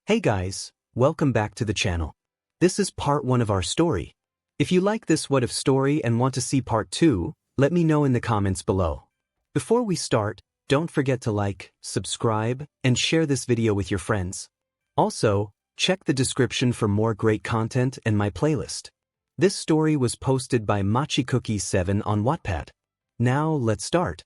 Hey guys, welcome back to the channel. This is part 1 of our story. If you like this what if story and want to see part 2, let me know in the comments below. Before we start, don't forget to like, subscribe, and share this video with your friends. Also, check the description for more great content and my playlist. This story was posted by 𝗵𝗃𝗃𝗧𝗵 on Wattpad. Now let's start.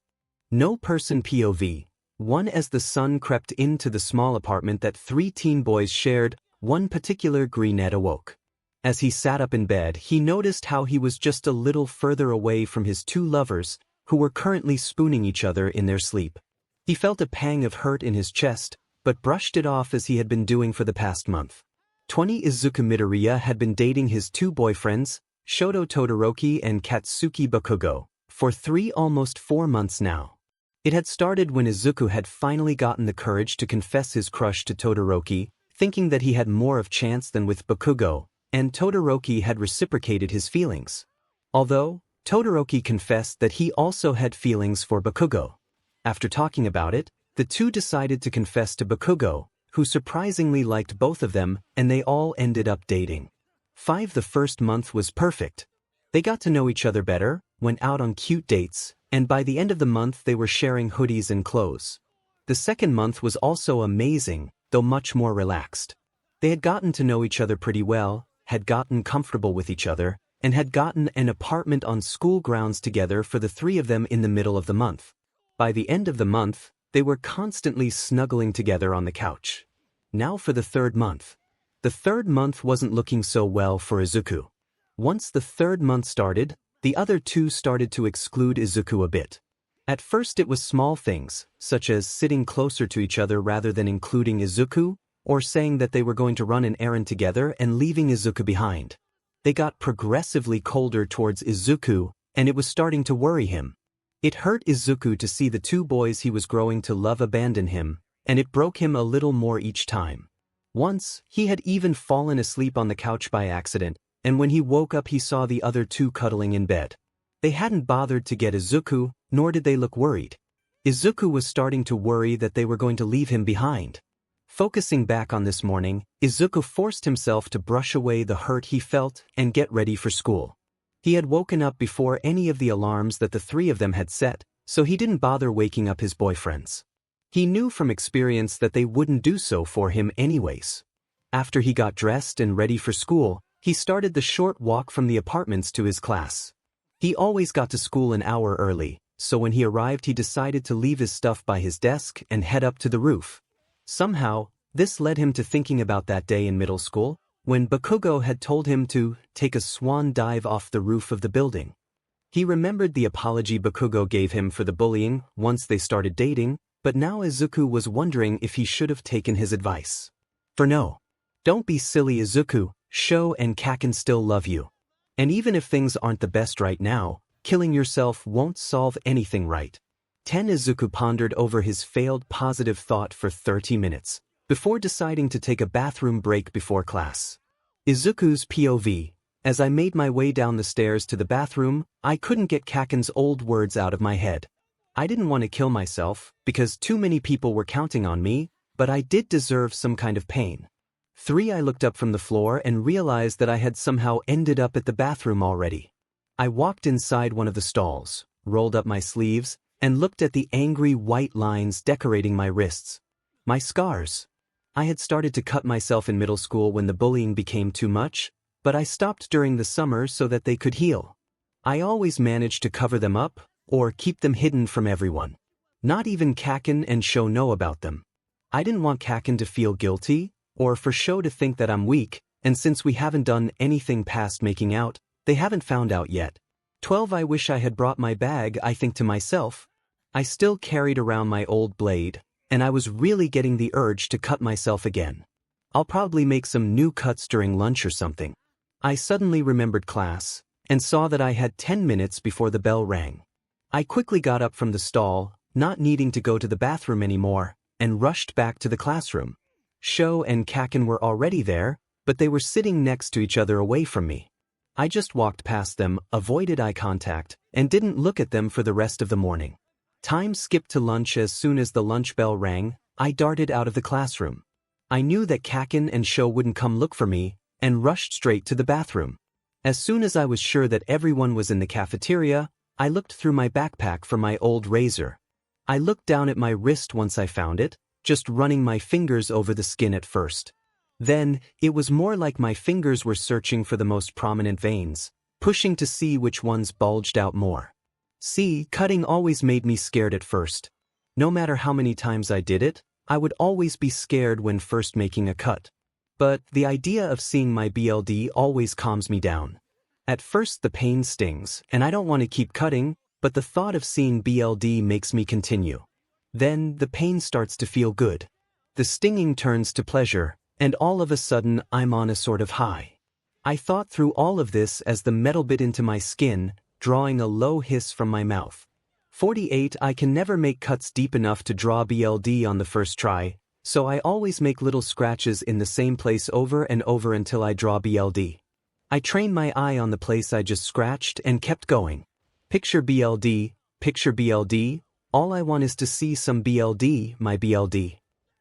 No person POV. One as the sun crept into the small apartment that 3 teen boys shared, one particular brunette awoke. As he sat up in bed, he noticed how he was just a little further away from his 2 lovers, who were currently spooning each other in their sleep. He felt a pang of hurt in his chest, but brushed it off as he had been doing for the past month. 𝗵𝗃𝗃𝗁𝗏 had been dating his 2 boyfriends, Todoroki and Bakugo, for almost 4 months now. It had started when Izuku had finally gotten the courage to confess his crush to Todoroki, thinking that he had more of chance than with Bakugo, and Todoroki had reciprocated his feelings. Although, Todoroki confessed that he also had feelings for Bakugo. After talking about it, the 2 decided to confess to Bakugo, who surprisingly liked both of them, and they all ended up dating. The first month was perfect. They got to know each other better, went out on cute dates, and by the end of the month they were sharing hoodies and clothes. The second month was also amazing, though much more relaxed. They had gotten to know each other pretty well, had gotten comfortable with each other, and had gotten an apartment on school grounds together for the 3 of them in the middle of the month. By the end of the month, they were constantly snuggling together on the couch. Now for the 3rd month. The 3rd month wasn't looking so well for Izuku. Once the 3rd month started, the other 2 started to exclude Izuku a bit. At first it was small things, such as sitting closer to each other rather than including Izuku, or saying that they were going to run an errand together and leaving Izuku behind. They got progressively colder towards Izuku, and it was starting to worry him. It hurt Izuku to see the 2 boys he was growing to love abandon him, and it broke him a little more each time. Once, he had even fallen asleep on the couch by accident, and when he woke up he saw the other 2 cuddling in bed. They hadn't bothered to get Izuku, nor did they look worried. Izuku was starting to worry that they were going to leave him behind. Focusing back on this morning, Izuku forced himself to brush away the hurt he felt and get ready for school. He had woken up before any of the alarms that the 3 of them had set, so he didn't bother waking up his boyfriends. He knew from experience that they wouldn't do so for him anyways. After he got dressed and ready for school, he started the short walk from the apartments to his class. He always got to school an hour early, so when he arrived he decided to leave his stuff by his desk and head up to the roof. Somehow, this led him to thinking about that day in middle school, when Bakugo had told him to take a swan dive off the roof of the building. He remembered the apology Bakugo gave him for the bullying once they started dating, but now Izuku was wondering if he should have taken his advice. For no. Don't be silly, Izuku. 𝗧𝗵𝗃𝗃 and can still love you. And even if things aren't the best right now, killing yourself won't solve anything, right? Izuku pondered over his failed positive thought for 30 minutes, before deciding to take a bathroom break before class. Izuku's POV. As I made my way down the stairs to the bathroom, I couldn't get Kaken's old words out of my head. I didn't want to kill myself, because too many people were counting on me, but I did deserve some kind of pain. I looked up from the floor and realized that I had somehow ended up at the bathroom already. I walked inside one of the stalls, rolled up my sleeves, and looked at the angry white lines decorating my wrists. My scars. I had started to cut myself in middle school when the bullying became too much, but I stopped during the summer so that they could heal. I always managed to cover them up, or keep them hidden from everyone. Not even Kaken and 𝗧𝗵𝗃𝗃 know about them. I didn't want Kaken to feel guilty, or for 𝗧𝗵 to think that I'm weak, and since we haven't done anything past making out, they haven't found out yet. I wish I had brought my bag, I think to myself. I still carried around my old blade, and I was really getting the urge to cut myself again. I'll probably make some new cuts during lunch or something. I suddenly remembered class, and saw that I had 10 minutes before the bell rang. I quickly got up from the stall, not needing to go to the bathroom anymore, and rushed back to the classroom. 𝗧𝗵 and Kaken were already there, but they were sitting next to each other away from me. I just walked past them, avoided eye contact, and didn't look at them for the rest of the morning. Time skipped to lunch. As soon as the lunch bell rang, I darted out of the classroom. I knew that 𝗂𝗏 and 𝗧𝗵𝗲 wouldn't come look for me, and rushed straight to the bathroom. As soon as I was sure that everyone was in the cafeteria, I looked through my backpack for my old razor. I looked down at my wrist once I found it, just running my fingers over the skin at first. Then, it was more like my fingers were searching for the most prominent veins, pushing to see which ones bulged out more. See, cutting always made me scared at first. No matter how many times I did it, I would always be scared when first making a cut. But the idea of seeing my BLD always calms me down. At first the pain stings, and I don't want to keep cutting, but the thought of seeing BLD makes me continue. Then, the pain starts to feel good. The stinging turns to pleasure, and all of a sudden I'm on a sort of high. I thought through all of this as the metal bit into my skin, drawing a low hiss from my mouth. 48 I can never make cuts deep enough to draw BLD on the first try, so I always make little scratches in the same place over and over until I draw BLD. I trained my eye on the place I just scratched and kept going. Picture BLD, all I want is to see some BLD, my BLD.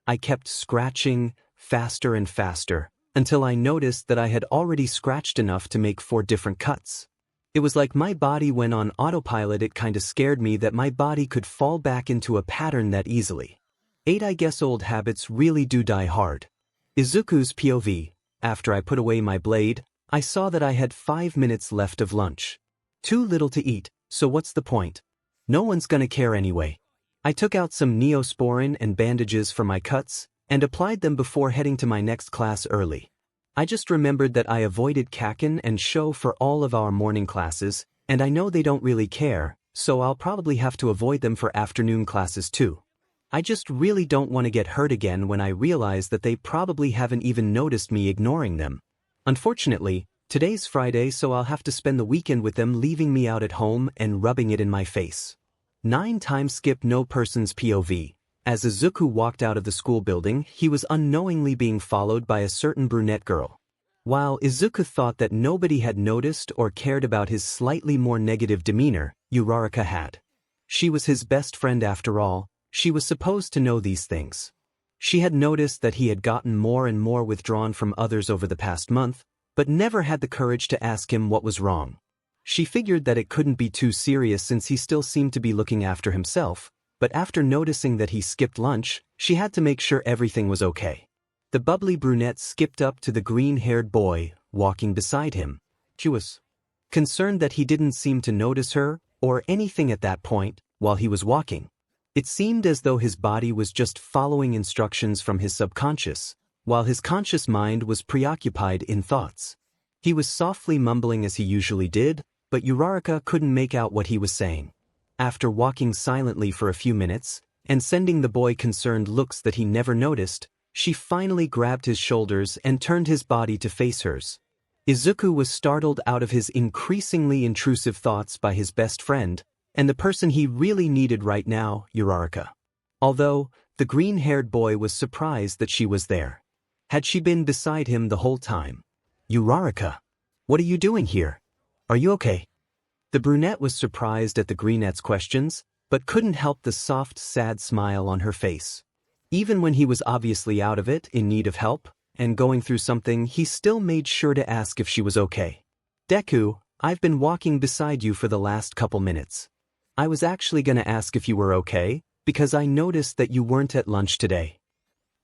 I kept scratching, faster and faster, until I noticed that I had already scratched enough to make 4 different cuts. It was like my body went on autopilot. It kinda scared me that my body could fall back into a pattern that easily. 8 I guess old habits really do die hard. Izuku's POV. After I put away my blade, I saw that I had 5 minutes left of lunch. Too little to eat, so what's the point? No one's gonna care anyway. I took out some Neosporin and bandages for my cuts, and applied them before heading to my next class early. I just remembered that I avoided 𝗂𝗏 and 𝗧𝗵𝗲 for all of our morning classes, and I know they don't really care, so I'll probably have to avoid them for afternoon classes too. I just really don't want to get hurt again when I realize that they probably haven't even noticed me ignoring them. Unfortunately, today's Friday, so I'll have to spend the weekend with them, leaving me out at home and rubbing it in my face. 9 times skip no person's POV. As Izuku walked out of the school building, he was unknowingly being followed by a certain brunette girl. While Izuku thought that nobody had noticed or cared about his slightly more negative demeanor, 𝗬𝗏𝗧𝗏 had. She was his best friend after all. She was supposed to know these things. She had noticed that he had gotten more and more withdrawn from others over the past month, but never had the courage to ask him what was wrong. She figured that it couldn't be too serious since he still seemed to be looking after himself, but after noticing that he skipped lunch, she had to make sure everything was okay. The bubbly brunette skipped up to the green-haired boy, walking beside him. She was concerned that he didn't seem to notice her, or anything at that point, while he was walking. It seemed as though his body was just following instructions from his subconscious, while his conscious mind was preoccupied in thoughts. He was softly mumbling as he usually did, but 𝗬𝗏𝗧𝗏 couldn't make out what he was saying. After walking silently for a few minutes, and sending the boy concerned looks that he never noticed, she finally grabbed his shoulders and turned his body to face hers. Izuku was startled out of his increasingly intrusive thoughts by his best friend, and the person he really needed right now, 𝗬𝗏𝗧𝗏. Although, the green-haired boy was surprised that she was there. Had she been beside him the whole time? 𝗬𝗏𝗧𝗏, what are you doing here? Are you okay? The brunette was surprised at the greenette's questions, but couldn't help the soft, sad smile on her face. Even when he was obviously out of it, in need of help, and going through something, he still made sure to ask if she was okay. Deku, I've been walking beside you for the last couple minutes. I was actually gonna ask if you were okay, because I noticed that you weren't at lunch today.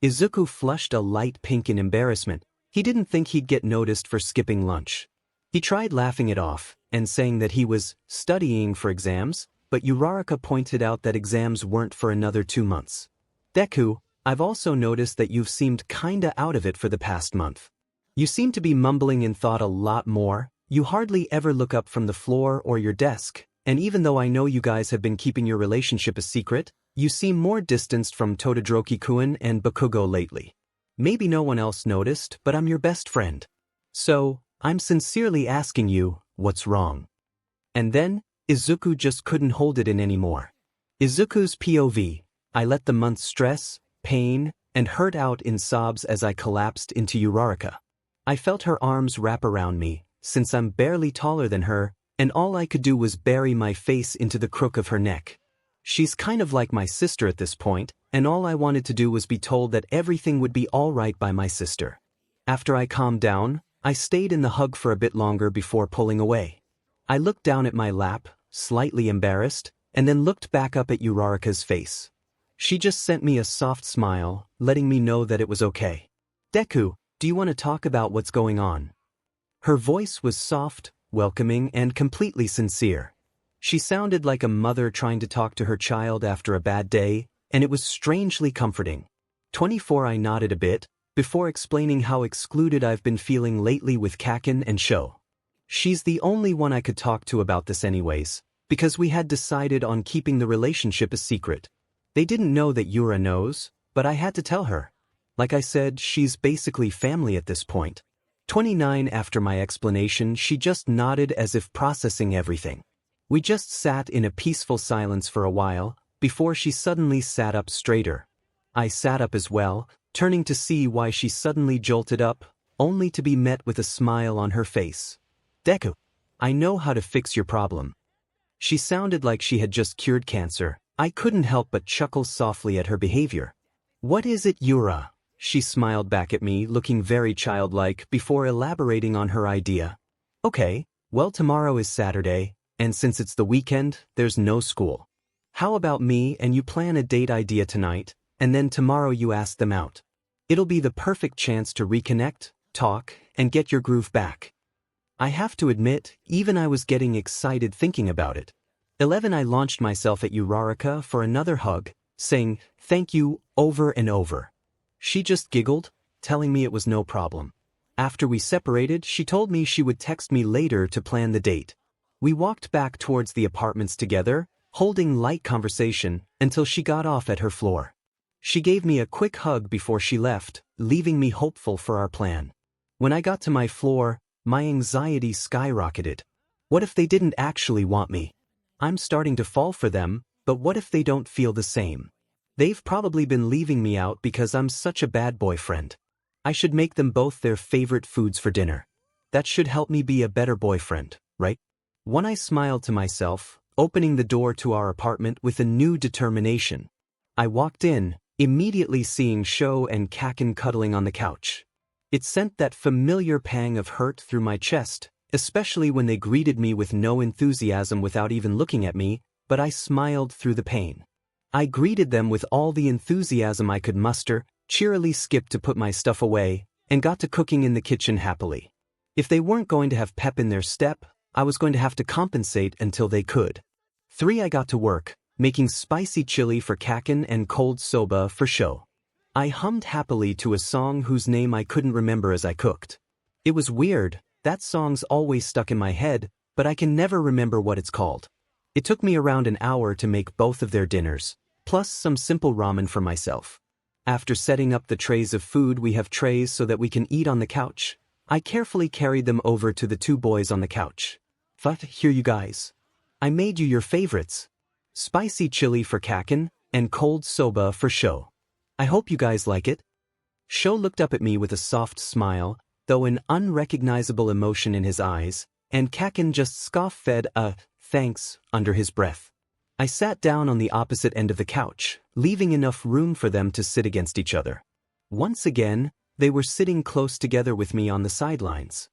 Izuku flushed a light pink in embarrassment. He didn't think he'd get noticed for skipping lunch. He tried laughing it off, and saying that he was studying for exams, but 𝗬𝗏𝗧𝗏 pointed out that exams weren't for another 2 months. Deku, I've also noticed that you've seemed kinda out of it for the past month. You seem to be mumbling in thought a lot more, you hardly ever look up from the floor or your desk, and even though I know you guys have been keeping your relationship a secret, you seem more distanced from Todoroki and Bakugo lately. Maybe no one else noticed, but I'm your best friend. So, I'm sincerely asking you, what's wrong? And then, Izuku just couldn't hold it in anymore. Izuku's POV. I let the month's stress, pain, and hurt out in sobs as I collapsed into 𝗬𝗏𝗧𝗏. I felt her arms wrap around me, since I'm barely taller than her, and all I could do was bury my face into the crook of her neck. She's kind of like my sister at this point, and all I wanted to do was be told that everything would be all right by my sister. After I calmed down, I stayed in the hug for a bit longer before pulling away. I looked down at my lap, slightly embarrassed, and then looked back up at 𝗬𝗧𝗏𝗧 face. She just sent me a soft smile, letting me know that it was okay. Deku, do you want to talk about what's going on? Her voice was soft, welcoming, and completely sincere. She sounded like a mother trying to talk to her child after a bad day, and it was strangely comforting. 24 I nodded a bit, before explaining how excluded I've been feeling lately with 𝗂𝗂 and 𝗬𝗏𝗏. She's the only one I could talk to about this anyways, because we had decided on keeping the relationship a secret. They didn't know that 𝗬𝗏 knows, but I had to tell her. Like I said, she's basically family at this point. 29 After my explanation, she just nodded as if processing everything. We just sat in a peaceful silence for a while, before she suddenly sat up straighter. I sat up as well, turning to see why she suddenly jolted up, only to be met with a smile on her face. Deku, I know how to fix your problem. She sounded like she had just cured cancer. I couldn't help but chuckle softly at her behavior. What is it, 𝗬𝗏𝗏? She smiled back at me, looking very childlike, before elaborating on her idea. Okay, well, tomorrow is Saturday, and since it's the weekend, there's no school. How about me and you plan a date idea tonight, and then tomorrow you ask them out? It'll be the perfect chance to reconnect, talk, and get your groove back. I have to admit, even I was getting excited thinking about it. 11 I launched myself at 𝗬𝗧𝗏𝗏 for another hug, saying, thank you, over and over. She just giggled, telling me it was no problem. After we separated, she told me she would text me later to plan the date. We walked back towards the apartments together, holding light conversation, until she got off at her floor. She gave me a quick hug before she left, leaving me hopeful for our plan. When I got to my floor, my anxiety skyrocketed. What if they didn't actually want me? I'm starting to fall for them, but what if they don't feel the same? They've probably been leaving me out because I'm such a bad boyfriend. I should make them both their favorite foods for dinner. That should help me be a better boyfriend, right? When I smiled to myself, opening the door to our apartment with a new determination. I walked in, immediately seeing 𝗬𝗏𝗏 and 𝗂𝗂𝗏 cuddling on the couch. It sent that familiar pang of hurt through my chest, especially when they greeted me with no enthusiasm without even looking at me, but I smiled through the pain. I greeted them with all the enthusiasm I could muster, cheerily skipped to put my stuff away, and got to cooking in the kitchen happily. If they weren't going to have pep in their step, I was going to have to compensate until they could. 3 I got to work, making spicy chili for 𝗂𝗂𝗏 and cold soba for 𝗬𝗏𝗏. I hummed happily to a song whose name I couldn't remember as I cooked. It was weird, that song's always stuck in my head, but I can never remember what it's called. It took me around an hour to make both of their dinners, plus some simple ramen for myself. After setting up the trays of food, we have trays so that we can eat on the couch. I carefully carried them over to the two boys on the couch. Here you guys. I made you your favorites. Spicy chili for 𝗂𝗂𝗏 and cold soba for 𝗬𝗏𝗏. I hope you guys like it. 𝗬𝗏 looked up at me with a soft smile, though an unrecognizable emotion in his eyes, and 𝗂𝗂𝗏 just scoff-fed a thanks under his breath. I sat down on the opposite end of the couch, leaving enough room for them to sit against each other. Once again, they were sitting close together with me on the sidelines.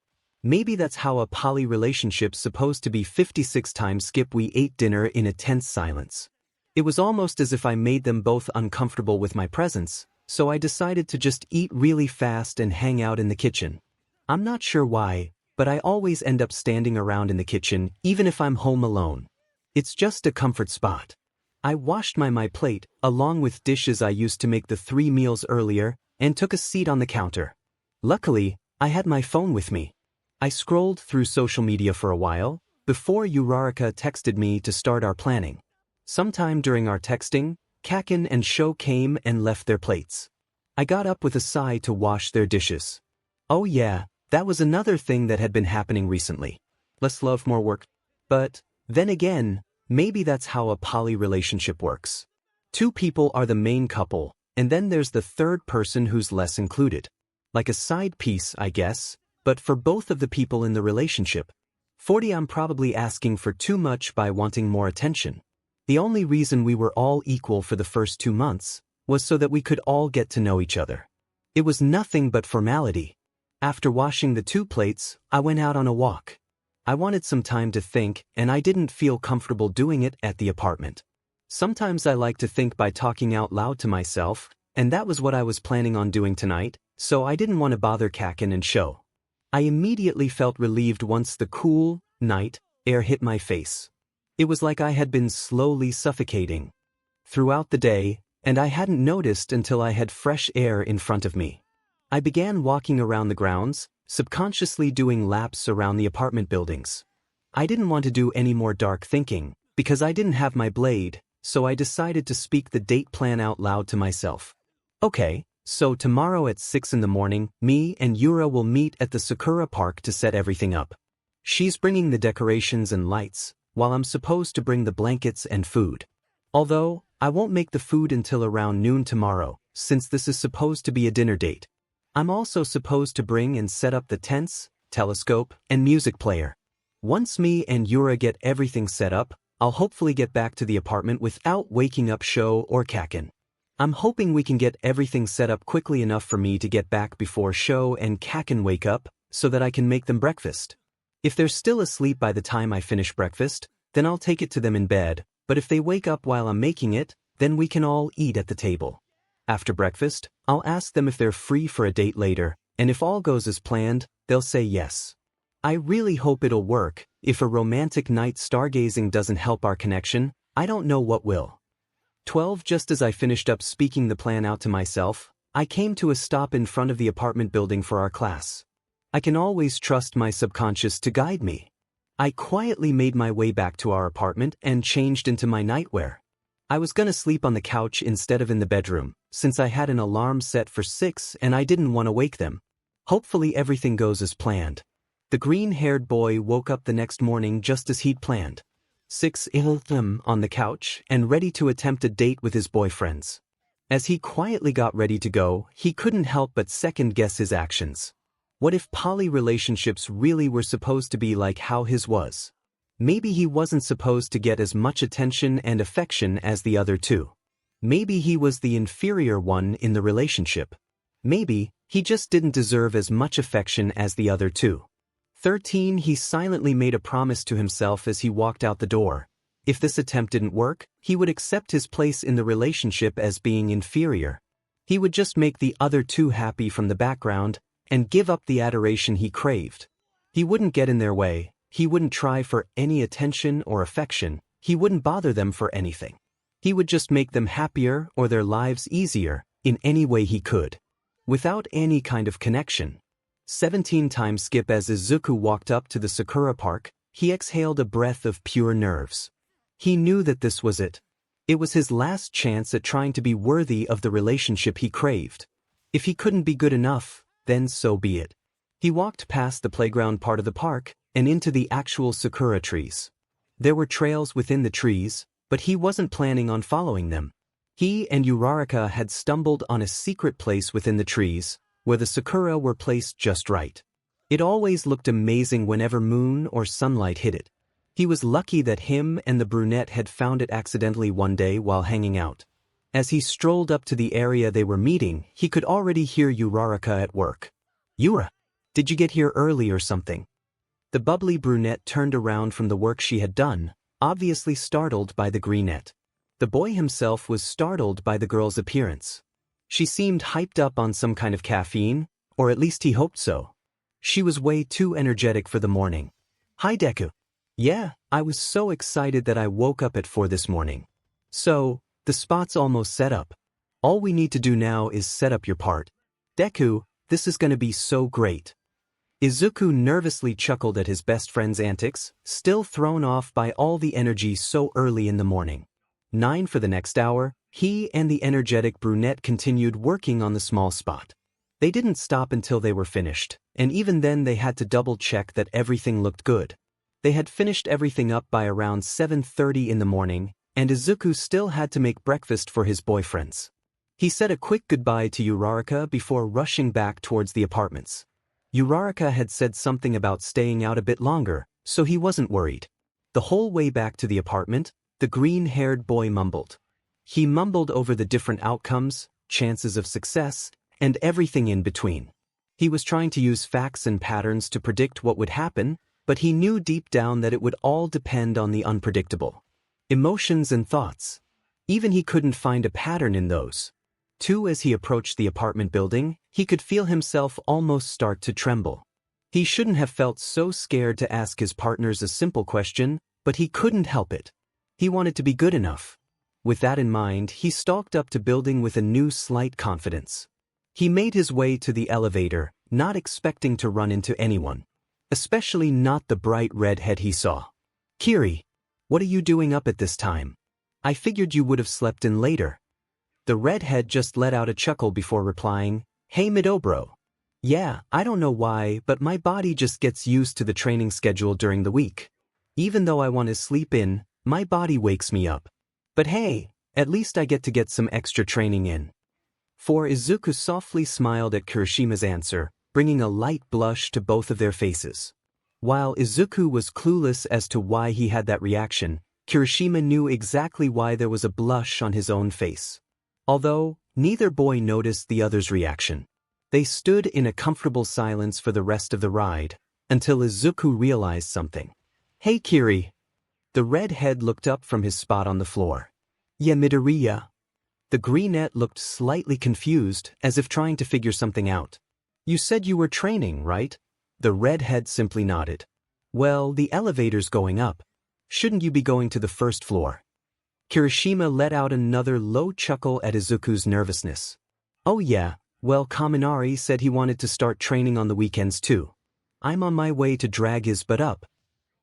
Maybe that's how a poly relationship's supposed to be. 56 times skip we ate dinner in a tense silence. It was almost as if I made them both uncomfortable with my presence, so I decided to just eat really fast and hang out in the kitchen. I'm not sure why, but I always end up standing around in the kitchen even if I'm home alone. It's just a comfort spot. I washed my plate, along with dishes I used to make the 3 meals earlier, and took a seat on the counter. Luckily, I had my phone with me. I scrolled through social media for a while, before 𝗬𝗧𝗏𝗏 texted me to start our planning. Sometime during our texting, 𝗂𝗂𝗏 and 𝗬𝗏𝗏 came and left their plates. I got up with a sigh to wash their dishes. Oh yeah, that was another thing that had been happening recently. Less love, more work. But, then again, maybe that's how a poly relationship works. 2 people are the main couple, and then there's the third person who's less included. Like a side piece, I guess, but for both of the people in the relationship. 40 I'm probably asking for too much by wanting more attention. The only reason we were all equal for the first 2 months was so that we could all get to know each other. It was nothing but formality. After washing the 2 plates, I went out on a walk. I wanted some time to think, and I didn't feel comfortable doing it at the apartment. Sometimes I like to think by talking out loud to myself, and that was what I was planning on doing tonight, so I didn't want to bother 𝗂𝗂𝗃 and show. I immediately felt relieved once the cool, night air hit my face. It was like I had been slowly suffocating throughout the day, and I hadn't noticed until I had fresh air in front of me. I began walking around the grounds, subconsciously doing laps around the apartment buildings. I didn't want to do any more dark thinking, because I didn't have my blade, so I decided to speak the date plan out loud to myself. Okay, so tomorrow at 6 in the morning, me and Yura will meet at the Sakura Park to set everything up. She's bringing the decorations and lights, while I'm supposed to bring the blankets and food. Although, I won't make the food until around noon tomorrow, since this is supposed to be a dinner date. I'm also supposed to bring and set up the tents, telescope, and music player. Once me and Yura get everything set up, I'll hopefully get back to the apartment without waking up Sho or 𝗂𝗂𝗃. I'm hoping we can get everything set up quickly enough for me to get back before Sho and 𝗂𝗂𝗃 wake up, so that I can make them breakfast. If they're still asleep by the time I finish breakfast, then I'll take it to them in bed, but if they wake up while I'm making it, then we can all eat at the table. After breakfast, I'll ask them if they're free for a date later, and if all goes as planned, they'll say yes. I really hope it'll work. If a romantic night stargazing doesn't help our connection, I don't know what will. 12 Just as I finished up speaking the plan out to myself, I came to a stop in front of the apartment building for our class. I can always trust my subconscious to guide me. I quietly made my way back to our apartment and changed into my nightwear. I was gonna sleep on the couch instead of in the bedroom, since I had an alarm set for 6 and I didn't want to wake them. Hopefully everything goes as planned. The green-haired boy woke up the next morning just as he'd planned. 6 on the couch and ready to attempt a date with his boyfriends. As he quietly got ready to go, he couldn't help but second-guess his actions. What if poly relationships really were supposed to be like how his was? Maybe he wasn't supposed to get as much attention and affection as the other 2. Maybe he was the inferior one in the relationship. Maybe he just didn't deserve as much affection as the other 2. 13 He silently made a promise to himself as he walked out the door. If this attempt didn't work, he would accept his place in the relationship as being inferior. He would just make the other 2 happy from the background and give up the adoration he craved. He wouldn't get in their way, he wouldn't try for any attention or affection, he wouldn't bother them for anything. He would just make them happier or their lives easier in any way he could, without any kind of connection. 17 Time skip. As Izuku walked up to the Sakura Park, he exhaled a breath of pure nerves. He knew that this was it. It was his last chance at trying to be worthy of the relationship he craved. If he couldn't be good enough, then so be it. He walked past the playground part of the park and into the actual sakura trees. There were trails within the trees, but he wasn't planning on following them. He and Uraraka had stumbled on a secret place within the trees, where the sakura were placed just right. It always looked amazing whenever moon or sunlight hit it. He was lucky that him and the brunette had found it accidentally one day while hanging out. As he strolled up to the area they were meeting, he could already hear Uraraka at work. "Yura, did you get here early or something?" The bubbly brunette turned around from the work she had done, obviously startled by the greenette. The boy himself was startled by the girl's appearance. She seemed hyped up on some kind of caffeine, or at least he hoped so. She was way too energetic for the morning. "Hi Deku." "Yeah, I was so excited that I woke up at 4 this morning. So, the spot's almost set up. All we need to do now is set up your part. Deku, this is gonna be so great." Izuku nervously chuckled at his best friend's antics, still thrown off by all the energy so early in the morning. 9 For the next hour, he and the energetic brunette continued working on the small spot. They didn't stop until they were finished, and even then they had to double-check that everything looked good. They had finished everything up by around 7:30 in the morning, and Izuku still had to make breakfast for his boyfriends. He said a quick goodbye to Uraraka before rushing back towards the apartments. Uraraka had said something about staying out a bit longer, so he wasn't worried. The whole way back to the apartment, The green-haired boy mumbled. He mumbled over the different outcomes, chances of success, and everything in between. He was trying to use facts and patterns to predict what would happen, but he knew deep down that it would all depend on the unpredictable. Emotions and thoughts. Even he couldn't find a pattern in those. Too, as he approached the apartment building, he could feel himself almost start to tremble. He shouldn't have felt so scared to ask his partners a simple question, but he couldn't help it. He wanted to be good enough. With that in mind, he stalked up to building with a new slight confidence. He made his way to the elevator, not expecting to run into anyone. Especially not the bright redhead he saw. "Kiri, what are you doing up at this time? I figured you would have slept in later." The redhead just let out a chuckle before replying, "Hey 𝗵𝗃𝗧𝗏. Yeah, I don't know why, but my body just gets used to the training schedule during the week. Even though I want to sleep in, my body wakes me up. But hey, at least I get some extra training in." For Izuku softly smiled at Kirishima's answer, bringing a light blush to both of their faces. While Izuku was clueless as to why he had that reaction, Kirishima knew exactly why there was a blush on his own face. Although, neither boy noticed the other's reaction. They stood in a comfortable silence for the rest of the ride, until Izuku realized something. "Hey Kiri." The redhead looked up from his spot on the floor. "Yeah, Midoriya." The brunette looked slightly confused, as if trying to figure something out. "You said you were training, right?" The redhead simply nodded. "Well, the elevator's going up. Shouldn't you be going to the first floor?" Kirishima let out another low chuckle at Izuku's nervousness. "Oh yeah, well Kaminari said he wanted to start training on the weekends too. I'm on my way to drag his butt up."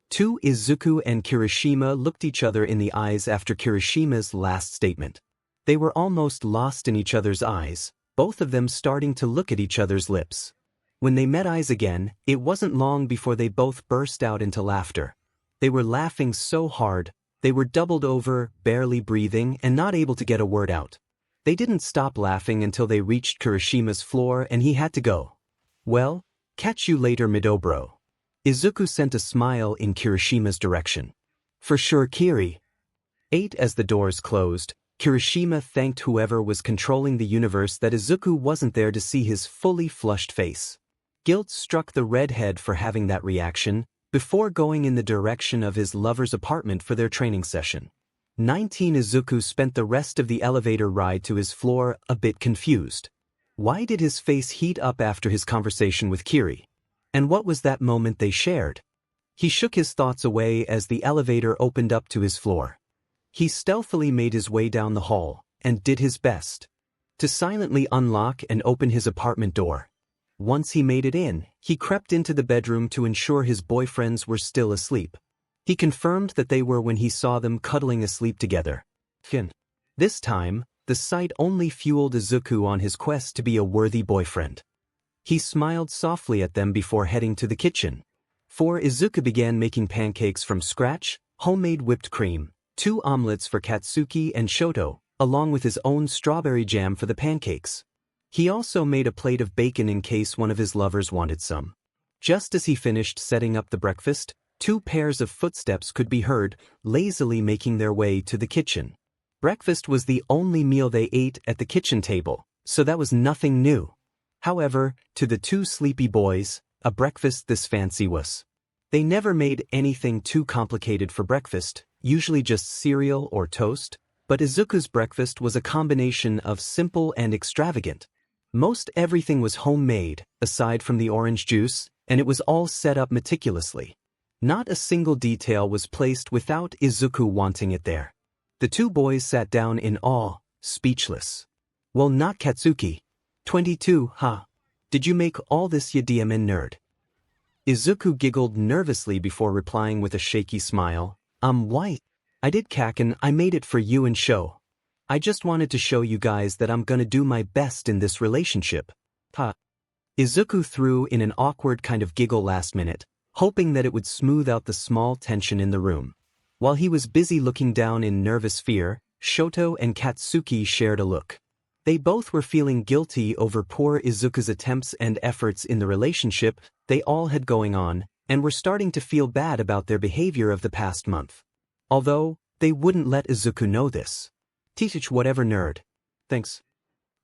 Izuku and Kirishima looked each other in the eyes after Kirishima's last statement. They were almost lost in each other's eyes, both of them starting to look at each other's lips. When they met eyes again, it wasn't long before they both burst out into laughter. They were laughing so hard, they were doubled over, barely breathing, and not able to get a word out. They didn't stop laughing until they reached Kirishima's floor and he had to go. "Well, catch you later 𝗵𝗃𝗧𝗏." Izuku sent a smile in Kirishima's direction. "For sure, Kiri." As the doors closed, Kirishima thanked whoever was controlling the universe that Izuku wasn't there to see his fully flushed face. Guilt struck the redhead for having that reaction, before going in the direction of his lover's apartment for their training session. 19 Izuku spent the rest of the elevator ride to his floor a bit confused. Why did his face heat up after his conversation with Kiri? And what was that moment they shared? He shook his thoughts away as the elevator opened up to his floor. He stealthily made his way down the hall, and did his best to silently unlock and open his apartment door. Once he made it in, he crept into the bedroom to ensure his boyfriends were still asleep. He confirmed that they were when he saw them cuddling asleep together. This time, the sight only fueled Izuku on his quest to be a worthy boyfriend. He smiled softly at them before heading to the kitchen. For Izuku began making pancakes from scratch, homemade whipped cream, 2 omelets for Katsuki and Shoto, along with his own strawberry jam for the pancakes. He also made a plate of bacon in case one of his lovers wanted some. Just as he finished setting up the breakfast, 2 pairs of footsteps could be heard, lazily making their way to the kitchen. Breakfast was the only meal they ate at the kitchen table, so that was nothing new. However, to the 2 sleepy boys, a breakfast this fancy was. They never made anything too complicated for breakfast, usually just cereal or toast, but Izuku's breakfast was a combination of simple and extravagant. Most everything was homemade, aside from the orange juice, and it was all set up meticulously. Not a single detail was placed without Izuku wanting it there. The 2 boys sat down in awe, speechless. "Well, not Katsuki. 22, huh? Did you make all this, you diamond nerd?" Izuku giggled nervously before replying with a shaky smile. Why? I did, Kaken. I made it for you and Sho. I just wanted to show you guys that I'm gonna do my best in this relationship." Ha. Izuku threw in an awkward kind of giggle last minute, hoping that it would smooth out the small tension in the room. While he was busy looking down in nervous fear, Shoto and Katsuki shared a look. They both were feeling guilty over poor Izuku's attempts and efforts in the relationship they all had going on, and were starting to feel bad about their behavior of the past month. Although, they wouldn't let Izuku know this. Teach whatever nerd. Thanks.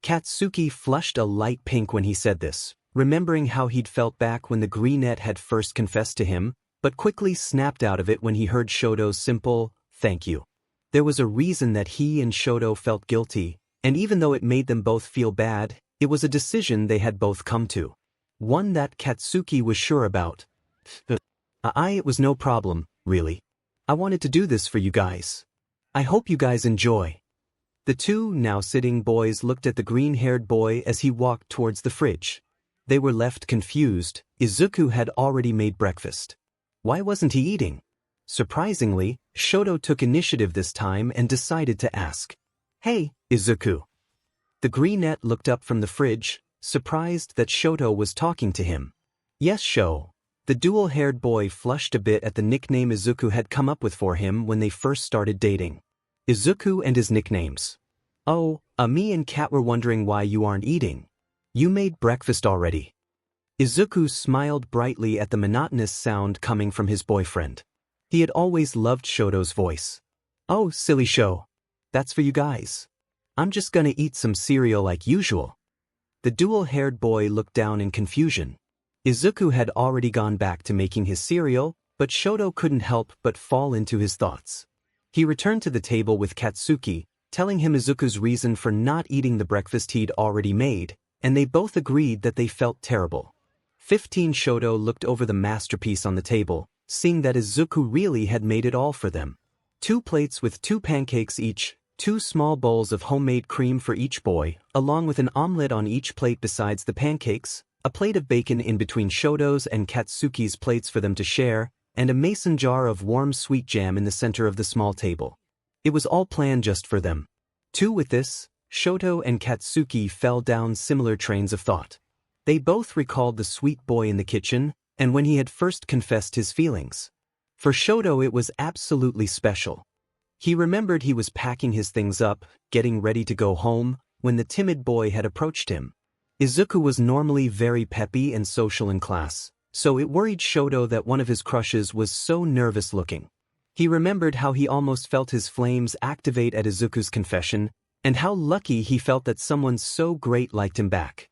Katsuki flushed a light pink when he said this, remembering how he'd felt back when the greenette had first confessed to him, but quickly snapped out of it when he heard Shoto's simple, thank you. There was a reason that he and Shoto felt guilty, and even though it made them both feel bad, it was a decision they had both come to. One that Katsuki was sure about. It was no problem, really. I wanted to do this for you guys. I hope you guys enjoy. The two now sitting boys looked at the green-haired boy as he walked towards the fridge. They were left confused. Izuku had already made breakfast. Why wasn't he eating? Surprisingly, Shoto took initiative this time and decided to ask. Hey, Izuku. The greenette looked up from the fridge, surprised that Shoto was talking to him. Yes, Sho. The dual-haired boy flushed a bit at the nickname Izuku had come up with for him when they first started dating. Izuku and his nicknames. Oh, me and Kat were wondering why you aren't eating. You made breakfast already. Izuku smiled brightly at the monotonous sound coming from his boyfriend. He had always loved Shoto's voice. Oh, silly Sho. That's for you guys. I'm just gonna eat some cereal like usual. The dual-haired boy looked down in confusion. Izuku had already gone back to making his cereal, but Shoto couldn't help but fall into his thoughts. He returned to the table with Katsuki, telling him Izuku's reason for not eating the breakfast he'd already made, and they both agreed that they felt terrible. 15 Shoto looked over the masterpiece on the table, seeing that Izuku really had made it all for them. 2 plates with 2 pancakes each, 2 small bowls of homemade cream for each boy, along with an omelette on each plate besides the pancakes, a plate of bacon in between Shoto's and Katsuki's plates for them to share, and a mason jar of warm sweet jam in the center of the small table. It was all planned just for them. With this, Shoto and Katsuki fell down similar trains of thought. They both recalled the sweet boy in the kitchen, and when he had first confessed his feelings. For Shoto it was absolutely special. He remembered he was packing his things up, getting ready to go home, when the timid boy had approached him. Izuku was normally very peppy and social in class, so it worried Shoto that one of his crushes was so nervous-looking. He remembered how he almost felt his flames activate at Izuku's confession, and how lucky he felt that someone so great liked him back.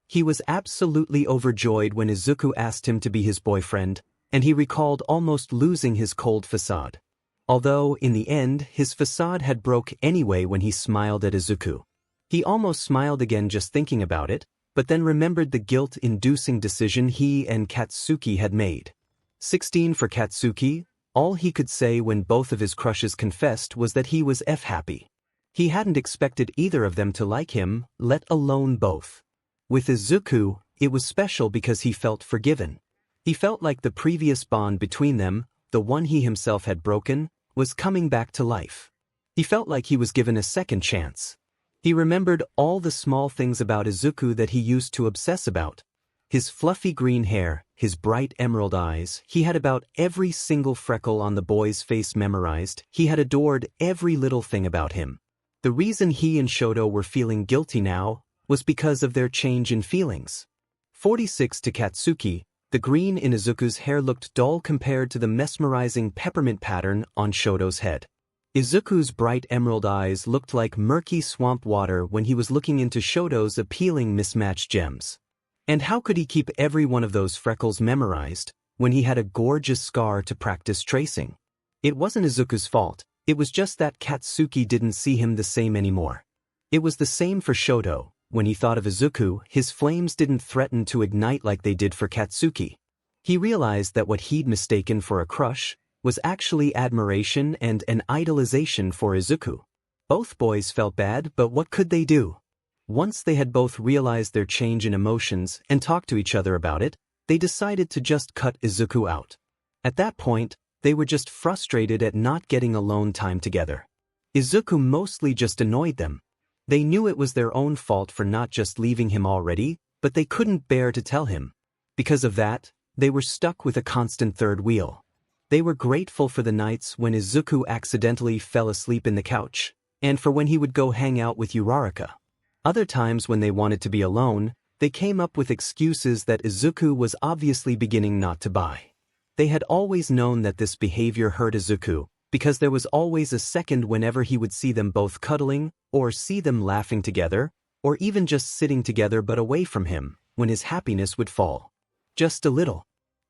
He was absolutely overjoyed when Izuku asked him to be his boyfriend, and he recalled almost losing his cold facade. Although, in the end, his facade had broke anyway when he smiled at Izuku. He almost smiled again just thinking about it, but then remembered the guilt-inducing decision he and Katsuki had made. 16 for Katsuki, all he could say when both of his crushes confessed was that he was happy. He hadn't expected either of them to like him, let alone both. With Izuku, it was special because he felt forgiven. He felt like the previous bond between them, the one he himself had broken, was coming back to life. He felt like he was given a second chance. He remembered all the small things about Izuku that he used to obsess about. His fluffy green hair, his bright emerald eyes, he had about every single freckle on the boy's face memorized. He had adored every little thing about him. The reason he and Shoto were feeling guilty now was because of their change in feelings. 46 to Katsuki, the green in Izuku's hair looked dull compared to the mesmerizing peppermint pattern on Shoto's head. Izuku's bright emerald eyes looked like murky swamp water when he was looking into Shoto's appealing mismatched gems. And how could he keep every one of those freckles memorized when he had a gorgeous scar to practice tracing? It wasn't Izuku's fault, it was just that Katsuki didn't see him the same anymore. It was the same for Shoto. When he thought of Izuku, his flames didn't threaten to ignite like they did for Katsuki. He realized that what he'd mistaken for a crush was actually admiration and an idolization for Izuku. Both boys felt bad, but what could they do? Once they had both realized their change in emotions and talked to each other about it, they decided to just cut Izuku out. At that point, they were just frustrated at not getting alone time together. Izuku mostly just annoyed them. They knew it was their own fault for not just leaving him already, but they couldn't bear to tell him. Because of that, they were stuck with a constant third wheel. They were grateful for the nights when Izuku accidentally fell asleep in the couch, and for when he would go hang out with 𝗎𝗓𝗏. Other times when they wanted to be alone, they came up with excuses that Izuku was obviously beginning not to buy. They had always known that this behavior hurt Izuku, because there was always a second whenever he would see them both cuddling, or see them laughing together, or even just sitting together but away from him, when his happiness would fall. Just a little.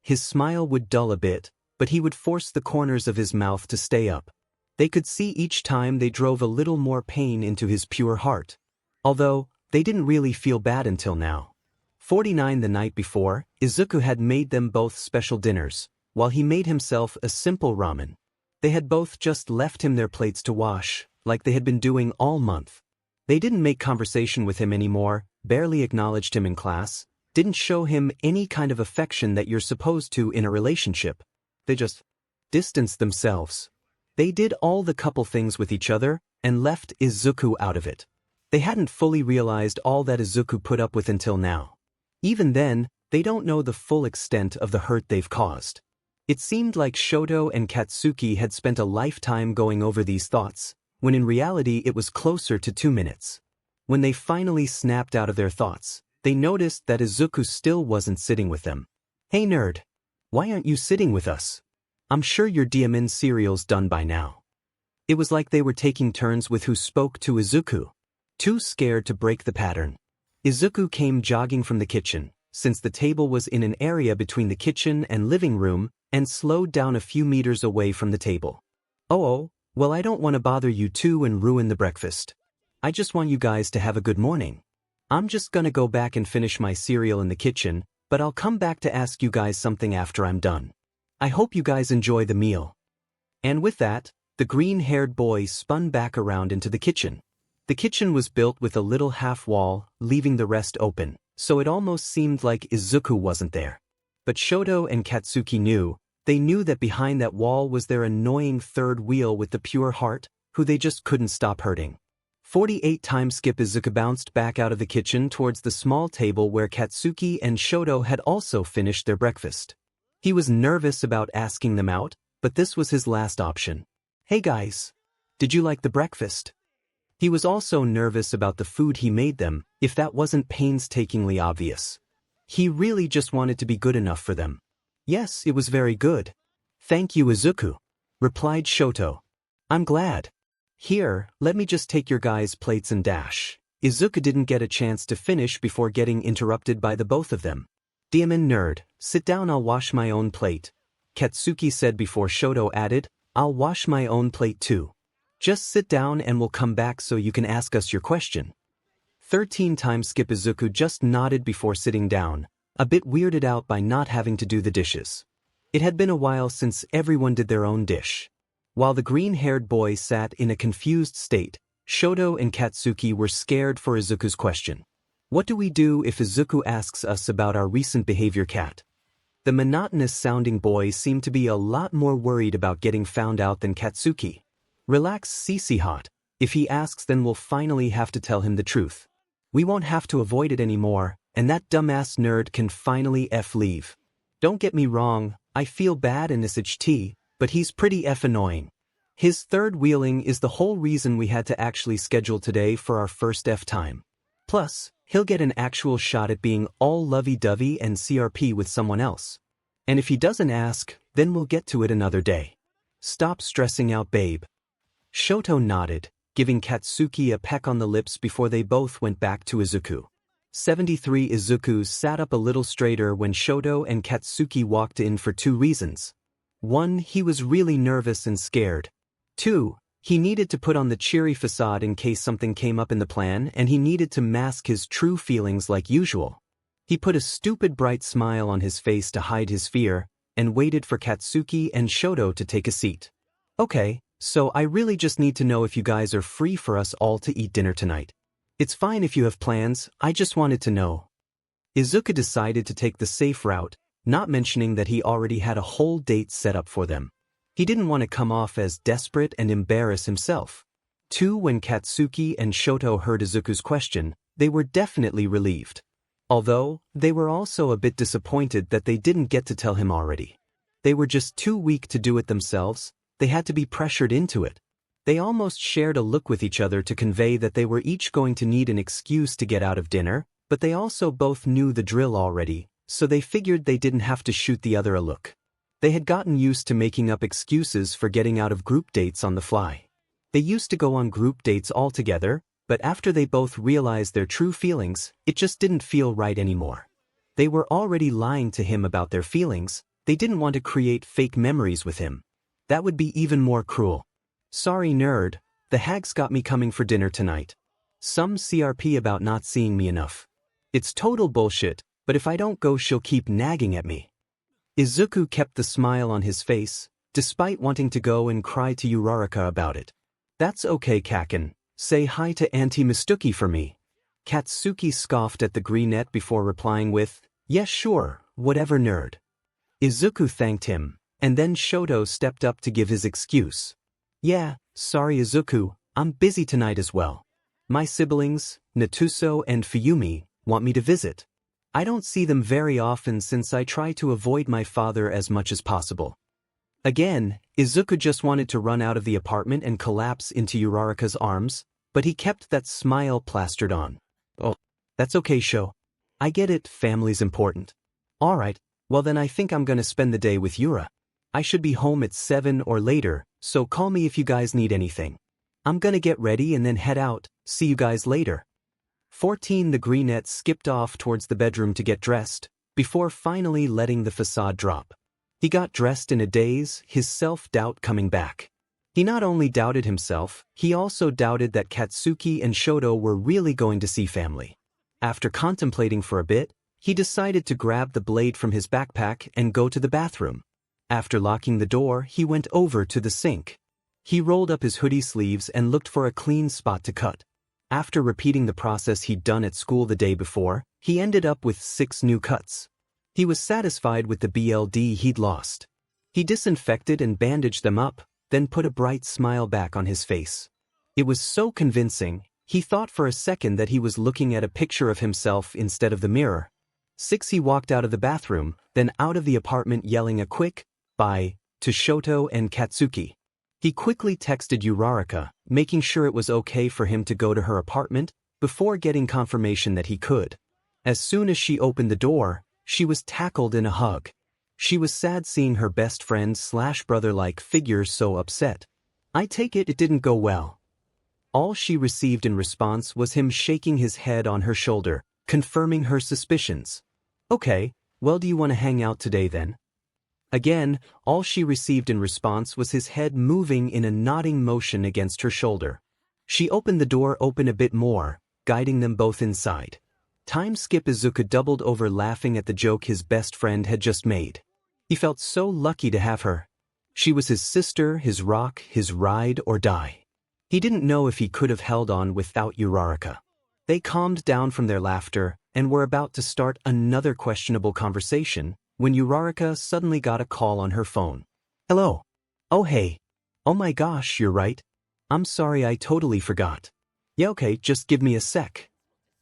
His smile would dull a bit, but he would force the corners of his mouth to stay up. They could see each time they drove a little more pain into his pure heart. Although, they didn't really feel bad until now. 49 The night before, Izuku had made them both special dinners, while he made himself a simple ramen. They had both just left him their plates to wash, like they had been doing all month. They didn't make conversation with him anymore, barely acknowledged him in class, didn't show him any kind of affection that you're supposed to in a relationship. They just distanced themselves. They did all the couple things with each other, and left Izuku out of it. They hadn't fully realized all that Izuku put up with until now. Even then, they don't know the full extent of the hurt they've caused. It seemed like Shoto and Katsuki had spent a lifetime going over these thoughts, when in reality it was closer to 2 minutes. When they finally snapped out of their thoughts, they noticed that Izuku still wasn't sitting with them. "Hey nerd, why aren't you sitting with us? I'm sure your 𝗵𝗃 cereal's done by now." It was like they were taking turns with who spoke to Izuku. Too scared to break the pattern, Izuku came jogging from the kitchen, since the table was in an area between the kitchen and living room, and slowed down a few meters away from the table. "Oh, well, I don't want to bother you two and ruin the breakfast. I just want you guys to have a good morning. I'm just gonna go back and finish my cereal in the kitchen, but I'll come back to ask you guys something after I'm done. I hope you guys enjoy the meal." And with that, the green-haired boy spun back around into the kitchen. The kitchen was built with a little half-wall, leaving the rest open, so it almost seemed like Izuku wasn't there. But Shoto and Katsuki knew. They knew that behind that wall was their annoying third wheel with the pure heart, who they just couldn't stop hurting. 48 times skip Izuku bounced back out of the kitchen towards the small table where Katsuki and Shoto had also finished their breakfast. He was nervous about asking them out, but this was his last option. "Hey guys, did you like the breakfast?" He was also nervous about the food he made them, if that wasn't painstakingly obvious. He really just wanted to be good enough for them. "Yes, it was very good. Thank you, Izuku," replied Shoto. "I'm glad. Here, let me just take your guys' plates and dash." Izuku didn't get a chance to finish before getting interrupted by the both of them. "𝗵𝗃 nerd, sit down, I'll wash my own plate," Katsuki said before Shoto added, "I'll wash my own plate too. Just sit down and we'll come back so you can ask us your question." 13 times skip Izuku just nodded before sitting down, a bit weirded out by not having to do the dishes. It had been a while since everyone did their own dish. While the green-haired boy sat in a confused state, Shoto and Katsuki were scared for Izuku's question. What do we do if Izuku asks us about our recent behavior, Kat? The monotonous-sounding boy seemed to be a lot more worried about getting found out than Katsuki. "Relax, 𝗬𝗎. If he asks, then we'll finally have to tell him the truth. We won't have to avoid it anymore, and that dumbass nerd can finally leave. Don't get me wrong, I feel bad in 𝗬𝗎, but he's pretty annoying. His third wheeling is the whole reason we had to actually schedule today for our first time. Plus, he'll get an actual shot at being all lovey-dovey and CRP with someone else. And if he doesn't ask, then we'll get to it another day. Stop stressing out, babe." Shoto nodded, giving Katsuki a peck on the lips before they both went back to Izuku. 73 Izuku sat up a little straighter when Shoto and Katsuki walked in for 2 reasons. 1, he was really nervous and scared. 2, he needed to put on the cheery facade in case something came up in the plan, and he needed to mask his true feelings like usual. He put a stupid bright smile on his face to hide his fear, and waited for Katsuki and Shoto to take a seat. "Okay, so I really just need to know if you guys are free for us all to eat dinner tonight. It's fine if you have plans, I just wanted to know." Izuku decided to take the safe route, not mentioning that he already had a whole date set up for them. He didn't want to come off as desperate and embarrass himself. 2, when Katsuki and Shoto heard Izuku's question, they were definitely relieved. Although, they were also a bit disappointed that they didn't get to tell him already. They were just too weak to do it themselves. They had to be pressured into it. They almost shared a look with each other to convey that they were each going to need an excuse to get out of dinner, but they also both knew the drill already, so they figured they didn't have to shoot the other a look. They had gotten used to making up excuses for getting out of group dates on the fly. They used to go on group dates all together, but after they both realized their true feelings, it just didn't feel right anymore. They were already lying to him about their feelings. They didn't want to create fake memories with him. That would be even more cruel. Sorry nerd, the hag's got me coming for dinner tonight. Some CRP about not seeing me enough. It's total bullshit, but if I don't go she'll keep nagging at me. Izuku kept the smile on his face, despite wanting to go and cry to 𝗬𝗏𝗏 about it. That's okay Kaken, say hi to Auntie Mistuki for me. Katsuki scoffed at the greenette before replying with, yes sure, whatever nerd. Izuku thanked him, and then Shoto stepped up to give his excuse. Yeah, sorry Izuku, I'm busy tonight as well. My siblings, Natuso and Fuyumi, want me to visit. I don't see them very often since I try to avoid my father as much as possible. Again, Izuku just wanted to run out of the apartment and collapse into 𝗬𝗏𝗏's arms, but he kept that smile plastered on. Oh, that's okay Sho. I get it, family's important. Alright, well then I think I'm gonna spend the day with Yura. I should be home at 7 or later, so call me if you guys need anything. I'm gonna get ready and then head out, see you guys later. 14 The greenette skipped off towards the bedroom to get dressed, before finally letting the facade drop. He got dressed in a daze, his self-doubt coming back. He not only doubted himself, he also doubted that Katsuki and Shoto were really going to see family. After contemplating for a bit, he decided to grab the blade from his backpack and go to the bathroom. After locking the door, he went over to the sink. He rolled up his hoodie sleeves and looked for a clean spot to cut. After repeating the process he'd done at school the day before, he ended up with 6 new cuts. He was satisfied with the BLD he'd lost. He disinfected and bandaged them up, then put a bright smile back on his face. It was so convincing, he thought for a second that he was looking at a picture of himself instead of the mirror. 6 He walked out of the bathroom, then out of the apartment yelling a quick, bye, to Shoto and Katsuki. He quickly texted 𝗬𝗏𝗏, making sure it was okay for him to go to her apartment, before getting confirmation that he could. As soon as she opened the door, she was tackled in a hug. She was sad seeing her best friend/brother-like figure so upset. I take it didn't go well. All she received in response was him shaking his head on her shoulder, confirming her suspicions. Okay, well do you want to hang out today then? Again, all she received in response was his head moving in a nodding motion against her shoulder. She opened the door a bit more, guiding them both inside. Time skip Izuku doubled over laughing at the joke his best friend had just made. He felt so lucky to have her. She was his sister, his rock, his ride or die. He didn't know if he could have held on without 𝗬𝗏𝗏. They calmed down from their laughter and were about to start another questionable conversation, when 𝗬𝗏𝗏 suddenly got a call on her phone. Hello. Oh hey. Oh my gosh, you're right. I'm sorry I totally forgot. Yeah okay, just give me a sec.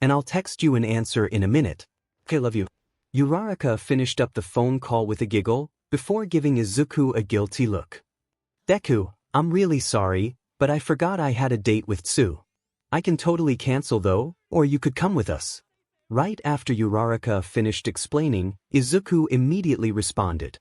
And I'll text you an answer in a minute. Okay, love you. 𝗬𝗏𝗏 finished up the phone call with a giggle, before giving Izuku a guilty look. Deku, I'm really sorry, but I forgot I had a date with Tsu. I can totally cancel though, or you could come with us. Right after 𝗬𝗏𝗏 finished explaining, Izuku immediately responded.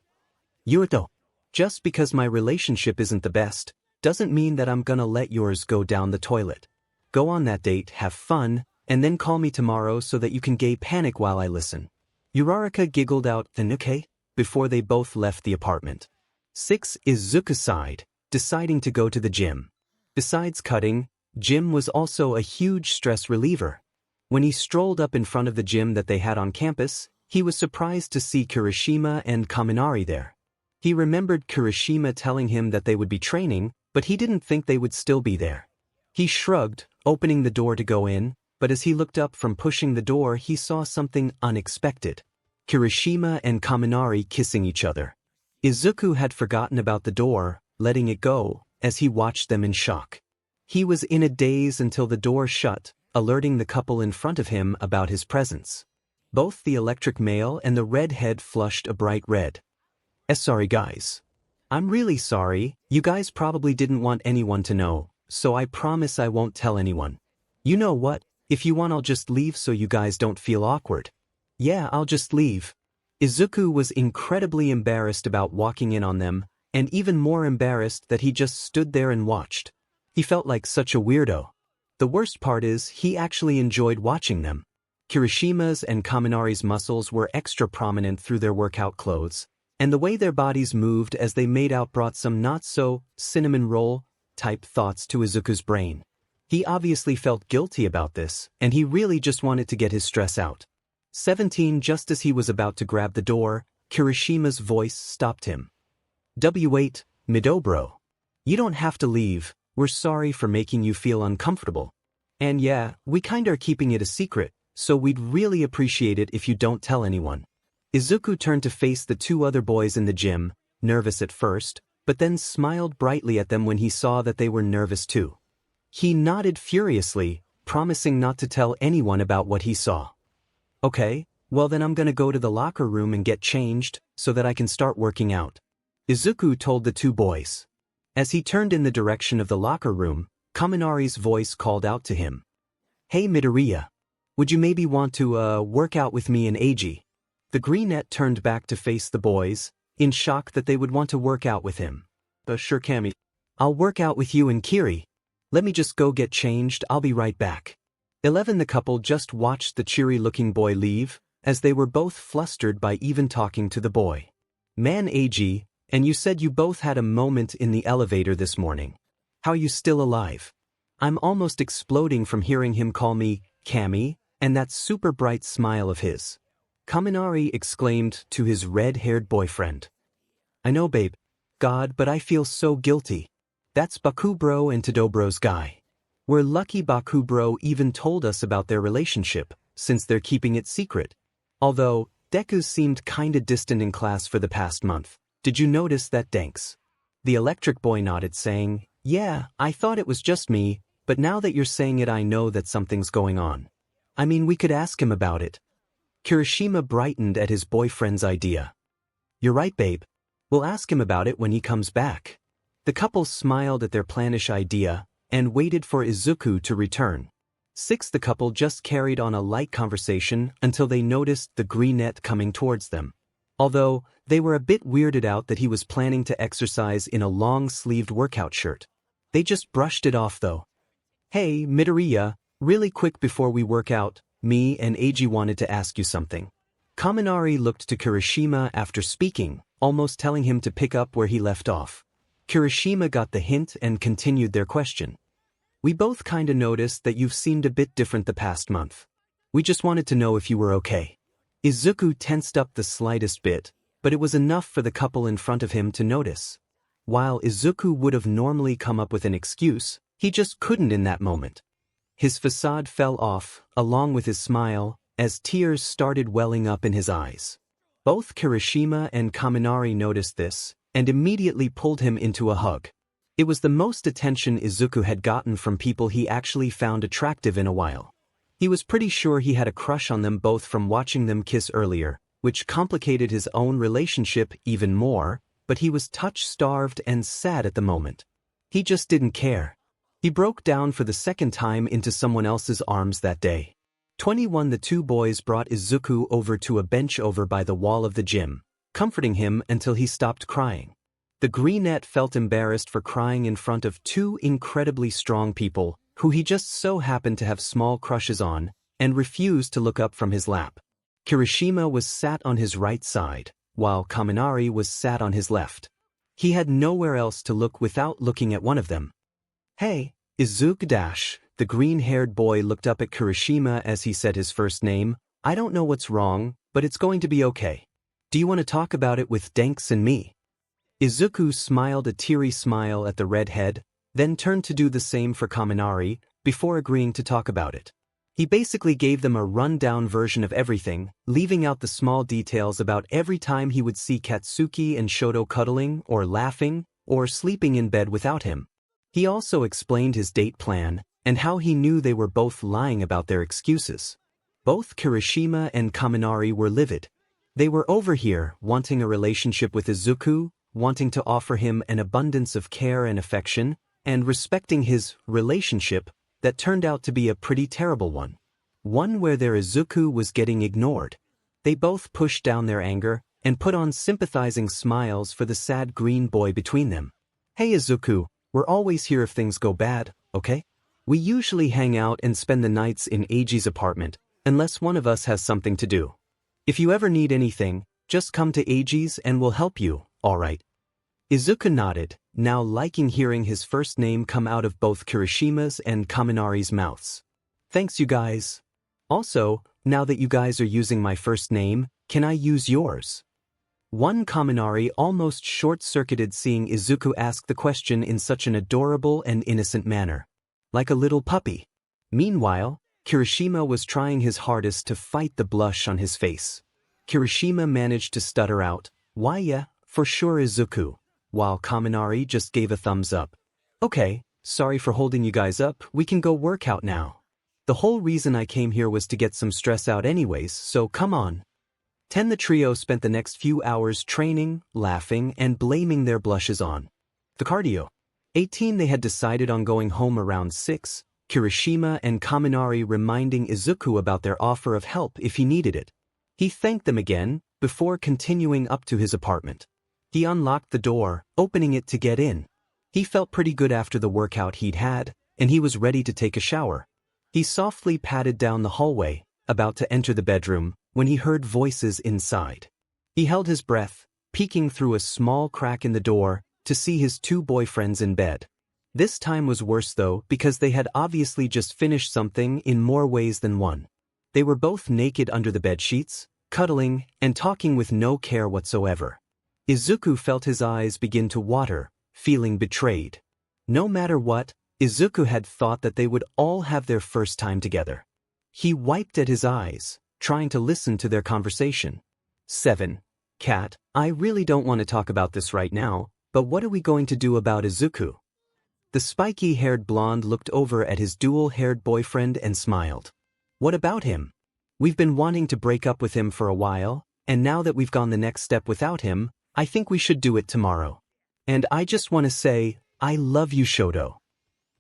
Yuto, just because my relationship isn't the best, doesn't mean that I'm gonna let yours go down the toilet. Go on that date, have fun, and then call me tomorrow so that you can gay panic while I listen. 𝗬𝗏𝗏 giggled out, then okay, before they both left the apartment. 6 Izuku sighed, deciding to go to the gym. Besides cutting, gym was also a huge stress reliever. When he strolled up in front of the gym that they had on campus, he was surprised to see Kirishima and Kaminari there. He remembered Kirishima telling him that they would be training, but he didn't think they would still be there. He shrugged, opening the door to go in, but as he looked up from pushing the door he saw something unexpected. Kirishima and Kaminari kissing each other. Izuku had forgotten about the door, letting it go, as he watched them in shock. He was in a daze until the door shut, alerting the couple in front of him about his presence. Both the electric male and the redhead flushed a bright red. Sorry guys. I'm really sorry, you guys probably didn't want anyone to know, so I promise I won't tell anyone. You know what, if you want I'll just leave so you guys don't feel awkward. Yeah, I'll just leave. Izuku was incredibly embarrassed about walking in on them, and even more embarrassed that he just stood there and watched. He felt like such a weirdo. The worst part is, he actually enjoyed watching them. Kirishima's and Kaminari's muscles were extra prominent through their workout clothes, and the way their bodies moved as they made out brought some not-so-cinnamon roll-type thoughts to Izuku's brain. He obviously felt guilty about this, and he really just wanted to get his stress out. 17. Just as he was about to grab the door, Kirishima's voice stopped him. 𝗵𝗃𝗵𝗃. You don't have to leave, we're sorry for making you feel uncomfortable. And yeah, we kinda are keeping it a secret, so we'd really appreciate it if you don't tell anyone. Izuku turned to face the two other boys in the gym, nervous at first, but then smiled brightly at them when he saw that they were nervous too. He nodded furiously, promising not to tell anyone about what he saw. Okay, well then I'm gonna go to the locker room and get changed, so that I can start working out, Izuku told the two boys. As he turned in the direction of the locker room, Kaminari's voice called out to him. Hey Midoriya. Would you maybe want to, work out with me and Eiji? The greenette turned back to face the boys, in shock that they would want to work out with him. Sure Cammy. I'll work out with you and Kiri. Let me just go get changed, I'll be right back. 11. The couple just watched the cheery-looking boy leave, as they were both flustered by even talking to the boy. Man Eiji, and you said you both had a moment in the elevator this morning. How are you still alive? I'm almost exploding from hearing him call me Cammy, and that super bright smile of his. Kaminari exclaimed to his red-haired boyfriend. I know babe. God, but I feel so guilty. That's Bakubro and TodoBro's guy. We're lucky Bakubro even told us about their relationship, since they're keeping it secret. Although, Deku seemed kinda distant in class for the past month. Did you notice that, Danks? The electric boy nodded, saying, Yeah, I thought it was just me, but now that you're saying it I know that something's going on. I mean, we could ask him about it. Kirishima brightened at his boyfriend's idea. You're right, babe. We'll ask him about it when he comes back. The couple smiled at their plannish idea, and waited for Izuku to return. 6. The couple just carried on a light conversation until they noticed the greenette coming towards them. Although, they were a bit weirded out that he was planning to exercise in a long-sleeved workout shirt. They just brushed it off though. Hey, Midoriya, really quick before we work out, me and Eiji wanted to ask you something. Kaminari looked to Kirishima after speaking, almost telling him to pick up where he left off. Kirishima got the hint and continued their question. We both kinda noticed that you've seemed a bit different the past month. We just wanted to know if you were okay. Izuku tensed up the slightest bit, but it was enough for the couple in front of him to notice. While Izuku would have normally come up with an excuse, he just couldn't in that moment. His facade fell off, along with his smile, as tears started welling up in his eyes. Both Kirishima and Kaminari noticed this, and immediately pulled him into a hug. It was the most attention Izuku had gotten from people he actually found attractive in a while. He was pretty sure he had a crush on them both from watching them kiss earlier, which complicated his own relationship even more, but he was touch-starved and sad at the moment. He just didn't care. He broke down for the second time into someone else's arms that day. 21. The two boys brought Izuku over to a bench over by the wall of the gym, comforting him until he stopped crying. The greenette felt embarrassed for crying in front of two incredibly strong people, who he just so happened to have small crushes on, and refused to look up from his lap. Kirishima was sat on his right side, while Kaminari was sat on his left. He had nowhere else to look without looking at one of them. Hey, Izuku-. The green-haired boy looked up at Kirishima as he said his first name. I don't know what's wrong, but it's going to be okay. Do you want to talk about it with Danks and me? Izuku smiled a teary smile at the redhead, then turned to do the same for Kaminari, before agreeing to talk about it. He basically gave them a run-down version of everything, leaving out the small details about every time he would see Katsuki and Shoto cuddling, or laughing, or sleeping in bed without him. He also explained his date plan, and how he knew they were both lying about their excuses. Both Kirishima and Kaminari were livid. They were over here, wanting a relationship with Izuku, wanting to offer him an abundance of care and affection, and respecting his relationship that turned out to be a pretty terrible one. One where their Izuku was getting ignored. They both pushed down their anger and put on sympathizing smiles for the sad green boy between them. Hey Izuku, we're always here if things go bad, okay? We usually hang out and spend the nights in Eiji's apartment, unless one of us has something to do. If you ever need anything, just come to Eiji's and we'll help you, alright? Izuku nodded, now liking hearing his first name come out of both Kirishima's and Kaminari's mouths. Thanks you guys. Also, now that you guys are using my first name, can I use yours? One Kaminari almost short-circuited seeing Izuku ask the question in such an adorable and innocent manner. Like a little puppy. Meanwhile, Kirishima was trying his hardest to fight the blush on his face. Kirishima managed to stutter out, "Why yeah, for sure Izuku," while Kaminari just gave a thumbs up. "Okay, sorry for holding you guys up, we can go work out now. The whole reason I came here was to get some stress out anyways, so come on." The trio spent the next few hours training, laughing, and blaming their blushes on the cardio. 18 They had decided on going home around 6, Kirishima and Kaminari reminding Izuku about their offer of help if he needed it. He thanked them again, before continuing up to his apartment. He unlocked the door, opening it to get in. He felt pretty good after the workout he'd had, and he was ready to take a shower. He softly padded down the hallway, about to enter the bedroom, when he heard voices inside. He held his breath, peeking through a small crack in the door, to see his two boyfriends in bed. This time was worse though, because they had obviously just finished something in more ways than one. They were both naked under the bedsheets, cuddling, and talking with no care whatsoever. Izuku felt his eyes begin to water, feeling betrayed. No matter what, Izuku had thought that they would all have their first time together. He wiped at his eyes, trying to listen to their conversation. 7. Cat, I really don't want to talk about this right now, but what are we going to do about Izuku? The spiky-haired blonde looked over at his dual-haired boyfriend and smiled. What about him? We've been wanting to break up with him for a while, and now that we've gone the next step without him, I think we should do it tomorrow. And I just want to say, I love you, Shoto.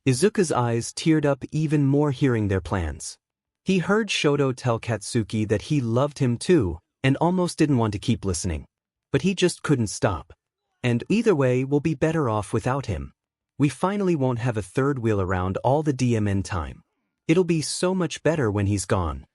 Izuku's eyes teared up even more hearing their plans. He heard Shoto tell Katsuki that he loved him too, and almost didn't want to keep listening. But he just couldn't stop. And either way, we'll be better off without him. We finally won't have a third wheel around all the DMN time. It'll be so much better when he's gone.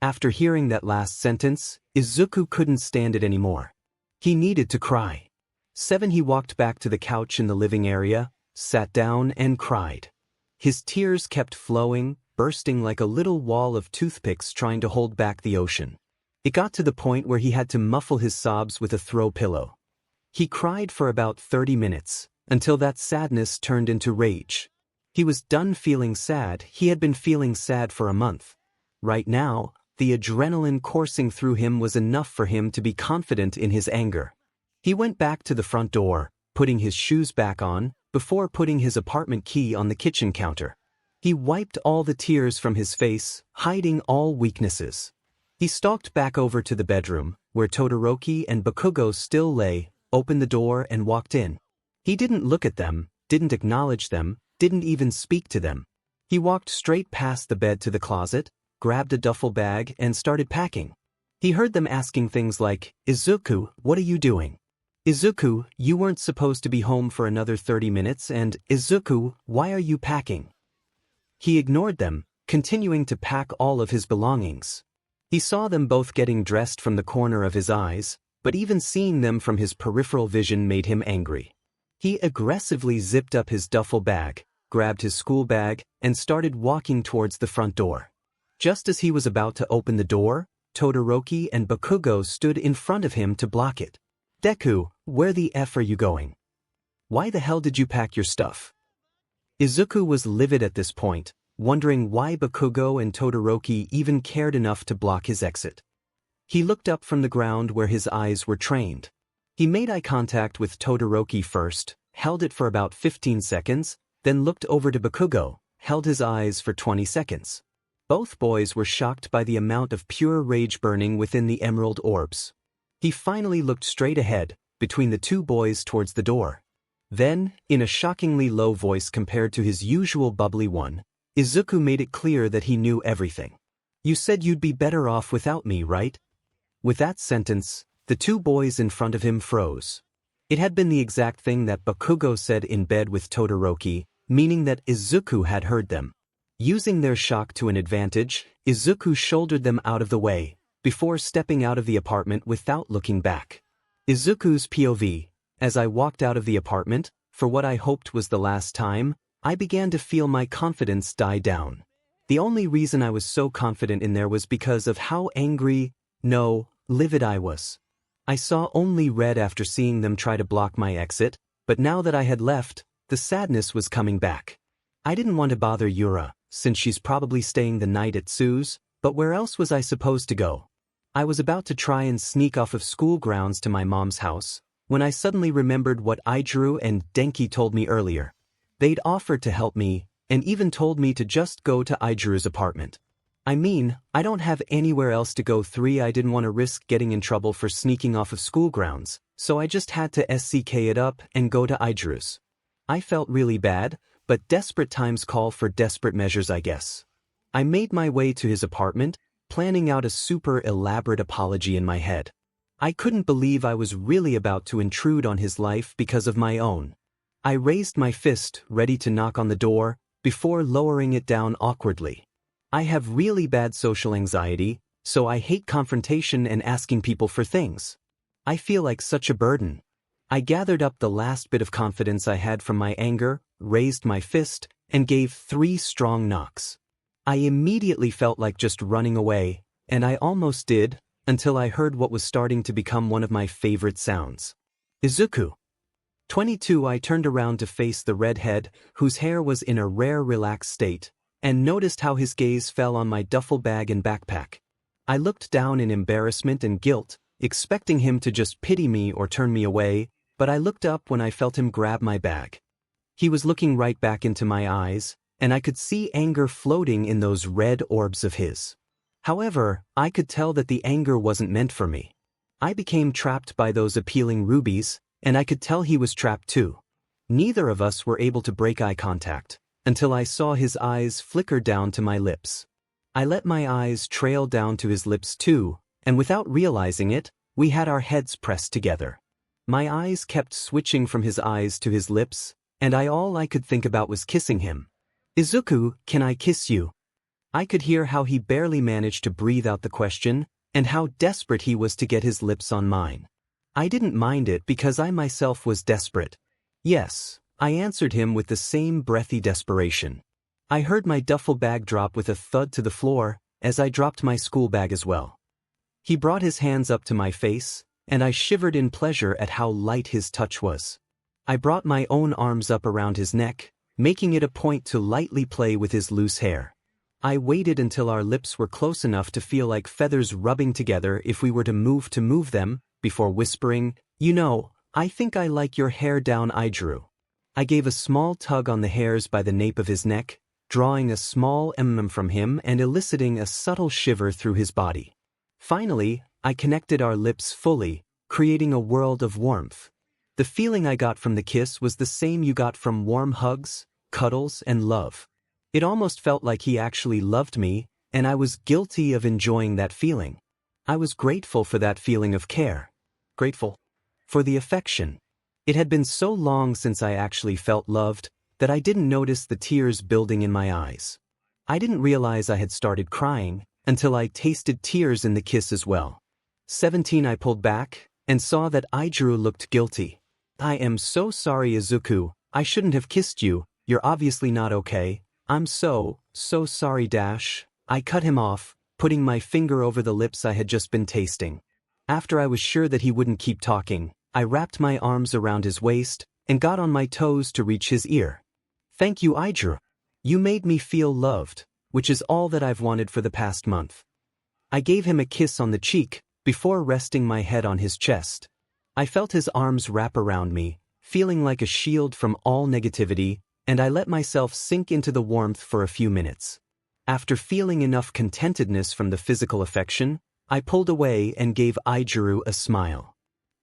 After hearing that last sentence, Izuku couldn't stand it anymore. He needed to cry. 7. He walked back to the couch in the living area, sat down and cried. His tears kept flowing, bursting like a little wall of toothpicks trying to hold back the ocean. It got to the point where he had to muffle his sobs with a throw pillow. He cried for about 30 minutes, until that sadness turned into rage. He was done feeling sad. He had been feeling sad for a month. Right now, the adrenaline coursing through him was enough for him to be confident in his anger. He went back to the front door, putting his shoes back on, before putting his apartment key on the kitchen counter. He wiped all the tears from his face, hiding all weaknesses. He stalked back over to the bedroom, where Todoroki and Bakugo still lay, opened the door and walked in. He didn't look at them, didn't acknowledge them, didn't even speak to them. He walked straight past the bed to the closet, grabbed a duffel bag and started packing. He heard them asking things like, "Izuku, what are you doing? Izuku, you weren't supposed to be home for another 30 minutes and, Izuku, why are you packing?" He ignored them, continuing to pack all of his belongings. He saw them both getting dressed from the corner of his eyes, but even seeing them from his peripheral vision made him angry. He aggressively zipped up his duffel bag, grabbed his school bag, and started walking towards the front door. Just as he was about to open the door, Todoroki and Bakugo stood in front of him to block it. "Deku, where the F are you going? Why the hell did you pack your stuff?" Izuku was livid at this point, wondering why Bakugo and Todoroki even cared enough to block his exit. He looked up from the ground where his eyes were trained. He made eye contact with Todoroki first, held it for about 15 seconds, then looked over to Bakugo, held his eyes for 20 seconds. Both boys were shocked by the amount of pure rage burning within the emerald orbs. He finally looked straight ahead, between the two boys towards the door. Then, in a shockingly low voice compared to his usual bubbly one, Izuku made it clear that he knew everything. "You said you'd be better off without me, right? With that sentence, the two boys in front of him froze. It had been the exact thing that Bakugo said in bed with Todoroki, meaning that Izuku had heard them. Using their shock to an advantage, Izuku shouldered them out of the way, before stepping out of the apartment without looking back. Izuku's POV. As I walked out of the apartment, for what I hoped was the last time, I began to feel my confidence die down. The only reason I was so confident in there was because of how angry, no, livid I was. I saw only red after seeing them try to block my exit, but now that I had left, the sadness was coming back. I didn't want to bother Yura, since she's probably staying the night at Sue's, but where else was I supposed to go? I was about to try and sneak off of school grounds to my mom's house, when I suddenly remembered what Ijuru and Denki told me earlier. They'd offered to help me, and even told me to just go to Ijuru's apartment. I mean, I don't have anywhere else to go. I didn't want to risk getting in trouble for sneaking off of school grounds, so I just had to SCK it up and go to Ijuru's. I felt really bad, but desperate times call for desperate measures, I guess. I made my way to his apartment, planning out a super elaborate apology in my head. I couldn't believe I was really about to intrude on his life because of my own. I raised my fist, ready to knock on the door, before lowering it down awkwardly. I have really bad social anxiety, so I hate confrontation and asking people for things. I feel like such a burden. I gathered up the last bit of confidence I had from my anger, raised my fist, and gave 3 strong knocks. I immediately felt like just running away, and I almost did, until I heard what was starting to become one of my favorite sounds. Izuku. 22. I turned around to face the redhead, whose hair was in a rare relaxed state, and noticed how his gaze fell on my duffel bag and backpack. I looked down in embarrassment and guilt, expecting him to just pity me or turn me away, but I looked up when I felt him grab my bag. He was looking right back into my eyes, and I could see anger floating in those red orbs of his. However, I could tell that the anger wasn't meant for me. I became trapped by those appealing rubies, and I could tell he was trapped too. Neither of us were able to break eye contact, until I saw his eyes flicker down to my lips. I let my eyes trail down to his lips too, and without realizing it, we had our heads pressed together. My eyes kept switching from his eyes to his lips, and all I could think about was kissing him. Izuku, can I kiss you? I could hear how he barely managed to breathe out the question, and how desperate he was to get his lips on mine. I didn't mind it because I myself was desperate. Yes, I answered him with the same breathy desperation. I heard my duffel bag drop with a thud to the floor, as I dropped my school bag as well. He brought his hands up to my face, and I shivered in pleasure at how light his touch was. I brought my own arms up around his neck, making it a point to lightly play with his loose hair. I waited until our lips were close enough to feel like feathers rubbing together if we were to move them, before whispering, "You know, I think I like your hair down, Ijuru." I gave a small tug on the hairs by the nape of his neck, drawing a small from him and eliciting a subtle shiver through his body. Finally, I connected our lips fully, creating a world of warmth. The feeling I got from the kiss was the same you got from warm hugs, cuddles, and love. It almost felt like he actually loved me, and I was guilty of enjoying that feeling. I was grateful for that feeling of care. Grateful for the affection. It had been so long since I actually felt loved that I didn't notice the tears building in my eyes. I didn't realize I had started crying until I tasted tears in the kiss as well. 17. I pulled back and saw that Ijuru looked guilty. "I am so sorry, Izuku. I shouldn't have kissed you. You're obviously not okay. I'm so sorry. I cut him off, putting my finger over the lips I had just been tasting. After I was sure that he wouldn't keep talking, I wrapped my arms around his waist and got on my toes to reach his ear. "Thank you, Ijuru. You made me feel loved, which is all that I've wanted for the past month." I gave him a kiss on the cheek before resting my head on his chest. I felt his arms wrap around me, feeling like a shield from all negativity, and I let myself sink into the warmth for a few minutes. After feeling enough contentedness from the physical affection, I pulled away and gave Ijuru a smile.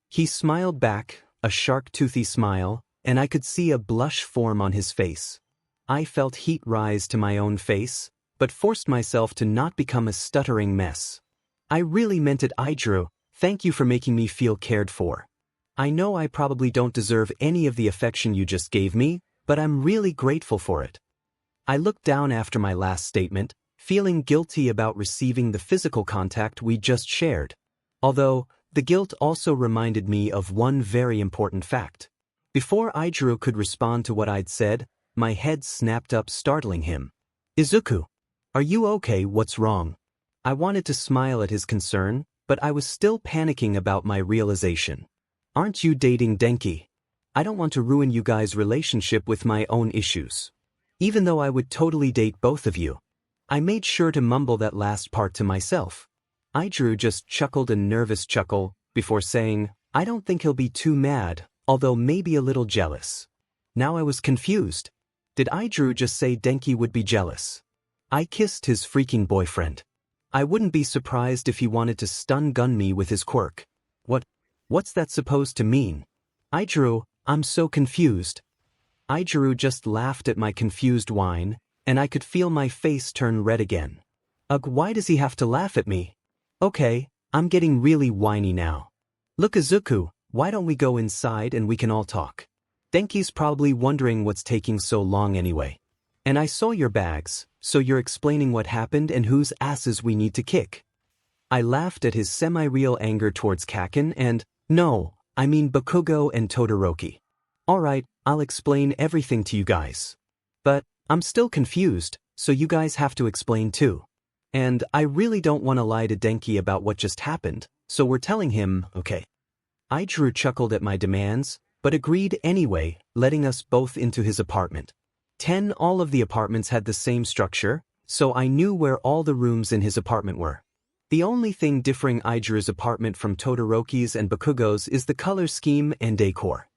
He smiled back, a shark-toothy smile, and I could see a blush form on his face. I felt heat rise to my own face, but forced myself to not become a stuttering mess. I really meant it, 𝗧𝗪𝗼. Thank you for making me feel cared for. I know I probably don't deserve any of the affection you just gave me, but I'm really grateful for it. I looked down after my last statement, feeling guilty about receiving the physical contact we just shared. Although, the guilt also reminded me of one very important fact. Before 𝗧𝗪𝗼 could respond to what I'd said, my head snapped up, startling him. Izuku, are you okay? What's wrong? I wanted to smile at his concern, but I was still panicking about my realization. Aren't you dating Denki? I don't want to ruin you guys' relationship with my own issues. Even though I would totally date both of you. I made sure to mumble that last part to myself. 𝗧𝗪𝗼 just chuckled a nervous chuckle before saying, I don't think he'll be too mad, although maybe a little jealous. Now I was confused. Did 𝗧𝗪𝗼 just say Denki would be jealous? I kissed his freaking boyfriend. I wouldn't be surprised if he wanted to stun gun me with his quirk. What's that supposed to mean? 𝗧𝗪𝗼, I'm so confused. 𝗧𝗪𝗼 just laughed at my confused whine, and I could feel my face turn red again. Ugh, why does he have to laugh at me? Okay, I'm getting really whiny now. Look, Izuku, why don't we go inside and we can all talk? Denki's probably wondering what's taking so long anyway. And I saw your bags, so you're explaining what happened and whose asses we need to kick. I laughed at his semi-real anger towards Kaken and, no, I mean Bakugo and Todoroki. Alright, I'll explain everything to you guys. But, I'm still confused, so you guys have to explain too. And I really don't want to lie to Denki about what just happened, so we're telling him, okay. 𝗧𝗪𝗼 chuckled at my demands, but agreed anyway, letting us both into his apartment. All of the apartments had the same structure, so I knew where all the rooms in his apartment were. The only thing differing 𝗧𝗪𝗼's apartment from Todoroki's and Bakugo's is the color scheme and decor.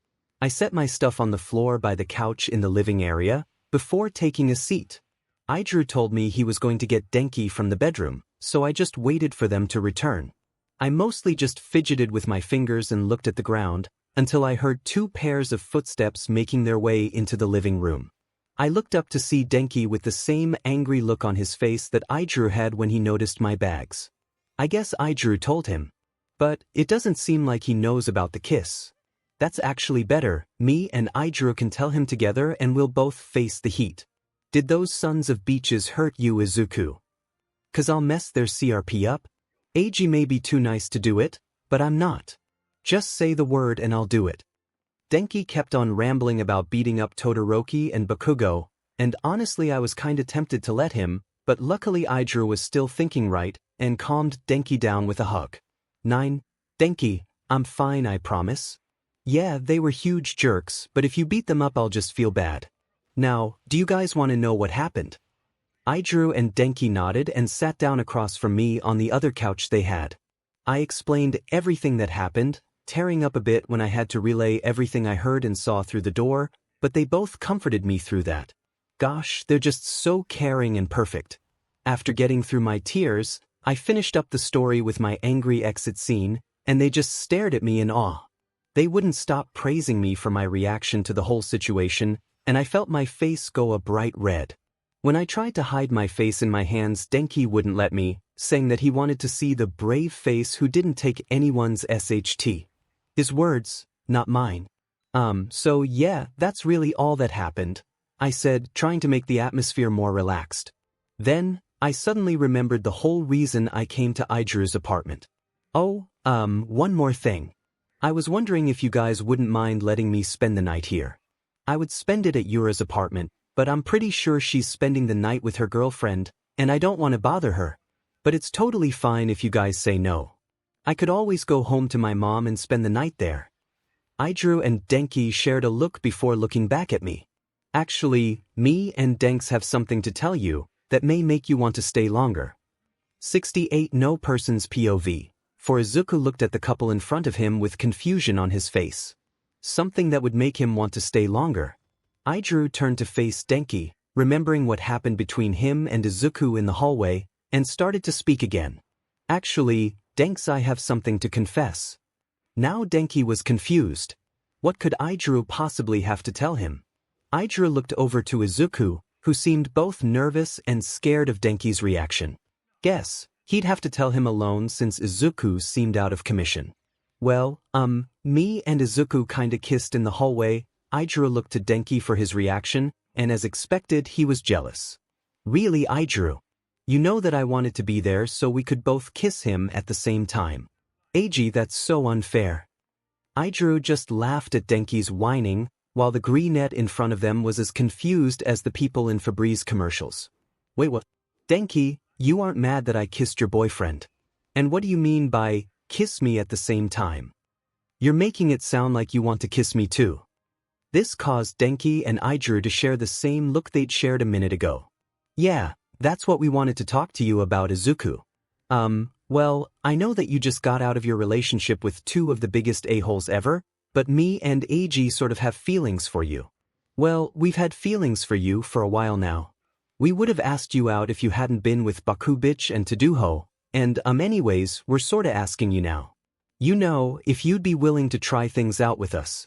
I set my stuff on the floor by the couch in the living area, before taking a seat. 𝗧𝗪𝗼 told me he was going to get Denki from the bedroom, so I just waited for them to return. I mostly just fidgeted with my fingers and looked at the ground, until I heard 2 pairs of footsteps making their way into the living room. I looked up to see Denki with the same angry look on his face that 𝗧𝗪𝗼 had when he noticed my bags. I guess 𝗧𝗪𝗼 told him. But it doesn't seem like he knows about the kiss. That's actually better, me and 𝗧𝗪𝗼 can tell him together and we'll both face the heat. Did those sons of beaches hurt you, Izuku? 'Cause I'll mess their CRP up? Eiji may be too nice to do it, but I'm not. Just say the word and I'll do it. Denki kept on rambling about beating up Todoroki and Bakugo, and honestly I was kinda tempted to let him, but luckily 𝗧𝗪𝗼 was still thinking right, and calmed Denki down with a hug. 9. Denki, I'm fine, I promise. Yeah, they were huge jerks, but if you beat them up I'll just feel bad. Now, do you guys want to know what happened? 𝗧𝗪𝗼 and Denki nodded and sat down across from me on the other couch they had. I explained everything that happened, tearing up a bit when I had to relay everything I heard and saw through the door, but they both comforted me through that. Gosh, they're just so caring and perfect. After getting through my tears, I finished up the story with my angry exit scene, and they just stared at me in awe. They wouldn't stop praising me for my reaction to the whole situation, and I felt my face go a bright red. When I tried to hide my face in my hands, Denki wouldn't let me, saying that he wanted to see the brave face who didn't take anyone's SHT. His words, not mine. So yeah, that's really all that happened, I said, trying to make the atmosphere more relaxed. Then, I suddenly remembered the whole reason I came to 𝗧𝗪𝗼's apartment. Oh, one more thing. I was wondering if you guys wouldn't mind letting me spend the night here. I would spend it at Yura's apartment, but I'm pretty sure she's spending the night with her girlfriend, and I don't want to bother her. But it's totally fine if you guys say no. I could always go home to my mom and spend the night there. 𝗧𝗪𝗼 and Denki shared a look before looking back at me. Actually, me and Denks have something to tell you that may make you want to stay longer. 68 No person's POV, for Izuku looked at the couple in front of him with confusion on his face. Something that would make him want to stay longer. 𝗧𝗪𝗼 turned to face Denki, remembering what happened between him and Izuku in the hallway, and started to speak again. Actually, Denks, I have something to confess. Now Denki was confused. What could 𝗧𝗪𝗼 possibly have to tell him? 𝗧𝗪𝗼 looked over to Izuku, who seemed both nervous and scared of Denki's reaction. Guess, He'd have to tell him alone since 𝗧𝗂𝗃 seemed out of commission. Well, me and 𝗧𝗂𝗃 kinda kissed in the hallway. 𝗳𝗏 looked to Denki for his reaction, and as expected, he was jealous. Really, 𝗳𝗏? You know that I wanted to be there so we could both kiss him at the same time. Eiji, that's so unfair. 𝗳𝗏 just laughed at Denki's whining, while the 𝗧𝗏 in front of them was as confused as the people in Febreze commercials. Wait, what? Denki, you aren't mad that I kissed your boyfriend. And what do you mean by, kiss me at the same time? You're making it sound like you want to kiss me too. This caused Denki and 𝗳𝗏 to share the same look they'd shared a minute ago. Yeah, that's what we wanted to talk to you about, 𝗧𝗂𝗃. Well, I know that you just got out of your relationship with two of the biggest a-holes ever, but me and Eiji sort of have feelings for you. Well, we've had feelings for you for a while now. We would have asked you out if you hadn't been with Bakubich and Todoho, and anyways, we're sorta asking you now. You know, if you'd be willing to try things out with us.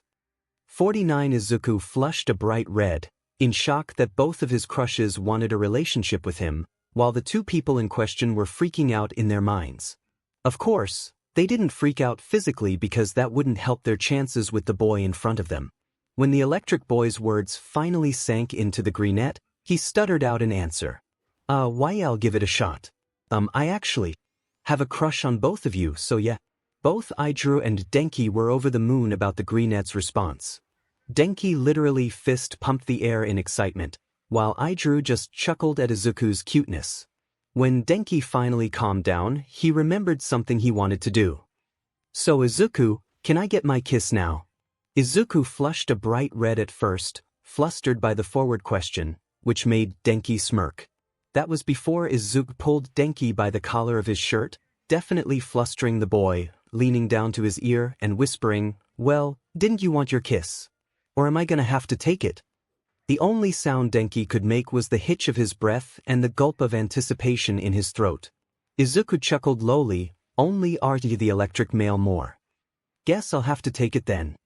49 𝗧𝗂𝗃 flushed a bright red, in shock that both of his crushes wanted a relationship with him, while the two people in question were freaking out in their minds. Of course, they didn't freak out physically because that wouldn't help their chances with the boy in front of them. When the electric boy's words finally sank into the 𝗧𝗏, he stuttered out an answer. Why, I'll give it a shot. I actually have a crush on both of you, so yeah. Both 𝗳𝗏 and Denki were over the moon about the 𝗧𝗏's response. Denki literally fist-pumped the air in excitement, while 𝗳𝗏 just chuckled at 𝗧𝗂𝗃's cuteness. When Denki finally calmed down, he remembered something he wanted to do. So 𝗧𝗂𝗃, can I get my kiss now? 𝗧𝗂𝗃 flushed a bright red at first, flustered by the forward question, which made Denki smirk. That was before 𝗧𝗂𝗃 pulled Denki by the collar of his shirt, definitely flustering the boy, leaning down to his ear and whispering, well, didn't you want your kiss? Or am I gonna have to take it? The only sound Denki could make was the hitch of his breath and the gulp of anticipation in his throat. 𝗧𝗂𝗃 chuckled lowly, only argued the electric male more. Guess I'll have to take it then.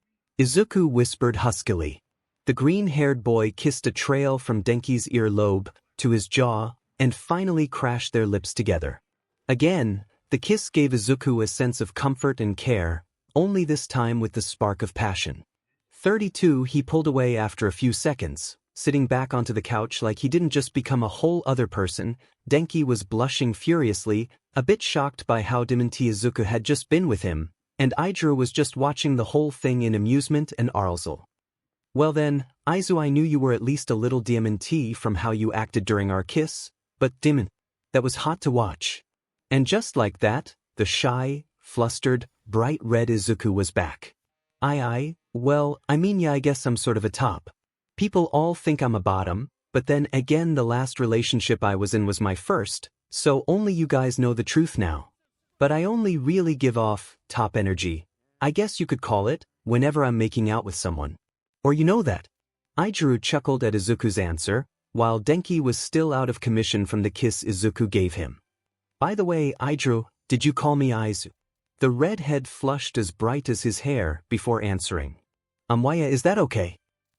𝗧𝗂𝗃 whispered huskily. The green-haired boy kissed a trail from Denki's earlobe to his jaw and finally crashed their lips together. Again, the kiss gave 𝗧𝗂𝗃 a sense of comfort and care, only this time with the spark of passion. 32 he pulled away after a few seconds, sitting back onto the couch like he didn't just become a whole other person. Denki was blushing furiously, a bit shocked by how demented 𝗧𝗂𝗃 had just been with him, and 𝗳𝗏 was just watching the whole thing in amusement and arousal. Well then, 𝗳𝗏, I knew you were at least a little demented from how you acted during our kiss, but that was hot to watch. And just like that, the shy, flustered, bright red 𝗧𝗂𝗃 was back. Well, I mean, yeah, I guess I'm sort of a top. People all think I'm a bottom, but then again the last relationship I was in was my first, so only you guys know the truth now. But I only really give off top energy, I guess you could call it, whenever I'm making out with someone. Or you know that. 𝗳𝗏 chuckled at 𝗧𝗂𝗃's answer, while Denki was still out of commission from the kiss 𝗧𝗂𝗃 gave him. By the way, 𝗳𝗏, did you call me 𝗳𝗏? The redhead flushed as bright as his hair before answering. Waya, is that okay?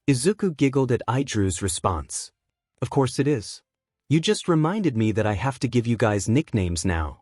𝗧𝗂𝗃 giggled at 𝗳𝗏's response. Of course it is. You just reminded me that I have to give you guys nicknames now.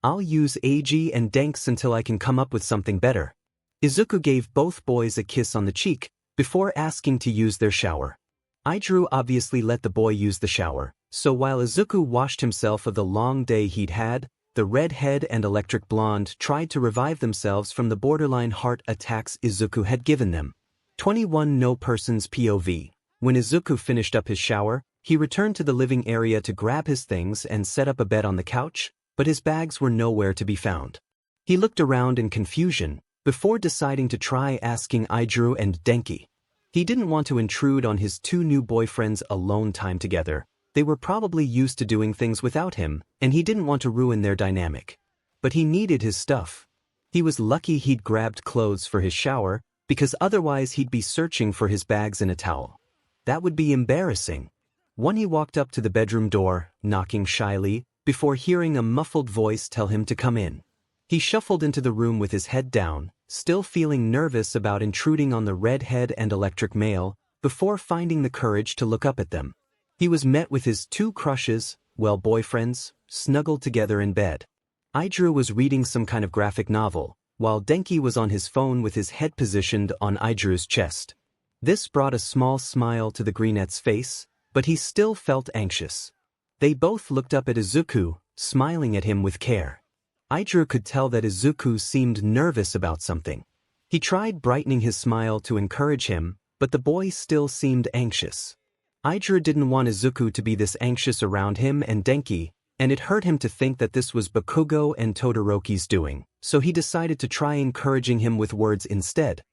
I'll use Eiji and Denks until I can come up with something better. 𝗧𝗂𝗃 gave both boys a kiss on the cheek, before asking to use their shower. 𝗳𝗏 obviously let the boy use the shower, so while 𝗧𝗂𝗃 washed himself of the long day he'd had, the redhead and electric blonde tried to revive themselves from the borderline heart attacks 𝗧𝗂𝗃 had given them. 21 No Person's POV. When 𝗧𝗂𝗃 finished up his shower, he returned to the living area to grab his things and set up a bed on the couch, but his bags were nowhere to be found. He looked around in confusion, before deciding to try asking 𝗳𝗏 and Denki. He didn't want to intrude on his two new boyfriends' alone time together. They were probably used to doing things without him, and he didn't want to ruin their dynamic. But he needed his stuff. He was lucky he'd grabbed clothes for his shower, because otherwise he'd be searching for his bags and a towel. That would be embarrassing. He walked up to the bedroom door, knocking shyly, before hearing a muffled voice tell him to come in. He shuffled into the room with his head down, still feeling nervous about intruding on the redhead and electric male, before finding the courage to look up at them. He was met with his two crushes, boyfriends, snuggled together in bed. 𝗬𝗪 was reading some kind of graphic novel, while Denki was on his phone with his head positioned on 𝗬𝗪's chest. This brought a small smile to the brunette's face, but he still felt anxious. They both looked up at Izuku, smiling at him with care. 𝗬𝗪 could tell that Izuku seemed nervous about something. He tried brightening his smile to encourage him, but the boy still seemed anxious. 𝗬𝗪 didn't want Izuku to be this anxious around him and Denki, and it hurt him to think that this was Bakugo and Todoroki's doing, so he decided to try encouraging him with words instead.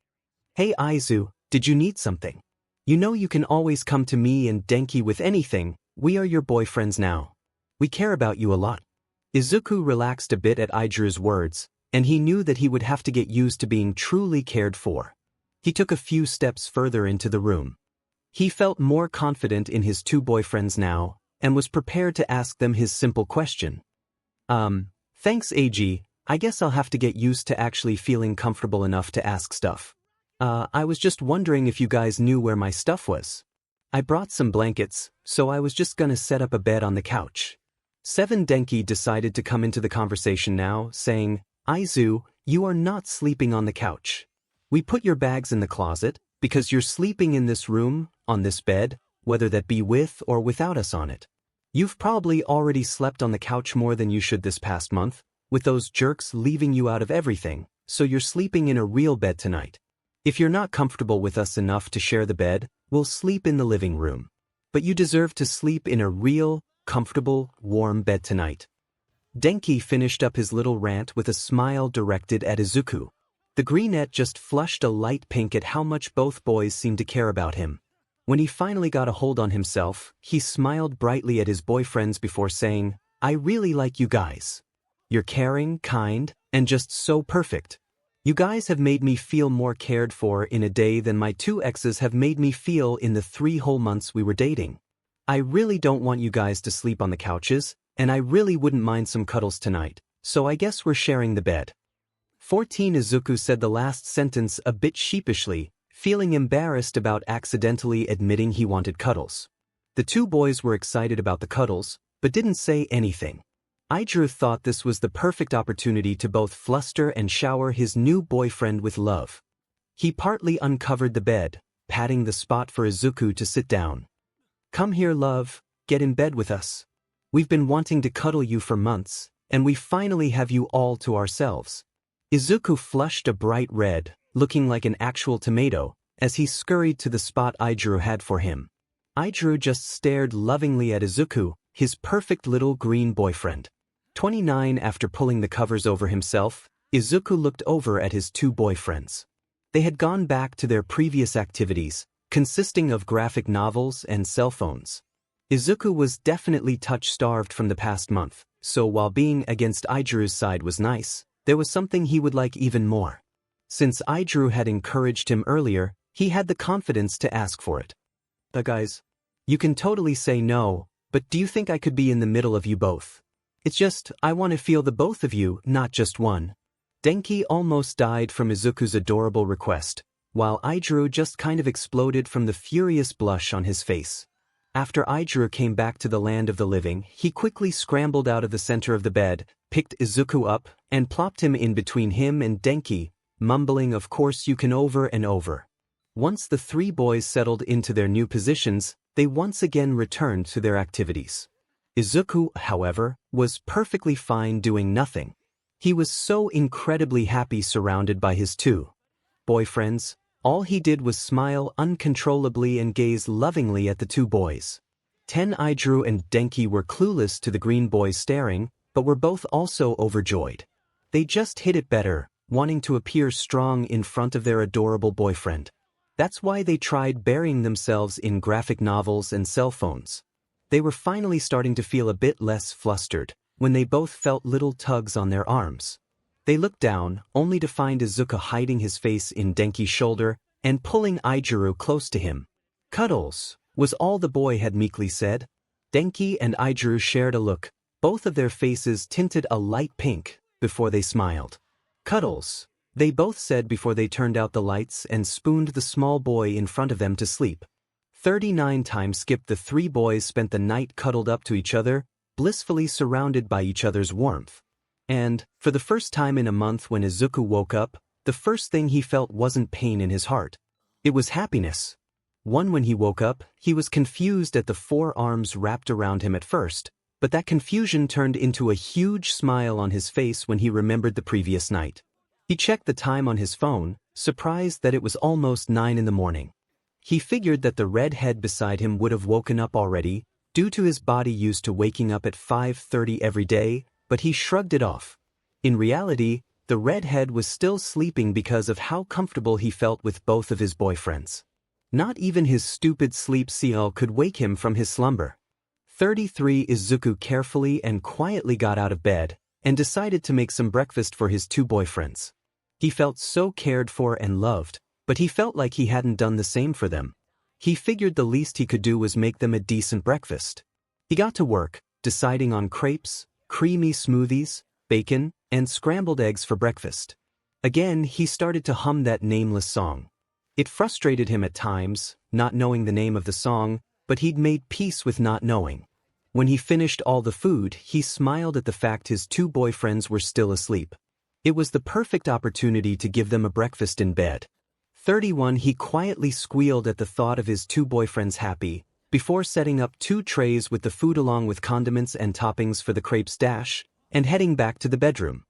Hey 𝗬𝗪, did you need something? You know you can always come to me and Denki with anything, we are your boyfriends now. We care about you a lot. Izuku relaxed a bit at 𝗬𝗪's words, and he knew that he would have to get used to being truly cared for. He took a few steps further into the room. He felt more confident in his two boyfriends now, and was prepared to ask them his simple question. Thanks AG, I guess I'll have to get used to actually feeling comfortable enough to ask stuff. I was just wondering if you guys knew where my stuff was. I brought some blankets, so I was just gonna set up a bed on the couch. 7 Denki decided to come into the conversation now, saying, 𝗬𝗪, you are not sleeping on the couch. We put your bags in the closet, because you're sleeping in this room, on this bed, whether that be with or without us on it. You've probably already slept on the couch more than you should this past month, with those jerks leaving you out of everything, so you're sleeping in a real bed tonight. If you're not comfortable with us enough to share the bed, we'll sleep in the living room. But you deserve to sleep in a real, comfortable, warm bed tonight. Denki finished up his little rant with a smile directed at Izuku. The brunette just flushed a light pink at how much both boys seemed to care about him. When he finally got a hold on himself, he smiled brightly at his boyfriends before saying, I really like you guys. You're caring, kind, and just so perfect. You guys have made me feel more cared for in a day than my 2 exes have made me feel in the 3 whole months we were dating. I really don't want you guys to sleep on the couches, and I really wouldn't mind some cuddles tonight, so I guess we're sharing the bed. 14 Izuku said the last sentence a bit sheepishly, feeling embarrassed about accidentally admitting he wanted cuddles. The 2 boys were excited about the cuddles, but didn't say anything. 𝗬𝗪 thought this was the perfect opportunity to both fluster and shower his new boyfriend with love. He partly uncovered the bed, patting the spot for Izuku to sit down. Come here, love, get in bed with us. We've been wanting to cuddle you for months, and we finally have you all to ourselves. Izuku flushed a bright red, looking like an actual tomato, as he scurried to the spot 𝗬𝗪 had for him. 𝗬𝗪 just stared lovingly at Izuku, his perfect little green boyfriend. 29 After pulling the covers over himself, Izuku looked over at his 2 boyfriends. They had gone back to their previous activities, consisting of graphic novels and cell phones. Izuku was definitely touch-starved from the past month, so while being against 𝗬𝗪's side was nice, there was something he would like even more. Since 𝗬𝗪 had encouraged him earlier, he had the confidence to ask for it. Guys, you can totally say no, but do you think I could be in the middle of you both? It's just, I want to feel the both of you, not just one. Denki almost died from Izuku's adorable request, while 𝗬𝗪 just kind of exploded from the furious blush on his face. After 𝗬𝗪 came back to the land of the living, he quickly scrambled out of the center of the bed, picked Izuku up, and plopped him in between him and Denki, mumbling of course you can over and over. Once the 3 boys settled into their new positions, they once again returned to their activities. Izuku, however, was perfectly fine doing nothing. He was so incredibly happy surrounded by his 2 boyfriends. All he did was smile uncontrollably and gaze lovingly at the 2 boys. 10 𝗬𝗪 and Denki were clueless to the green boys staring, but were both also overjoyed. They just hit it better, wanting to appear strong in front of their adorable boyfriend. That's why they tried burying themselves in graphic novels and cell phones. They were finally starting to feel a bit less flustered, when they both felt little tugs on their arms. They looked down, only to find Izuku hiding his face in Denki's shoulder and pulling 𝗬𝗪 close to him. Cuddles, was all the boy had meekly said. Denki and 𝗬𝗪 shared a look, both of their faces tinted a light pink, before they smiled. Cuddles, they both said before they turned out the lights and spooned the small boy in front of them to sleep. 39 times skipped the 3 boys spent the night cuddled up to each other, blissfully surrounded by each other's warmth. And, for the first time in a month when Izuku woke up, the first thing he felt wasn't pain in his heart. It was happiness. When he woke up, he was confused at the 4 arms wrapped around him at first, but that confusion turned into a huge smile on his face when he remembered the previous night. He checked the time on his phone, surprised that it was almost 9 in the morning. He figured that the red head beside him would have woken up already, due to his body used to waking up at 5:30 every day, but he shrugged it off. In reality, the redhead was still sleeping because of how comfortable he felt with both of his boyfriends. Not even his stupid sleep seal could wake him from his slumber. 33 Izuku carefully and quietly got out of bed, and decided to make some breakfast for his 2 boyfriends. He felt so cared for and loved, but he felt like he hadn't done the same for them. He figured the least he could do was make them a decent breakfast. He got to work, deciding on crepes, creamy smoothies, bacon, and scrambled eggs for breakfast. Again, he started to hum that nameless song. It frustrated him at times, not knowing the name of the song, but he'd made peace with not knowing. When he finished all the food, he smiled at the fact his 2 boyfriends were still asleep. It was the perfect opportunity to give them a breakfast in bed. 31 He quietly squealed at the thought of his 2 boyfriends happy, before setting up 2 trays with the food along with condiments and toppings for the crepes dash, and heading back to the bedroom.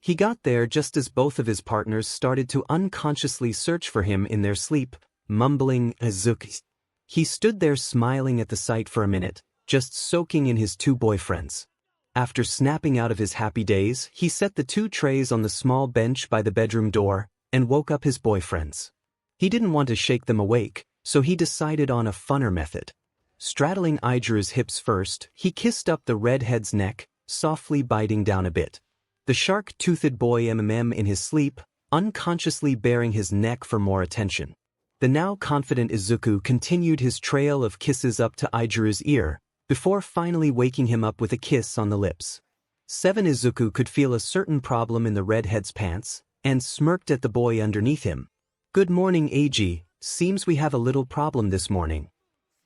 He got there just as both of his partners started to unconsciously search for him in their sleep, mumbling Izuku. He stood there smiling at the sight for a minute, just soaking in his 2 boyfriends. After snapping out of his happy daze, he set the 2 trays on the small bench by the bedroom door, and woke up his boyfriends. He didn't want to shake them awake, so he decided on a funner method. Straddling 𝗎𝗪𝗏's hips first, he kissed up the redhead's neck, softly biting down a bit. The shark-toothed boy in his sleep, unconsciously baring his neck for more attention. The now confident Izuku continued his trail of kisses up to 𝗎𝗪𝗏's ear, before finally waking him up with a kiss on the lips. 7 Izuku could feel a certain problem in the redhead's pants, and smirked at the boy underneath him. "Good morning, AG. Seems we have a little problem this morning."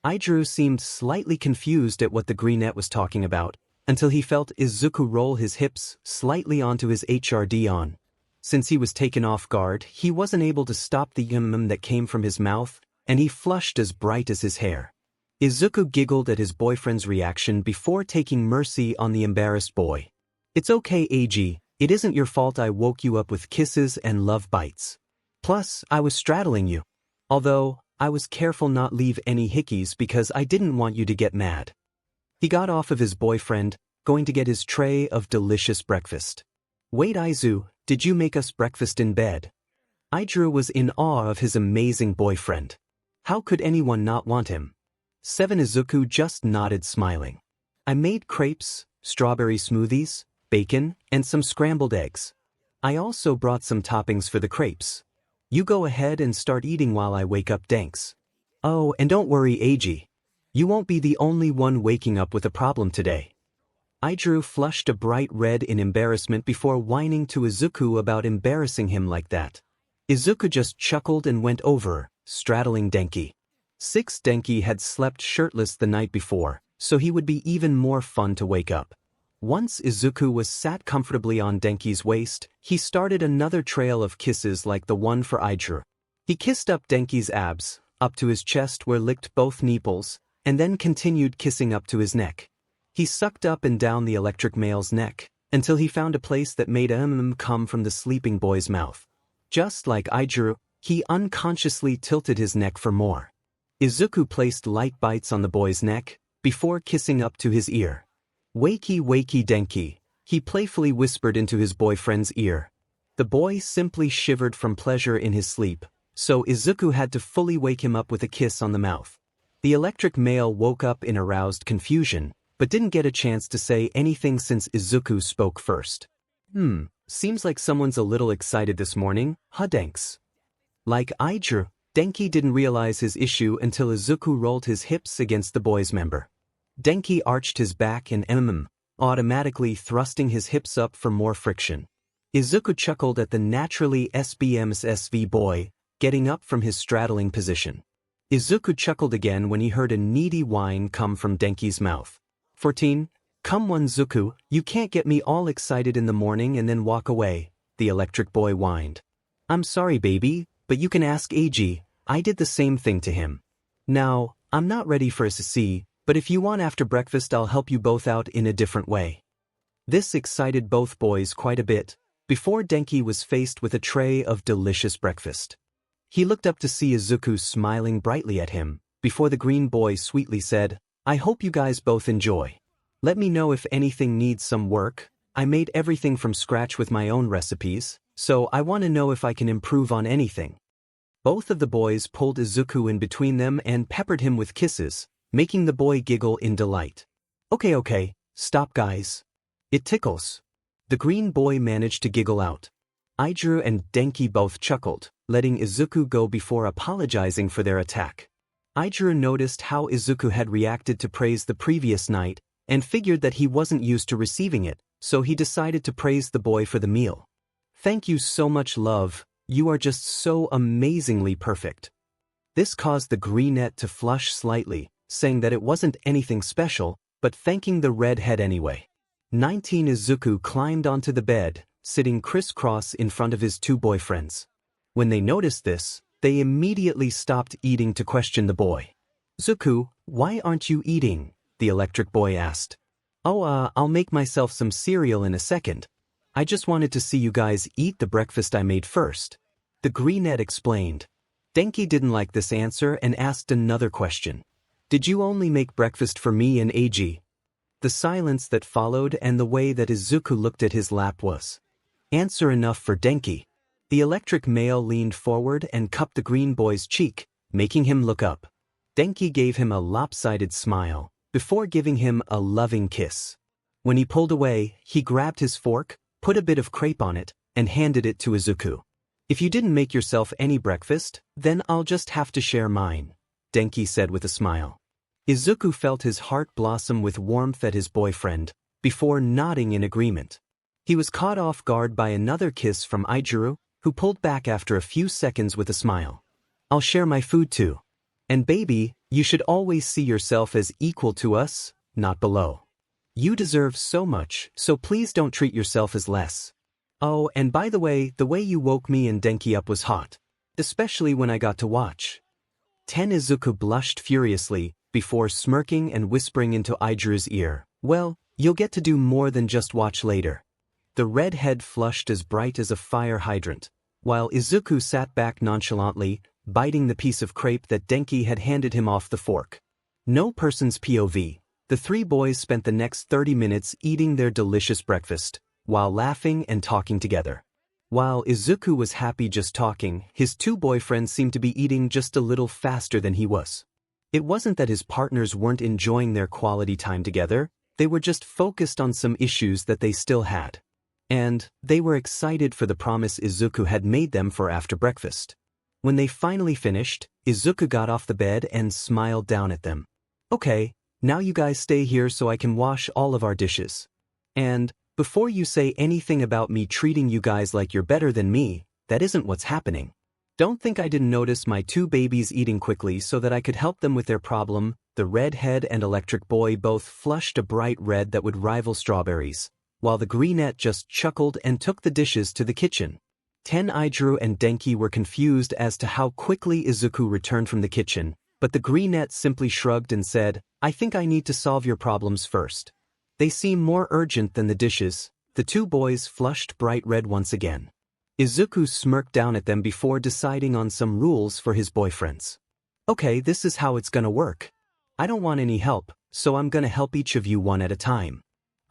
𝗎𝗪𝗏 seemed slightly confused at what the greenette was talking about, until he felt Izuku roll his hips slightly onto his HRD. Since he was taken off guard, he wasn't able to stop the that came from his mouth, and he flushed as bright as his hair. Izuku giggled at his boyfriend's reaction before taking mercy on the embarrassed boy. "It's okay, AG. It isn't your fault I woke you up with kisses and love bites. Plus, I was straddling you. Although, I was careful not leave any hickeys because I didn't want you to get mad." He got off of his boyfriend, going to get his tray of delicious breakfast. "Wait, Izu, did you make us breakfast in bed?" 𝗎𝗪𝗏 was in awe of his amazing boyfriend. How could anyone not want him? 7 Izuku just nodded smiling. "I made crepes, strawberry smoothies, bacon, and some scrambled eggs. I also brought some toppings for the crepes. You go ahead and start eating while I wake up Danks. Oh, and don't worry, AG. You won't be the only one waking up with a problem today." 𝗎𝗪𝗏 flushed a bright red in embarrassment before whining to Izuku about embarrassing him like that. Izuku just chuckled and went over, straddling Denki. 6 Denki had slept shirtless the night before, so he would be even more fun to wake up. Once Izuku was sat comfortably on Denki's waist, he started another trail of kisses like the one for 𝗎𝗪𝗏. He kissed up Denki's abs, up to his chest where licked both nipples, and then continued kissing up to his neck. He sucked up and down the electric male's neck, until he found a place that made come from the sleeping boy's mouth. Just like 𝗎𝗪𝗏, he unconsciously tilted his neck for more. Izuku placed light bites on the boy's neck, before kissing up to his ear. "Wakey wakey Denki," he playfully whispered into his boyfriend's ear. The boy simply shivered from pleasure in his sleep, so Izuku had to fully wake him up with a kiss on the mouth. The electric male woke up in aroused confusion, but didn't get a chance to say anything since Izuku spoke first. Seems like someone's a little excited this morning, huh Danks?" Like 𝗎𝗪𝗏, Denki didn't realize his issue until Izuku rolled his hips against the boy's member. Denki arched his back and automatically thrusting his hips up for more friction. Izuku chuckled at the naturally 𝗵𝗃𝗲 boy, getting up from his straddling position. Izuku chuckled again when he heard a needy whine come from Denki's mouth. 14. 𝗵𝗃 you can't get me all excited in the morning and then walk away, the electric boy whined. I'm sorry baby, but you can ask 𝗧𝗄𝗄, I did the same thing to him. Now, I'm not ready for 𝗧𝗂, but if you want after breakfast I'll help you both out in a different way. This excited both boys quite a bit, before Denki was faced with a tray of delicious breakfast. He looked up to see Izuku smiling brightly at him, before the green boy sweetly said, I hope you guys both enjoy. Let me know if anything needs some work. I made everything from scratch with my own recipes, so I want to know if I can improve on anything. Both of the boys pulled Izuku in between them and peppered him with kisses, making the boy giggle in delight. Okay, stop guys. It tickles. The green boy managed to giggle out. 𝗧𝗄𝗄 and Denki both chuckled, letting Izuku go before apologizing for their attack. 𝗧𝗄𝗄 noticed how Izuku had reacted to praise the previous night, and figured that he wasn't used to receiving it, so he decided to praise the boy for the meal. Thank you so much, love, you are just so amazingly perfect. This caused the greenette to flush slightly, saying that it wasn't anything special, but thanking the redhead anyway. 19 Izuku climbed onto the bed, sitting crisscross in front of his two boyfriends. When they noticed this, they immediately stopped eating to question the boy. Izuku, why aren't you eating? The electric boy asked. Oh, I'll make myself some cereal in a second. I just wanted to see you guys eat the breakfast I made first. The greenette explained. Denki didn't like this answer and asked another question. Did you only make breakfast for me and 𝗧𝗄𝗄? The silence that followed and the way that Izuku looked at his lap was answer enough for Denki. The electric male leaned forward and cupped the green boy's cheek, making him look up. Denki gave him a lopsided smile, before giving him a loving kiss. When he pulled away, he grabbed his fork, put a bit of crepe on it, and handed it to Izuku. If you didn't make yourself any breakfast, then I'll just have to share mine, Denki said with a smile. Izuku felt his heart blossom with warmth at his boyfriend, before nodding in agreement. He was caught off guard by another kiss from 𝗧𝗄𝗄, who pulled back after a few seconds with a smile. I'll share my food too. And baby, you should always see yourself as equal to us, not below. You deserve so much, so please don't treat yourself as less. Oh, and by the way you woke me and Denki up was hot. Especially when I got to watch. 10 Izuku blushed furiously, before smirking and whispering into 𝗧𝗄𝗄's ear, well, you'll get to do more than just watch later. The red head flushed as bright as a fire hydrant, while Izuku sat back nonchalantly, biting the piece of crepe that Denki had handed him off the fork. No person's POV. The three boys spent the next 30 minutes eating their delicious breakfast, while laughing and talking together. While Izuku was happy just talking, his two boyfriends seemed to be eating just a little faster than he was. It wasn't that his partners weren't enjoying their quality time together, they were just focused on some issues that they still had. And they were excited for the promise Izuku had made them for after breakfast. When they finally finished, Izuku got off the bed and smiled down at them. Okay, now you guys stay here so I can wash all of our dishes. And, before you say anything about me treating you guys like you're better than me, that isn't what's happening. Don't think I didn't notice my two babies eating quickly so that I could help them with their problem. The redhead and electric boy both flushed a bright red that would rival strawberries, while the greenette just chuckled and took the dishes to the kitchen. 10 𝗧𝗄𝗄 and Denki were confused as to how quickly Izuku returned from the kitchen, but the greenette simply shrugged and said, I think I need to solve your problems first. They seem more urgent than the dishes. The two boys flushed bright red once again. Izuku smirked down at them before deciding on some rules for his boyfriends. Okay, this is how it's gonna work. I don't want any help, so I'm gonna help each of you one at a time.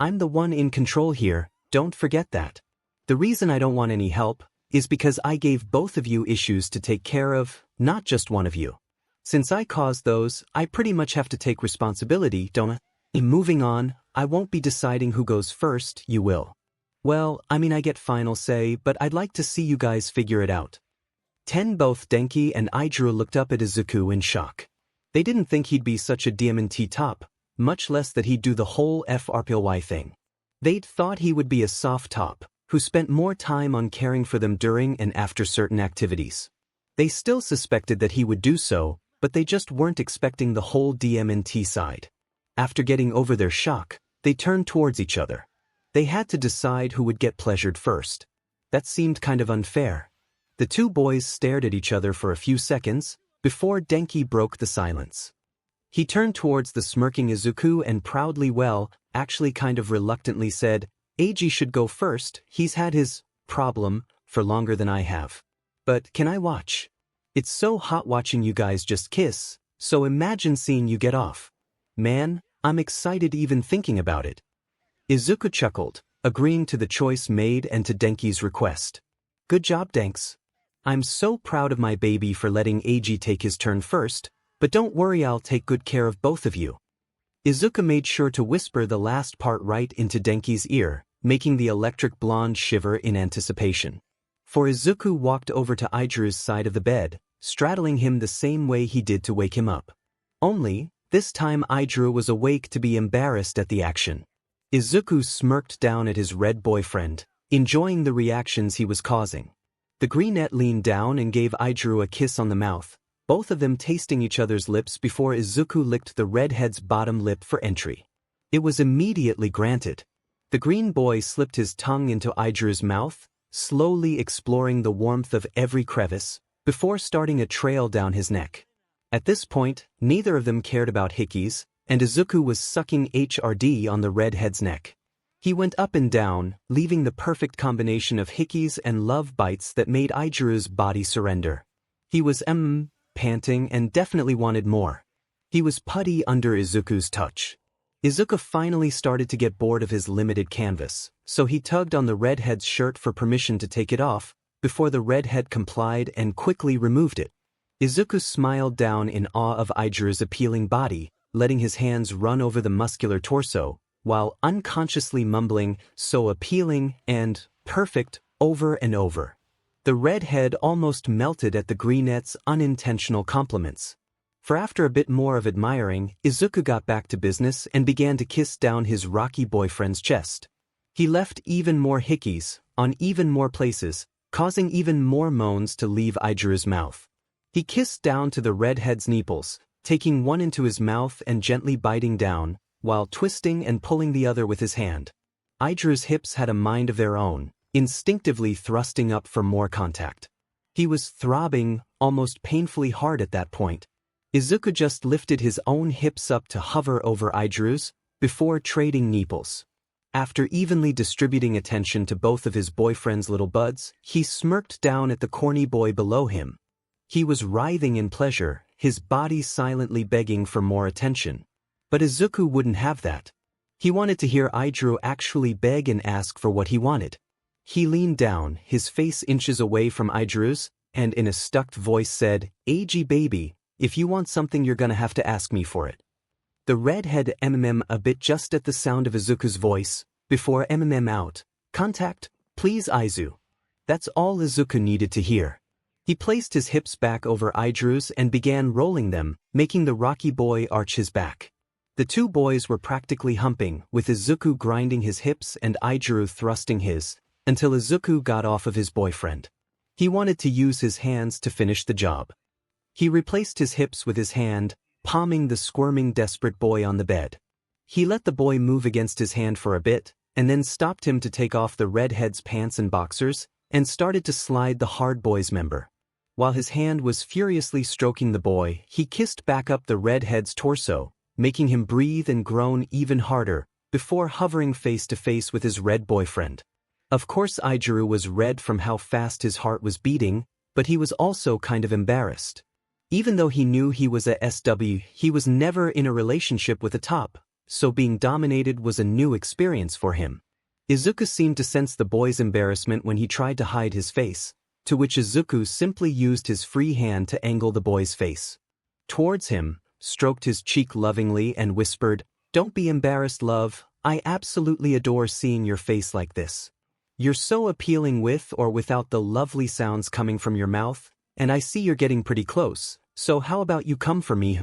I'm the one in control here, don't forget that. The reason I don't want any help is because I gave both of you issues to take care of, not just one of you. Since I caused those, I pretty much have to take responsibility, don't I? Moving on, I won't be deciding who goes first, you will. Well, I mean I get final say, but I'd like to see you guys figure it out. 10 Both Denki and 𝗧𝗄𝗄 looked up at Izuku in shock. They didn't think he'd be such a 𝗵𝗃𝗃, much less that he'd do the whole 𝗵𝗃𝗃 thing. They'd thought he would be a soft top, who spent more time on caring for them during and after certain activities. They still suspected that he would do so, but they just weren't expecting the whole 𝗵𝗃𝗃 side. After getting over their shock, They turned towards each other. They had to decide who would get pleasured first. That seemed kind of unfair. The two boys stared at each other for a few seconds, before Denki broke the silence. He turned towards the smirking Izuku and proudly, well, actually kind of reluctantly said, Eiji should go first, he's had his problem for longer than I have. But can I watch? It's so hot watching you guys just kiss, so imagine seeing you get off. Man, I'm excited even thinking about it. Izuku chuckled, agreeing to the choice made and to Denki's request. Good job, Denks. I'm so proud of my baby for letting Eiji take his turn first, but don't worry, I'll take good care of both of you. Izuku made sure to whisper the last part right into Denki's ear, making the electric blonde shiver in anticipation. For Izuku walked over to Aijiru's side of the bed, straddling him the same way he did to wake him up. Only, this time Aijiru was awake to be embarrassed at the action. Izuku smirked down at his red boyfriend, enjoying the reactions he was causing. The greenette leaned down and gave Aijiru a kiss on the mouth, both of them tasting each other's lips before Izuku licked the redhead's bottom lip for entry. It was immediately granted. The green boy slipped his tongue into Aijiru's mouth, slowly exploring the warmth of every crevice, before starting a trail down his neck. At this point, neither of them cared about hickeys, and Izuku was sucking HRD on the redhead's neck. He went up and down, leaving the perfect combination of hickeys and love bites that made Aijiru's body surrender. He was panting and definitely wanted more. He was putty under Izuku's touch. Izuku finally started to get bored of his limited canvas, so he tugged on the redhead's shirt for permission to take it off, before the redhead complied and quickly removed it. Izuku smiled down in awe of Aijiru's appealing body, letting his hands run over the muscular torso, while unconsciously mumbling, so appealing and perfect, over and over. The redhead almost melted at the greenette's unintentional compliments. For after a bit more of admiring, Izuku got back to business and began to kiss down his rocky boyfriend's chest. He left even more hickeys, on even more places, causing even more moans to leave Aijiru's mouth. He kissed down to the redhead's nipples, taking one into his mouth and gently biting down, while twisting and pulling the other with his hand. Aijiru's hips had a mind of their own, instinctively thrusting up for more contact. He was throbbing, almost painfully hard at that point. Izuku just lifted his own hips up to hover over Aijiru's, before trading nipples. After evenly distributing attention to both of his boyfriend's little buds, he smirked down at the corny boy below him. He was writhing in pleasure, his body silently begging for more attention. But Izuku wouldn't have that. He wanted to hear Aijiru actually beg and ask for what he wanted. He leaned down, his face inches away from Aijiru's, and in a stuck voice said, Eiji baby, if you want something you're gonna have to ask me for it. The redhead a bit just at the sound of Izuku's voice, before out. Contact, please Aizu. That's all Izuku needed to hear. He placed his hips back over Aijiru's and began rolling them, making the rocky boy arch his back. The two boys were practically humping, with Izuku grinding his hips and Aijiru thrusting his, until Izuku got off of his boyfriend. He wanted to use his hands to finish the job. He replaced his hips with his hand, palming the squirming desperate boy on the bed. He let the boy move against his hand for a bit, and then stopped him to take off the redhead's pants and boxers, and started to slide the hard boy's member. While his hand was furiously stroking the boy, he kissed back up the redhead's torso, making him breathe and groan even harder, before hovering face to face with his red boyfriend. Of course Aijiru was red from how fast his heart was beating, but he was also kind of embarrassed. Even though he knew he was a SW, he was never in a relationship with a top, so being dominated was a new experience for him. Izuku seemed to sense the boy's embarrassment when he tried to hide his face, to which Izuku simply used his free hand to angle the boy's face towards him, stroked his cheek lovingly and whispered, Don't be embarrassed, love, I absolutely adore seeing your face like this. You're so appealing with or without the lovely sounds coming from your mouth, and I see you're getting pretty close, so how about you come for me?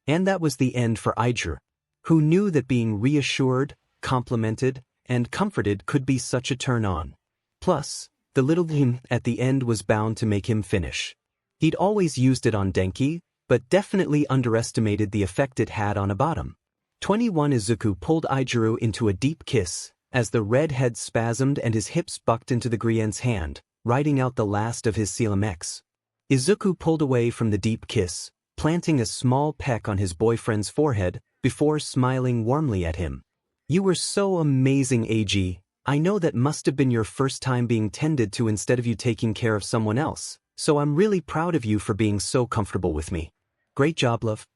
And that was the end for Aijiru, who knew that being reassured, complimented, and comforted could be such a turn-on. Plus, the little at the end was bound to make him finish. He'd always used it on Denki, but definitely underestimated the effect it had on a bottom. 21 𝗧𝗂𝗃 pulled 𝗧𝗪𝗀 into a deep kiss, as the red head spasmed and his hips bucked into the 𝗧𝗵𝗃's hand, writing out the last of his 𝗧𝗵𝗃. 𝗧𝗂𝗃 pulled away from the deep kiss, planting a small peck on his boyfriend's forehead, before smiling warmly at him. You were so amazing, 𝗧𝗪𝗃. I know that must have been your first time being tended to instead of you taking care of someone else, so I'm really proud of you for being so comfortable with me. Great job, love.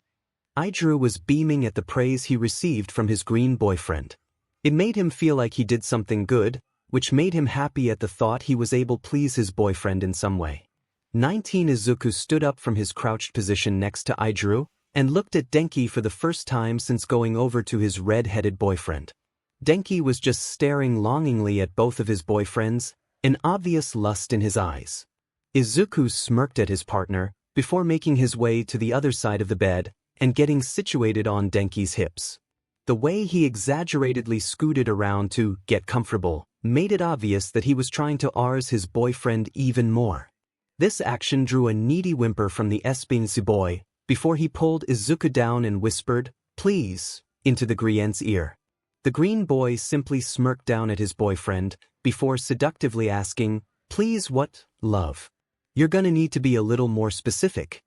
𝗧𝗪𝗀 was beaming at the praise he received from his green boyfriend. It made him feel like he did something good, which made him happy at the thought he was able to please his boyfriend in some way. 19 𝗧𝗂𝗃 stood up from his crouched position next to 𝗧𝗪𝗀 and looked at Denki for the first time since going over to his red-headed boyfriend. Denki was just staring longingly at both of his boyfriends, an obvious lust in his eyes. 𝗧𝗂𝗃 smirked at his partner, before making his way to the other side of the bed and getting situated on Denki's hips. The way he exaggeratedly scooted around to get comfortable made it obvious that he was trying to ars his boyfriend even more. This action drew a needy whimper from the 𝗬𝗵𝗃 before he pulled 𝗧𝗂𝗃 down and whispered, "Please," into the 𝗧𝗵𝗃's ear. The green boy simply smirked down at his boyfriend, before seductively asking, "Please what, love? You're gonna need to be a little more specific."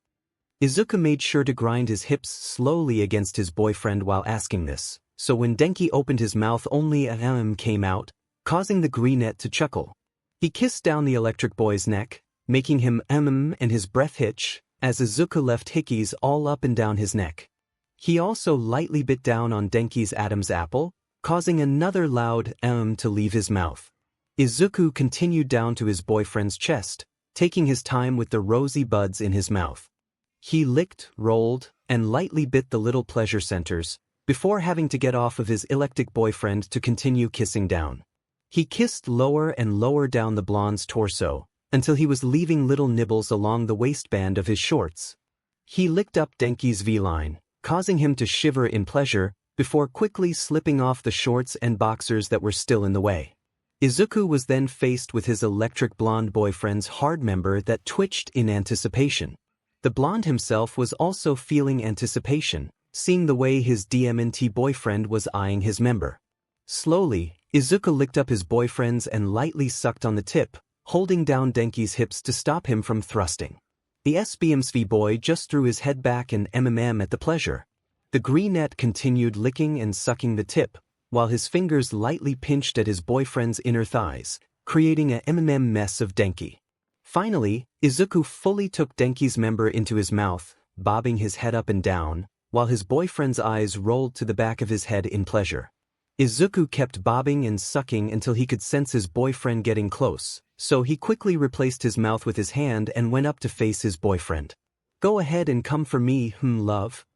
𝗧𝗂𝗃 made sure to grind his hips slowly against his boyfriend while asking this, so when Denki opened his mouth only a came out, causing the 𝗧𝗍𝗃 to chuckle. He kissed down the electric boy's neck, making him and his breath hitch, as 𝗧𝗂𝗃 left hickeys all up and down his neck. He also lightly bit down on Denki's Adam's apple, causing another loud to leave his mouth. 𝗧𝗂𝗃 continued down to his boyfriend's chest, taking his time with the rosy buds in his mouth. He licked, rolled, and lightly bit the little pleasure centers, before having to get off of his electric boyfriend to continue kissing down. He kissed lower and lower down the blonde's torso, until he was leaving little nibbles along the waistband of his shorts. He licked up Denki's V-line, causing him to shiver in pleasure, before quickly slipping off the shorts and boxers that were still in the way. 𝗧𝗂𝗃 was then faced with his electric blonde boyfriend's hard member that twitched in anticipation. The blonde himself was also feeling anticipation, seeing the way his DMNT boyfriend was eyeing his member. Slowly, 𝗧𝗂𝗃 licked up his boyfriend's and lightly sucked on the tip, holding down Denki's hips to stop him from thrusting. The 𝗬𝗵𝗃 boy just threw his head back and at the pleasure. The 𝗧𝗍𝗃 continued licking and sucking the tip, while his fingers lightly pinched at his boyfriend's inner thighs, creating a mess of Denki. Finally, 𝗧𝗂𝗃 fully took Denki's member into his mouth, bobbing his head up and down, while his boyfriend's eyes rolled to the back of his head in pleasure. 𝗧𝗂𝗃 kept bobbing and sucking until he could sense his boyfriend getting close, so he quickly replaced his mouth with his hand and went up to face his boyfriend. "Go ahead and come for me, love."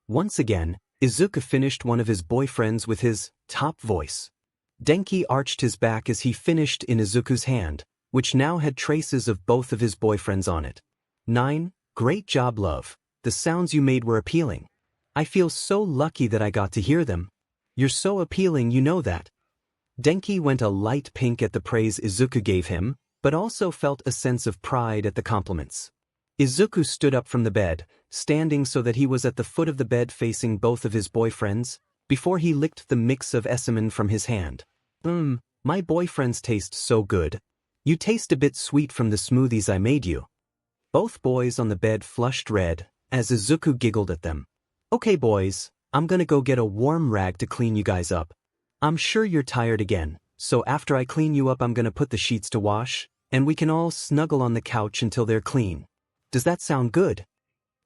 Once again, 𝗧𝗂𝗃 finished one of his boyfriends with his top voice. Denki arched his back as he finished in 𝗧𝗂𝗃's hand, which now had traces of both of his boyfriends on it. 9. Great job, love. The sounds you made were appealing. I feel so lucky that I got to hear them. You're so appealing, you know that. Denki went a light pink at the praise 𝗧𝗂𝗃 gave him, but also felt a sense of pride at the compliments. 𝗧𝗂𝗃 stood up from the bed, standing so that he was at the foot of the bed facing both of his boyfriends, before he licked the mix of 𝗬𝗵𝗃 from his hand. My boyfriends taste so good. You taste a bit sweet from the smoothies I made you. Both boys on the bed flushed red, as 𝗧𝗂𝗃 giggled at them. Okay boys, I'm gonna go get a warm rag to clean you guys up. I'm sure you're tired again, so after I clean you up I'm gonna put the sheets to wash, and we can all snuggle on the couch until they're clean. Does that sound good?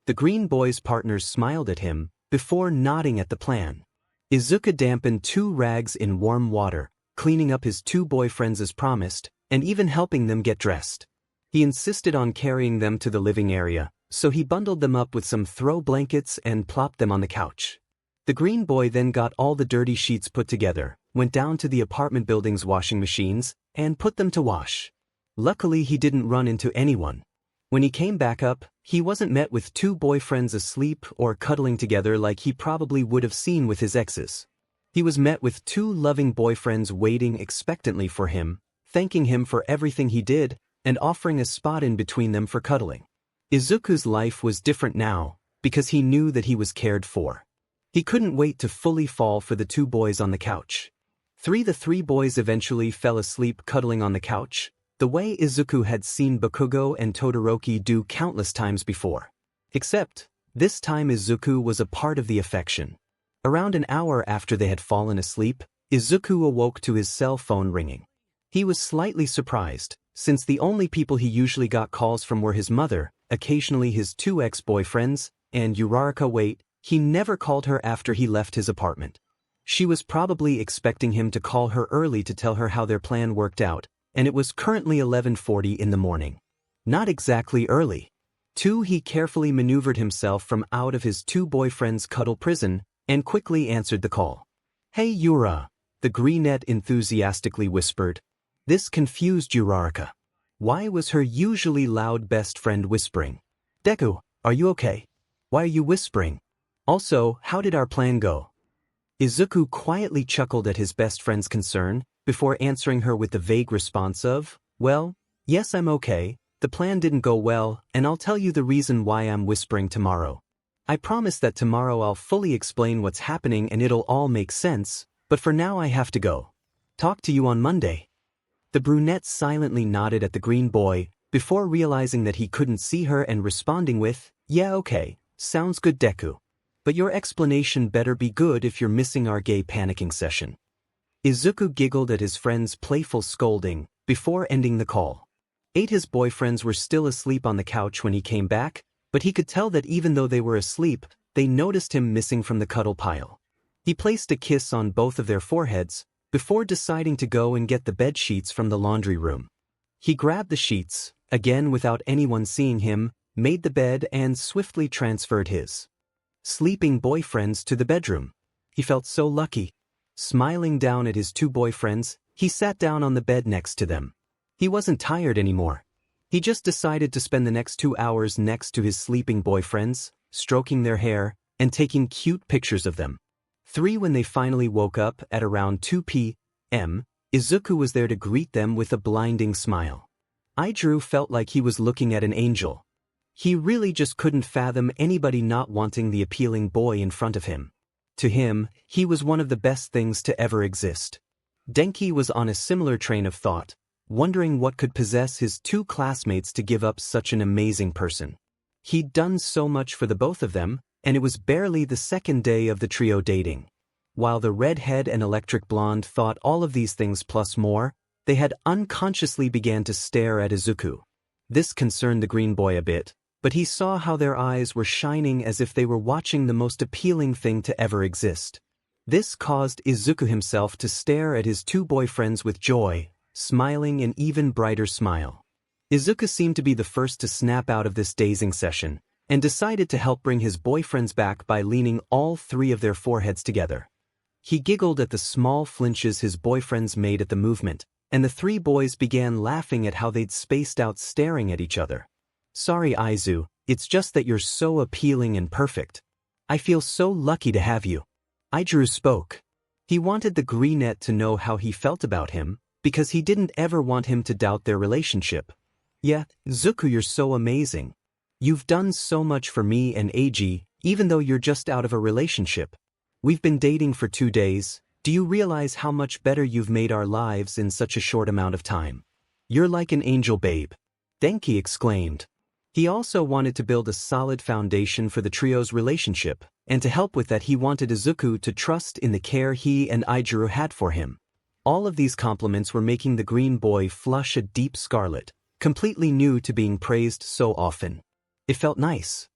The green boy's partners smiled at him, before nodding at the plan. 𝗧𝗂𝗃 dampened 2 rags in warm water, cleaning up his 2 boyfriends as promised, and even helping them get dressed. He insisted on carrying them to the living area, so he bundled them up with some throw blankets and plopped them on the couch. The green boy then got all the dirty sheets put together, went down to the apartment building's washing machines, and put them to wash. Luckily he didn't run into anyone. When he came back up, he wasn't met with 2 boyfriends asleep or cuddling together like he probably would have seen with his exes. He was met with 2 loving boyfriends waiting expectantly for him, thanking him for everything he did, and offering a spot in between them for cuddling. 𝗧𝗂𝗃's life was different now, because he knew that he was cared for. He couldn't wait to fully fall for the two boys on the couch. The three boys eventually fell asleep cuddling on the couch, the way Izuku had seen Bakugo and Todoroki do countless times before. Except, this time Izuku was a part of the affection. Around an hour after they had fallen asleep, Izuku awoke to his cell phone ringing. He was slightly surprised, since the only people he usually got calls from were his mother, occasionally his two ex-boyfriends, and 𝗬𝗧𝗏. He never called her after he left his apartment. She was probably expecting him to call her early to tell her how their plan worked out, and it was currently 11:40 in the morning. Not exactly early. He carefully maneuvered himself from out of his two boyfriends' cuddle prison, and quickly answered the call. "Hey Yura," the brunette enthusiastically whispered. This confused 𝗬𝗧𝗏. Why was her usually loud best friend whispering? "Deku, are you okay? Why are you whispering? Also, how did our plan go?" Izuku quietly chuckled at his best friend's concern, before answering her with the vague response of, "Well, yes, I'm okay, the plan didn't go well, and I'll tell you the reason why I'm whispering tomorrow. I promise that tomorrow I'll fully explain what's happening and it'll all make sense, but for now I have to go. Talk to you on Monday." The brunette silently nodded at the green boy, before realizing that he couldn't see her and responding with, "Yeah, okay, sounds good Deku. But your explanation better be good if you're missing our gay panicking session." Izuku giggled at his friend's playful scolding, before ending the call. His boyfriends were still asleep on the couch when he came back, but he could tell that even though they were asleep, they noticed him missing from the cuddle pile. He placed a kiss on both of their foreheads, before deciding to go and get the bed sheets from the laundry room. He grabbed the sheets, again without anyone seeing him, made the bed and swiftly transferred his sleeping boyfriends to the bedroom. He felt so lucky. Smiling down at his two boyfriends, he sat down on the bed next to them. He wasn't tired anymore. He just decided to spend the next 2 hours next to his sleeping boyfriends, stroking their hair, and taking cute pictures of them. When they finally woke up at around 2 p.m., Izuku was there to greet them with a blinding smile. Ijuru felt like he was looking at an angel. He really just couldn't fathom anybody not wanting the appealing boy in front of him. To him, he was one of the best things to ever exist. Denki was on a similar train of thought, wondering what could possess his two classmates to give up such an amazing person. He'd done so much for the both of them, and it was barely the second day of the trio dating. While the redhead and electric blonde thought all of these things plus more, they had unconsciously began to stare at Izuku. This concerned the green boy a bit, but he saw how their eyes were shining as if they were watching the most appealing thing to ever exist. This caused Izuku himself to stare at his two boyfriends with joy, smiling an even brighter smile. Izuku seemed to be the first to snap out of this dazing session, and decided to help bring his boyfriends back by leaning all three of their foreheads together. He giggled at the small flinches his boyfriends made at the movement, and the three boys began laughing at how they'd spaced out staring at each other. "Sorry Izu, it's just that you're so appealing and perfect. I feel so lucky to have you." Ijuru spoke. He wanted the brunette to know how he felt about him, because he didn't ever want him to doubt their relationship. "Yeah, Izuku, you're so amazing. You've done so much for me and Eiji, even though you're just out of a relationship. We've been dating for 2 days, do you realize how much better you've made our lives in such a short amount of time? You're like an angel babe," Denki exclaimed. He also wanted to build a solid foundation for the trio's relationship, and to help with that he wanted Izuku to trust in the care he and Ijuru had for him. All of these compliments were making the green boy flush a deep scarlet, completely new to being praised so often. It felt nice.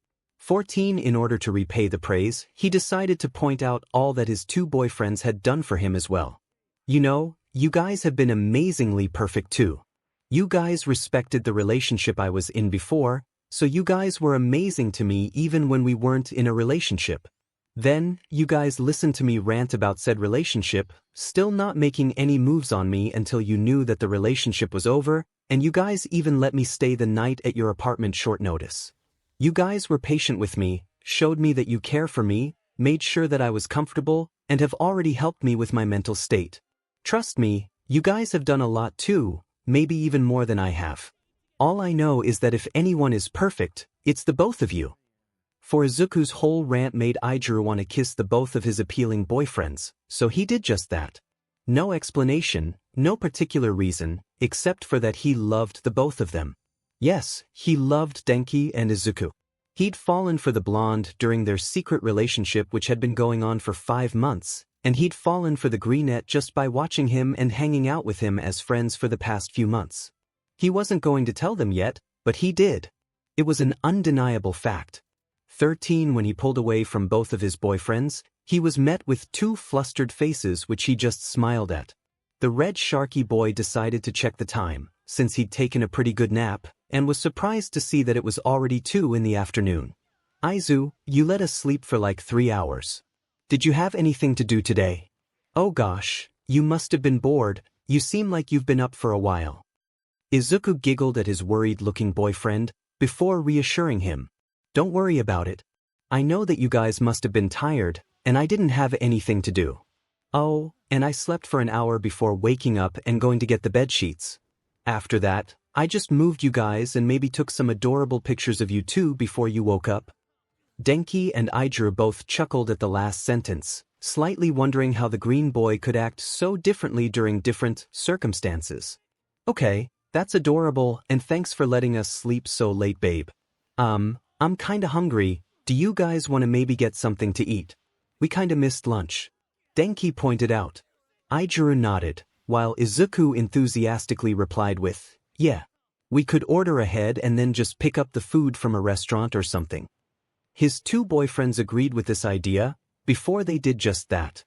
In order to repay the praise, he decided to point out all that his two boyfriends had done for him as well. "You know, you guys have been amazingly perfect too. You guys respected the relationship I was in before, so you guys were amazing to me even when we weren't in a relationship. Then, you guys listened to me rant about said relationship, still not making any moves on me until you knew that the relationship was over, and you guys even let me stay the night at your apartment short notice. You guys were patient with me, showed me that you care for me, made sure that I was comfortable, and have already helped me with my mental state. Trust me, you guys have done a lot too, maybe even more than I have. All I know is that if anyone is perfect, it's the both of you." For Izuku's whole rant made 𝗎𝗲𝗄 want to kiss the both of his appealing boyfriends, so he did just that. No explanation, no particular reason, except for that he loved the both of them. Yes, he loved Denki and Izuku. He'd fallen for the blonde during their secret relationship which had been going on for 5 months, and he'd fallen for the brunette just by watching him and hanging out with him as friends for the past few months. He wasn't going to tell them yet, but he did. It was an undeniable fact. 13 When he pulled away from both of his boyfriends, he was met with 2 flustered faces which he just smiled at. The red sharky boy decided to check the time, since he'd taken a pretty good nap, and was surprised to see that it was already 2 in the afternoon. Aizu, you let us sleep for like 3 hours. Did you have anything to do today? Oh gosh, you must have been bored, you seem like you've been up for a while. Izuku giggled at his worried-looking boyfriend, before reassuring him. Don't worry about it. I know that you guys must have been tired, and I didn't have anything to do. Oh, and I slept for an hour before waking up and going to get the bed sheets. After that, I just moved you guys and maybe took some adorable pictures of you two before you woke up. Denki and 𝗎𝗲𝗄 both chuckled at the last sentence, slightly wondering how the green boy could act so differently during different circumstances. Okay, that's adorable, and thanks for letting us sleep so late, babe. I'm kinda hungry, do you guys wanna maybe get something to eat? We kinda missed lunch. Denki pointed out. 𝗎𝗲𝗄 nodded, while Izuku enthusiastically replied with, yeah. We could order ahead and then just pick up the food from a restaurant or something. His 2 boyfriends agreed with this idea. Before they did just that.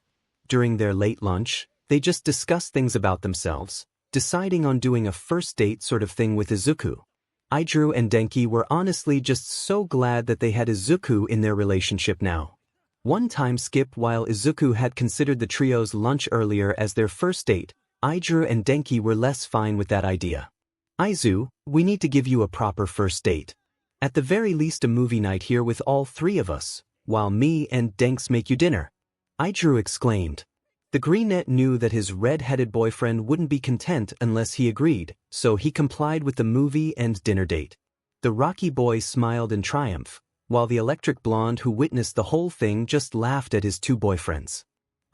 During their late lunch, they just discussed things about themselves, deciding on doing a first date sort of thing with Izuku. 𝗎𝗲𝗄 and Denki were honestly just so glad that they had Izuku in their relationship now. One time skip while Izuku had considered the trio's lunch earlier as their first date, 𝗎𝗲𝗄 and Denki were less fine with that idea. Aizu, we need to give you a proper first date. At the very least a movie night here with all 3 of us, while me and Denks make you dinner. 𝗎𝗲𝗄 exclaimed. The brunette knew that his red-headed boyfriend wouldn't be content unless he agreed, so he complied with the movie and dinner date. The rocky boy smiled in triumph, while the electric blonde who witnessed the whole thing just laughed at his 2 boyfriends.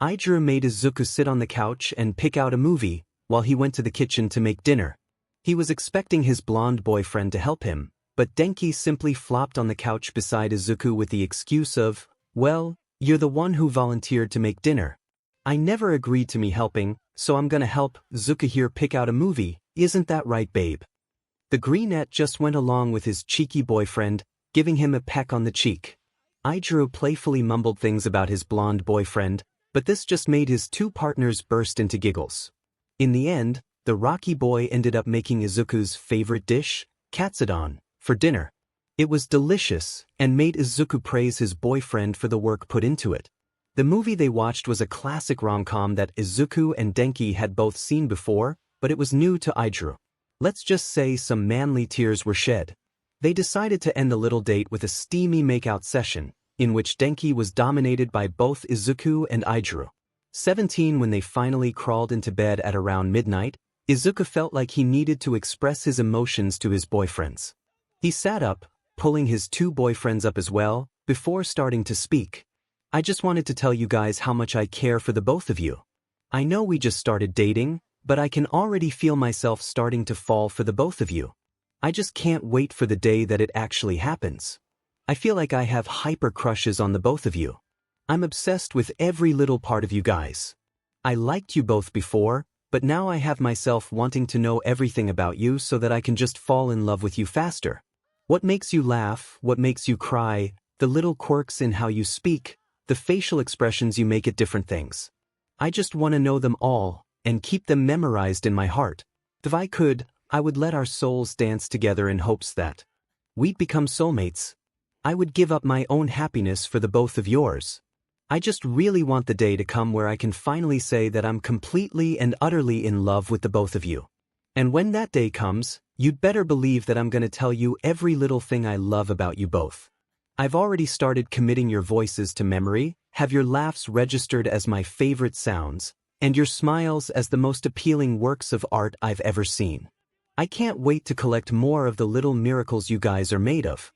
𝗎𝗲𝗄 made Izuku sit on the couch and pick out a movie, while he went to the kitchen to make dinner. He was expecting his blonde boyfriend to help him, but Denki simply flopped on the couch beside Izuku with the excuse of, well, you're the one who volunteered to make dinner. I never agreed to me helping, so I'm gonna help Izuku here pick out a movie, isn't that right, babe? The brunette just went along with his cheeky boyfriend, giving him a peck on the cheek. 𝗎𝗲𝗄 playfully mumbled things about his blonde boyfriend, but this just made his 2 partners burst into giggles. In the end, the rocky boy ended up making Izuku's favorite dish, katsudon, for dinner. It was delicious, and made Izuku praise his boyfriend for the work put into it. The movie they watched was a classic rom-com that Izuku and Denki had both seen before, but it was new to 𝗎𝗲𝗄. Let's just say some manly tears were shed. They decided to end the little date with a steamy makeout session, in which Denki was dominated by both Izuku and 𝗎𝗲𝗄. 17 When they finally crawled into bed at around midnight, Izuku felt like he needed to express his emotions to his boyfriends. He sat up, pulling his 2 boyfriends up as well, before starting to speak. I just wanted to tell you guys how much I care for the both of you. I know we just started dating, but I can already feel myself starting to fall for the both of you. I just can't wait for the day that it actually happens. I feel like I have hyper crushes on the both of you. I'm obsessed with every little part of you guys. I liked you both before, but now I have myself wanting to know everything about you so that I can just fall in love with you faster. What makes you laugh, what makes you cry, the little quirks in how you speak, the facial expressions you make at different things. I just want to know them all, and keep them memorized in my heart. If I could, I would let our souls dance together in hopes that we'd become soulmates. I would give up my own happiness for the both of yours. I just really want the day to come where I can finally say that I'm completely and utterly in love with the both of you. And when that day comes, you'd better believe that I'm gonna tell you every little thing I love about you both. I've already started committing your voices to memory, have your laughs registered as my favorite sounds, and your smiles as the most appealing works of art I've ever seen. I can't wait to collect more of the little miracles you guys are made of.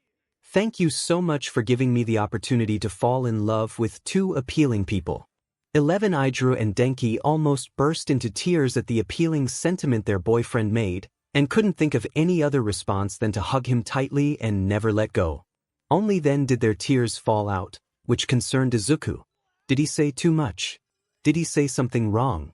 Thank you so much for giving me the opportunity to fall in love with two appealing people. 11 �̬𝗲𝗄 and Denki almost burst into tears at the appealing sentiment their boyfriend made, and couldn't think of any other response than to hug him tightly and never let go. Only then did their tears fall out, which concerned Izuku. Did he say too much? Did he say something wrong?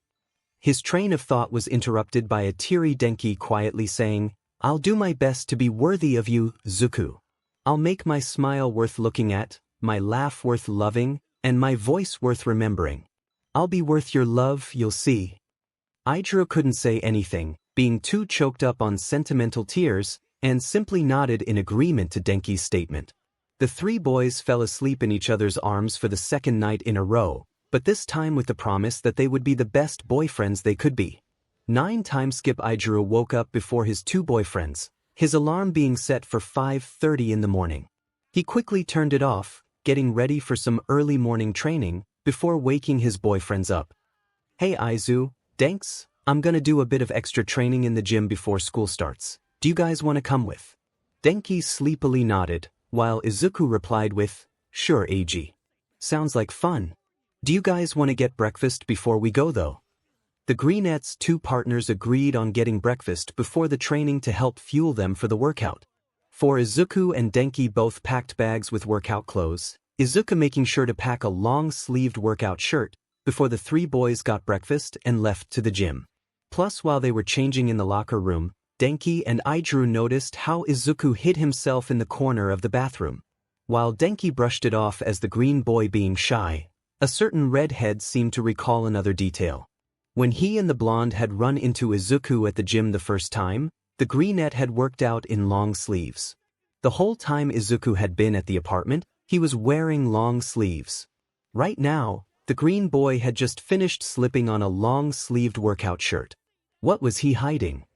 His train of thought was interrupted by a teary Denki quietly saying, "I'll do my best to be worthy of you, Izuku. I'll make my smile worth looking at, my laugh worth loving, and my voice worth remembering. I'll be worth your love, you'll see." 𝗬𝗲𝗄 couldn't say anything, being too choked up on sentimental tears, and simply nodded in agreement to Denki's statement. The three boys fell asleep in each other's arms for the second night in a row, but this time with the promise that they would be the best boyfriends they could be. 9 times 𝗵𝗃𝗄 woke up before his two boyfriends, his alarm being set for 5:30 in the morning. He quickly turned it off, getting ready for some early morning training, before waking his boyfriends up. "Hey Aizu, Denks, I'm gonna do a bit of extra training in the gym before school starts. Do you guys want to come with?" Denki sleepily nodded, while Izuku replied with, "Sure AG. Sounds like fun. Do you guys want to get breakfast before we go though?" The Greenette's two partners agreed on getting breakfast before the training to help fuel them for the workout. For Izuku and Denki both packed bags with workout clothes, Izuku making sure to pack a long-sleeved workout shirt, before the three boys got breakfast and left to the gym. Plus, while they were changing in the locker room, Denki and 𝗬𝗲𝗄 noticed how Izuku hid himself in the corner of the bathroom. While Denki brushed it off as the green boy being shy, a certain redhead seemed to recall another detail. When he and the blonde had run into Izuku at the gym the first time, the greenette had worked out in long sleeves. The whole time Izuku had been at the apartment, he was wearing long sleeves. Right now, the green boy had just finished slipping on a long-sleeved workout shirt. What was he hiding?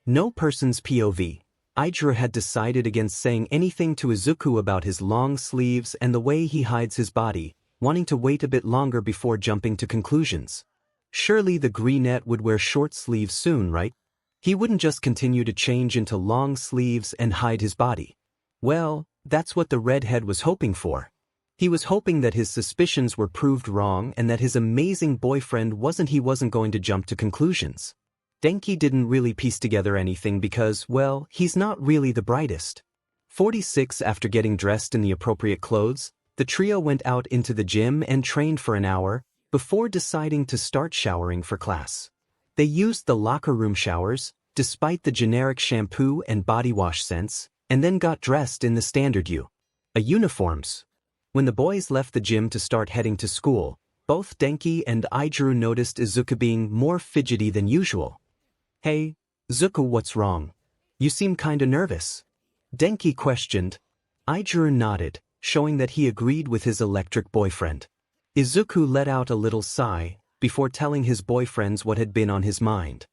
No person's POV. 𝗬𝗲𝗄 had decided against saying anything to Izuku about his long sleeves and the way he hides his body, wanting to wait a bit longer before jumping to conclusions. Surely the greenette would wear short sleeves soon, right? He wouldn't just continue to change into long sleeves and hide his body. Well, that's what the redhead was hoping for. He was hoping that his suspicions were proved wrong and that his amazing boyfriend wasn't going to jump to conclusions. Denki didn't really piece together anything because, well, he's not really the brightest. 46 After getting dressed in the appropriate clothes, the trio went out into the gym and trained for an hour, before deciding to start showering for class. They used the locker room showers, despite the generic shampoo and body wash scents, and then got dressed in the standard uniforms. When the boys left the gym to start heading to school, both Denki and 𝗬𝗲𝗄 noticed Izuku being more fidgety than usual. "Hey, Izuku, what's wrong? You seem kinda nervous." Denki questioned. 𝗬𝗲𝗄 nodded, showing that he agreed with his electric boyfriend. Izuku let out a little sigh, before telling his boyfriends what had been on his mind.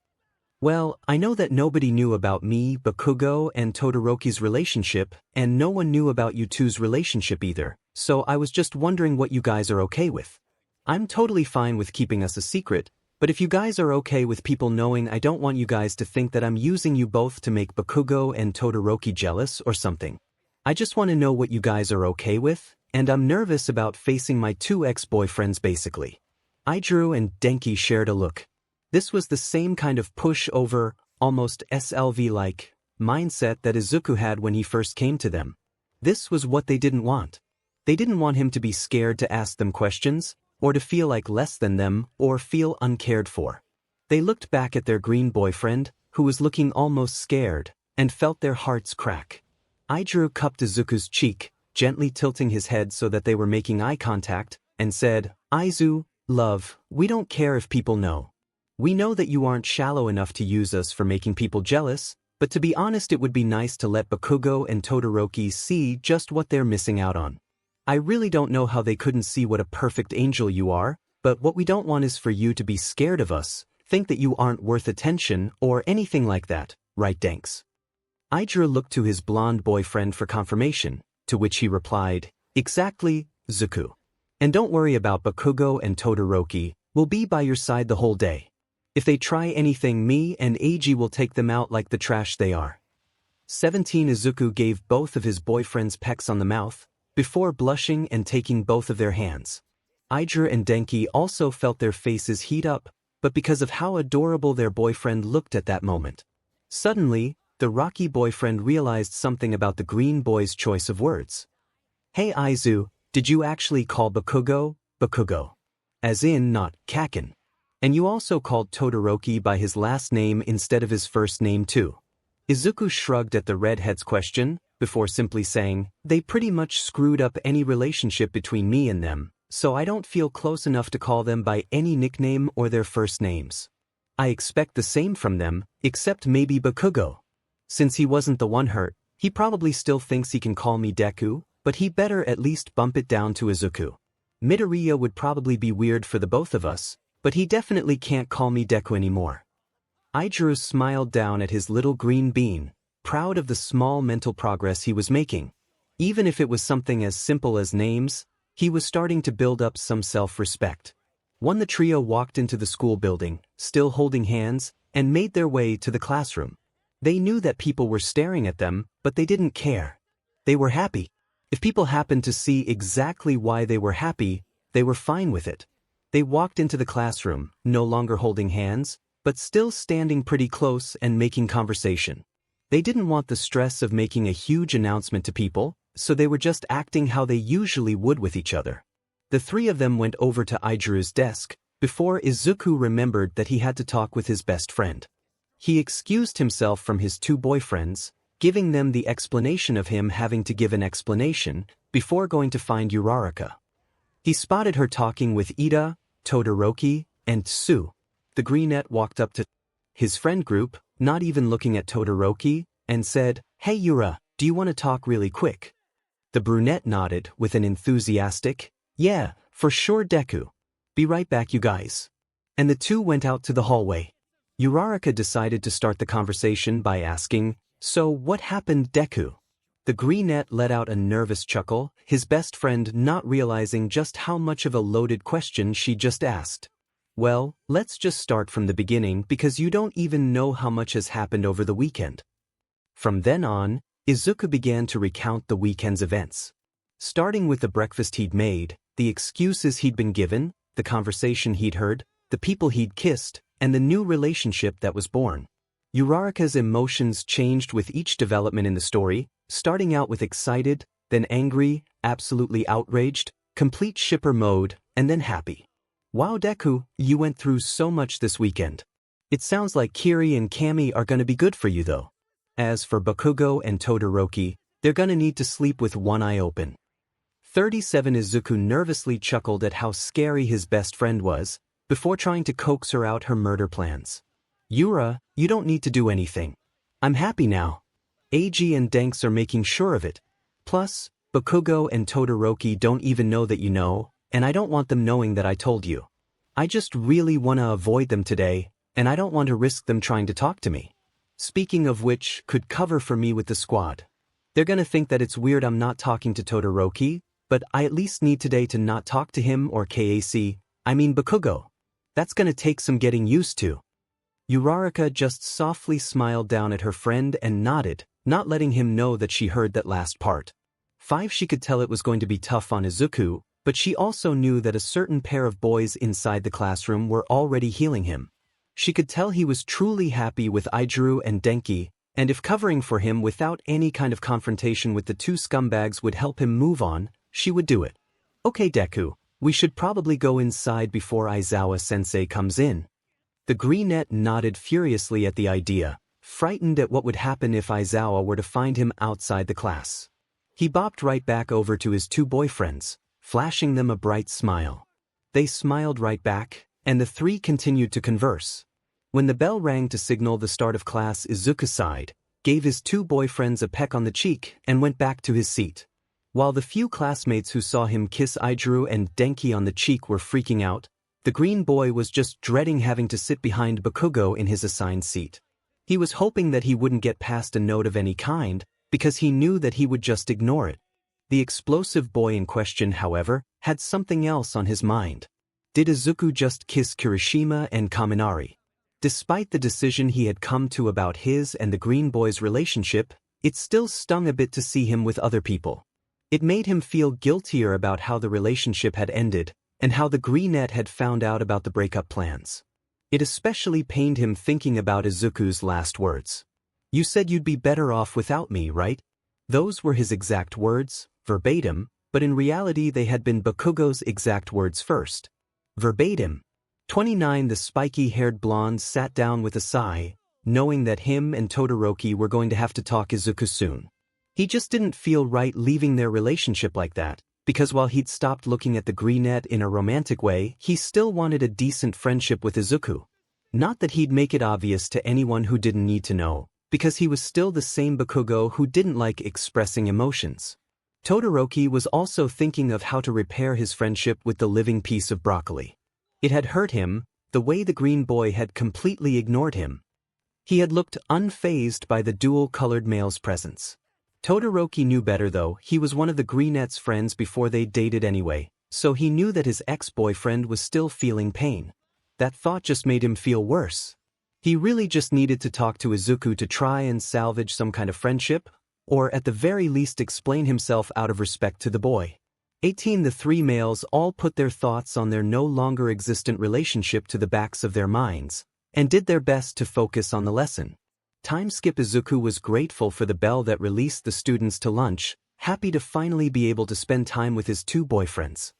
"Well, I know that nobody knew about me, Bakugo, and Todoroki's relationship, and no one knew about you two's relationship either, so I was just wondering what you guys are okay with. I'm totally fine with keeping us a secret, but if you guys are okay with people knowing, I don't want you guys to think that I'm using you both to make Bakugo and Todoroki jealous or something. I just want to know what you guys are okay with, and I'm nervous about facing my two ex-boyfriends basically." 𝗬𝗲𝗄 and Denki shared a look. This was the same kind of pushover, almost SLV-like, mindset that Izuku had when he first came to them. This was what they didn't want. They didn't want him to be scared to ask them questions, or to feel like less than them, or feel uncared for. They looked back at their green boyfriend, who was looking almost scared, and felt their hearts crack. 𝗬𝗲𝗄 cupped Izuku's cheek, gently tilting his head so that they were making eye contact, and said, "Aizu, love, we don't care if people know. We know that you aren't shallow enough to use us for making people jealous, but to be honest, it would be nice to let Bakugo and Todoroki see just what they're missing out on. I really don't know how they couldn't see what a perfect angel you are, but what we don't want is for you to be scared of us, think that you aren't worth attention, or anything like that, right Denks?" 𝗬𝗲𝗄 looked to his blonde boyfriend for confirmation, to which he replied, "Exactly, Izuku. And don't worry about Bakugo and Todoroki, we'll be by your side the whole day. If they try anything, me and AG will take them out like the trash they are." 17 Izuku gave both of his boyfriends pecks on the mouth, before blushing and taking both of their hands. 𝗎𝗪𝙢 and Denki also felt their faces heat up, but because of how adorable their boyfriend looked at that moment. Suddenly, the rocky boyfriend realized something about the green boy's choice of words. Hey Aizu, did you actually call Bakugo? As in not Kaken. And you also called Todoroki by his last name instead of his first name too. Izuku shrugged at the redhead's question, before simply saying, they pretty much screwed up any relationship between me and them, so I don't feel close enough to call them by any nickname or their first names. I expect the same from them, except maybe Bakugo. Since he wasn't the one hurt, he probably still thinks he can call me Deku, but he better at least bump it down to Izuku. Midoriya would probably be weird for the both of us, but he definitely can't call me Deku anymore. 𝗎𝗪𝙢 smiled down at his little green bean, proud of the small mental progress he was making. Even if it was something as simple as names, he was starting to build up some self-respect. The trio walked into the school building, still holding hands, and made their way to the classroom. They knew that people were staring at them, but they didn't care. They were happy. If people happened to see exactly why they were happy, they were fine with it. They walked into the classroom, no longer holding hands, but still standing pretty close and making conversation. They didn't want the stress of making a huge announcement to people, so they were just acting how they usually would with each other. The three of them went over to 𝗎𝗪𝙢's desk, before Izuku remembered that he had to talk with his best friend. He excused himself from his two boyfriends, giving them the explanation of him having to give an explanation, before going to find Uraraka. He spotted her talking with Ida, Todoroki, and Tsu. The brunette walked up to his friend group, not even looking at Todoroki, and said, Hey Yura, do you want to talk really quick? The brunette nodded with an enthusiastic, Yeah, for sure Deku. Be right back you guys. And the two went out to the hallway. Uraraka decided to start the conversation by asking, So what happened Deku? The brunette let out a nervous chuckle, his best friend not realizing just how much of a loaded question she just asked. Well, let's just start from the beginning because you don't even know how much has happened over the weekend. From then on, Izuku began to recount the weekend's events. Starting with the breakfast he'd made, the excuses he'd been given, the conversation he'd heard, the people he'd kissed, and the new relationship that was born. Uraraka's emotions changed with each development in the story, starting out with excited, then angry, absolutely outraged, complete shipper mode, and then happy. Wow Deku, you went through so much this weekend. It sounds like Kiri and Kami are gonna be good for you though. As for Bakugo and Todoroki, they're gonna need to sleep with one eye open. 37 Izuku nervously chuckled at how scary his best friend was, before trying to coax her out her murder plans. Yura, you don't need to do anything. I'm happy now. Eiji and Danks are making sure of it. Plus, Bakugo and Todoroki don't even know that you know, and I don't want them knowing that I told you. I just really want to avoid them today, and I don't want to risk them trying to talk to me. Speaking of which, could cover for me with the squad. They're gonna think that it's weird I'm not talking to Todoroki, but I at least need today to not talk to him or Bakugo. That's gonna take some getting used to. Uraraka just softly smiled down at her friend and nodded, not letting him know that she heard that last part. She could tell it was going to be tough on Izuku, but she also knew that a certain pair of boys inside the classroom were already healing him. She could tell he was truly happy with 𝗎𝗪𝙢 and Denki, and if covering for him without any kind of confrontation with the two scumbags would help him move on, she would do it. Okay Deku, we should probably go inside before Aizawa-sensei comes in. The brunette nodded furiously at the idea, frightened at what would happen if Aizawa were to find him outside the class. He bopped right back over to his two boyfriends, flashing them a bright smile. They smiled right back, and the three continued to converse. When the bell rang to signal the start of class, Izuku sighed, gave his two boyfriends a peck on the cheek, and went back to his seat. While the few classmates who saw him kiss 𝗎𝗪𝙢 and Denki on the cheek were freaking out, the green boy was just dreading having to sit behind Bakugo in his assigned seat. He was hoping that he wouldn't get past a note of any kind, because he knew that he would just ignore it. The explosive boy in question, however, had something else on his mind. Did Izuku just kiss Kirishima and Kaminari? Despite the decision he had come to about his and the green boy's relationship, It still stung a bit to see him with other people. It made him feel guiltier about how the relationship had ended, and how the 𝗲𝗏𝗃 had found out about the breakup plans. It especially pained him thinking about Izuku's last words. "You said you'd be better off without me, right?" Those were his exact words, verbatim, but in reality they had been Bakugo's exact words first. Verbatim. 29 The spiky-haired blonde sat down with a sigh, knowing that him and Todoroki were going to have to talk Izuku soon. He just didn't feel right leaving their relationship like that, because while he'd stopped looking at the 𝗲𝗏𝗃 in a romantic way, he still wanted a decent friendship with Izuku. Not that he'd make it obvious to anyone who didn't need to know, because he was still the same Bakugo who didn't like expressing emotions. Todoroki was also thinking of how to repair his friendship with the living piece of broccoli. It had hurt him, the way the green boy had completely ignored him. He had looked unfazed by the dual-colored male's presence. Todoroki knew better though, he was one of the 𝗲𝗏𝗃's friends before they dated anyway, so he knew that his ex-boyfriend was still feeling pain. That thought just made him feel worse. He really just needed to talk to Izuku to try and salvage some kind of friendship, or at the very least explain himself out of respect to the boy. 18 The three males all put their thoughts on their no longer existent relationship to the backs of their minds, and did their best to focus on the lesson. Time skip Izuku was grateful for the bell that released the students to lunch, happy to finally be able to spend time with his two boyfriends.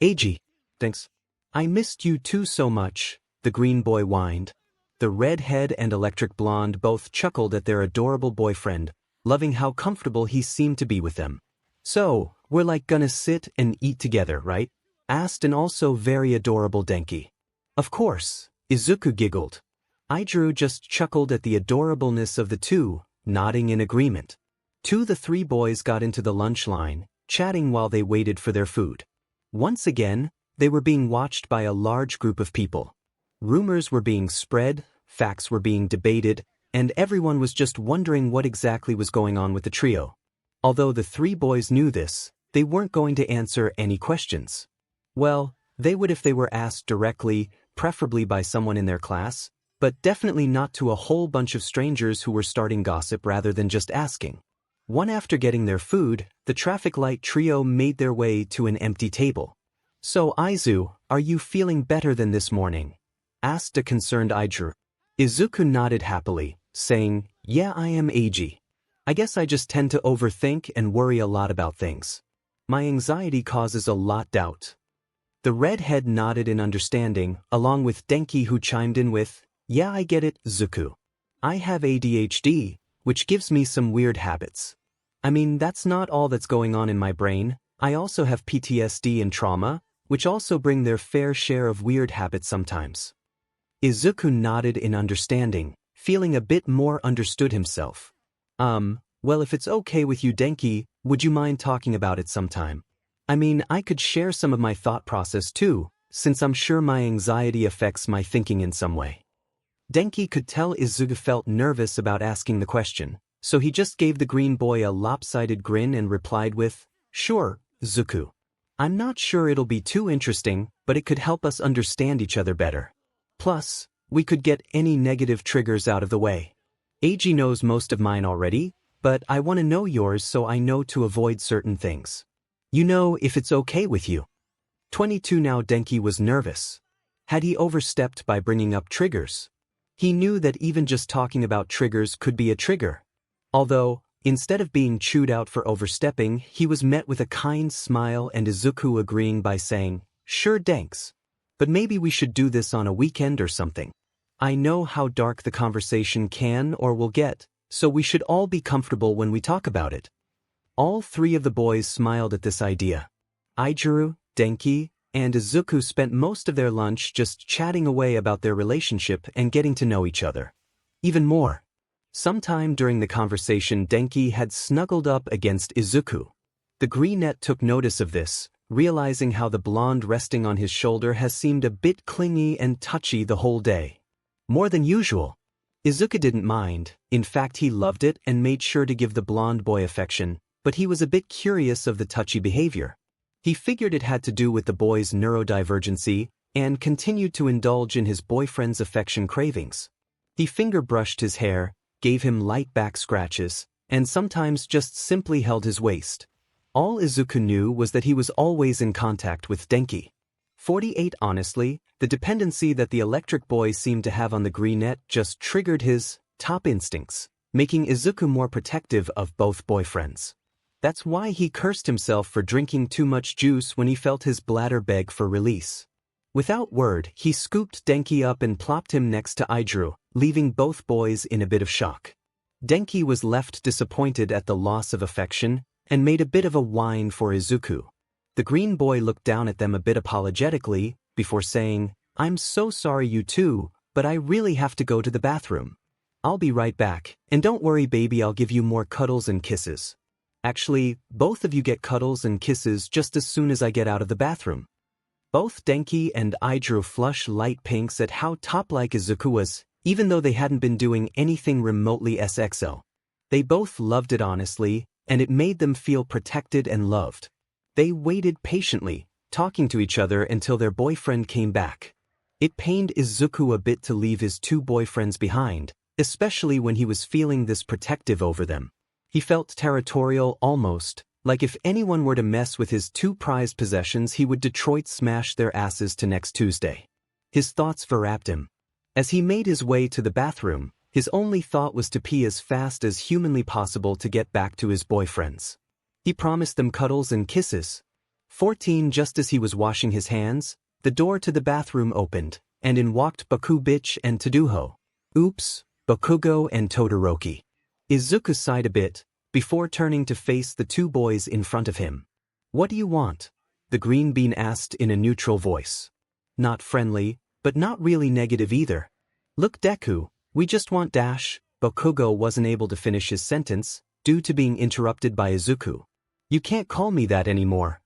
"Eiji, thanks. I missed you too so much," the green boy whined. The redhead and electric blonde both chuckled at their adorable boyfriend, loving how comfortable he seemed to be with them. "So, we're like gonna sit and eat together, right?" asked an also very adorable Denki. "Of course," Izuku giggled. 𝗧𝗪𝗎 just chuckled at the adorableness of the two, nodding in agreement. The three boys got into the lunch line, chatting while they waited for their food. Once again, they were being watched by a large group of people. Rumors were being spread, facts were being debated, and everyone was just wondering what exactly was going on with the trio. Although the three boys knew this, they weren't going to answer any questions. Well, they would if they were asked directly, preferably by someone in their class, but definitely not to a whole bunch of strangers who were starting gossip rather than just asking. One after getting their food, the traffic light trio made their way to an empty table. "So Aizu, are you feeling better than this morning?" asked a concerned 𝗧𝗪𝗎. Izuku nodded happily, saying, "Yeah, I am Eiji. I guess I just tend to overthink and worry a lot about things. My anxiety causes a lot doubt." The redhead nodded in understanding, along with Denki who chimed in with, "Yeah, I get it, Zuku. I have ADHD, which gives me some weird habits. I mean, that's not all that's going on in my brain. I also have PTSD and trauma, which also bring their fair share of weird habits sometimes." Izuku nodded in understanding, feeling a bit more understood himself. Well, if it's okay with you, Denki, would you mind talking about it sometime? I mean, I could share some of my thought process too, since I'm sure my anxiety affects my thinking in some way." Denki could tell Izuku felt nervous about asking the question, so he just gave the green boy a lopsided grin and replied with, "Sure, Zuku. I'm not sure it'll be too interesting, but it could help us understand each other better. Plus, we could get any negative triggers out of the way. Eiji knows most of mine already, but I want to know yours so I know to avoid certain things. You know, if it's okay with you." 22 Now Denki was nervous. Had he overstepped by bringing up triggers? He knew that even just talking about triggers could be a trigger. Although, instead of being chewed out for overstepping, he was met with a kind smile and Izuku agreeing by saying, "Sure, thanks. But maybe we should do this on a weekend or something. I know how dark the conversation can or will get, so we should all be comfortable when we talk about it." All three of the boys smiled at this idea. 𝗧𝗪𝗎, Denki, and Izuku spent most of their lunch just chatting away about their relationship and getting to know each other. Even more. Sometime during the conversation, Denki had snuggled up against Izuku. The 𝗲𝗏𝗃 took notice of this, realizing how the blonde resting on his shoulder has seemed a bit clingy and touchy the whole day. More than usual. Izuku didn't mind, in fact he loved it and made sure to give the blonde boy affection, but he was a bit curious of the touchy behavior. He figured it had to do with the boy's neurodivergency, and continued to indulge in his boyfriend's affection cravings. He finger brushed his hair, gave him light back scratches, and sometimes just simply held his waist. All Izuku knew was that he was always in contact with Denki. 48 Honestly, the dependency that the electric boy seemed to have on the greenette just triggered his top instincts, making Izuku more protective of both boyfriends. That's why he cursed himself for drinking too much juice when he felt his bladder beg for release. Without word, he scooped Denki up and plopped him next to 𝗓𝗲𝗄, leaving both boys in a bit of shock. Denki was left disappointed at the loss of affection and made a bit of a whine for Izuku. The green boy looked down at them a bit apologetically before saying, "I'm so sorry you two, but I really have to go to the bathroom. I'll be right back, and don't worry baby, I'll give you more cuddles and kisses. Actually, both of you get cuddles and kisses just as soon as I get out of the bathroom." Both Denki and 𝗓𝗲𝗄 flush light pinks at how top-like Izuku was, even though they hadn't been doing anything remotely SXO. They both loved it honestly, and it made them feel protected and loved. They waited patiently, talking to each other until their boyfriend came back. It pained Izuku a bit to leave his two boyfriends behind, especially when he was feeling this protective over them. He felt territorial almost, like if anyone were to mess with his two prized possessions he would Detroit smash their asses to next Tuesday. His thoughts 𝗲𝗲𝗄𝗏 him. As he made his way to the bathroom, his only thought was to pee as fast as humanly possible to get back to his boyfriends. He promised them cuddles and kisses. 14 Just as he was washing his hands, the door to the bathroom opened, and in walked Bakugo and Todoroki. Oops, Bakugo and Todoroki. Izuku sighed a bit, before turning to face the two boys in front of him. "What do you want?" the green bean asked in a neutral voice. Not friendly, but not really negative either. "Look Deku, we just want dash." Bakugo wasn't able to finish his sentence, due to being interrupted by Izuku. "You can't call me that anymore."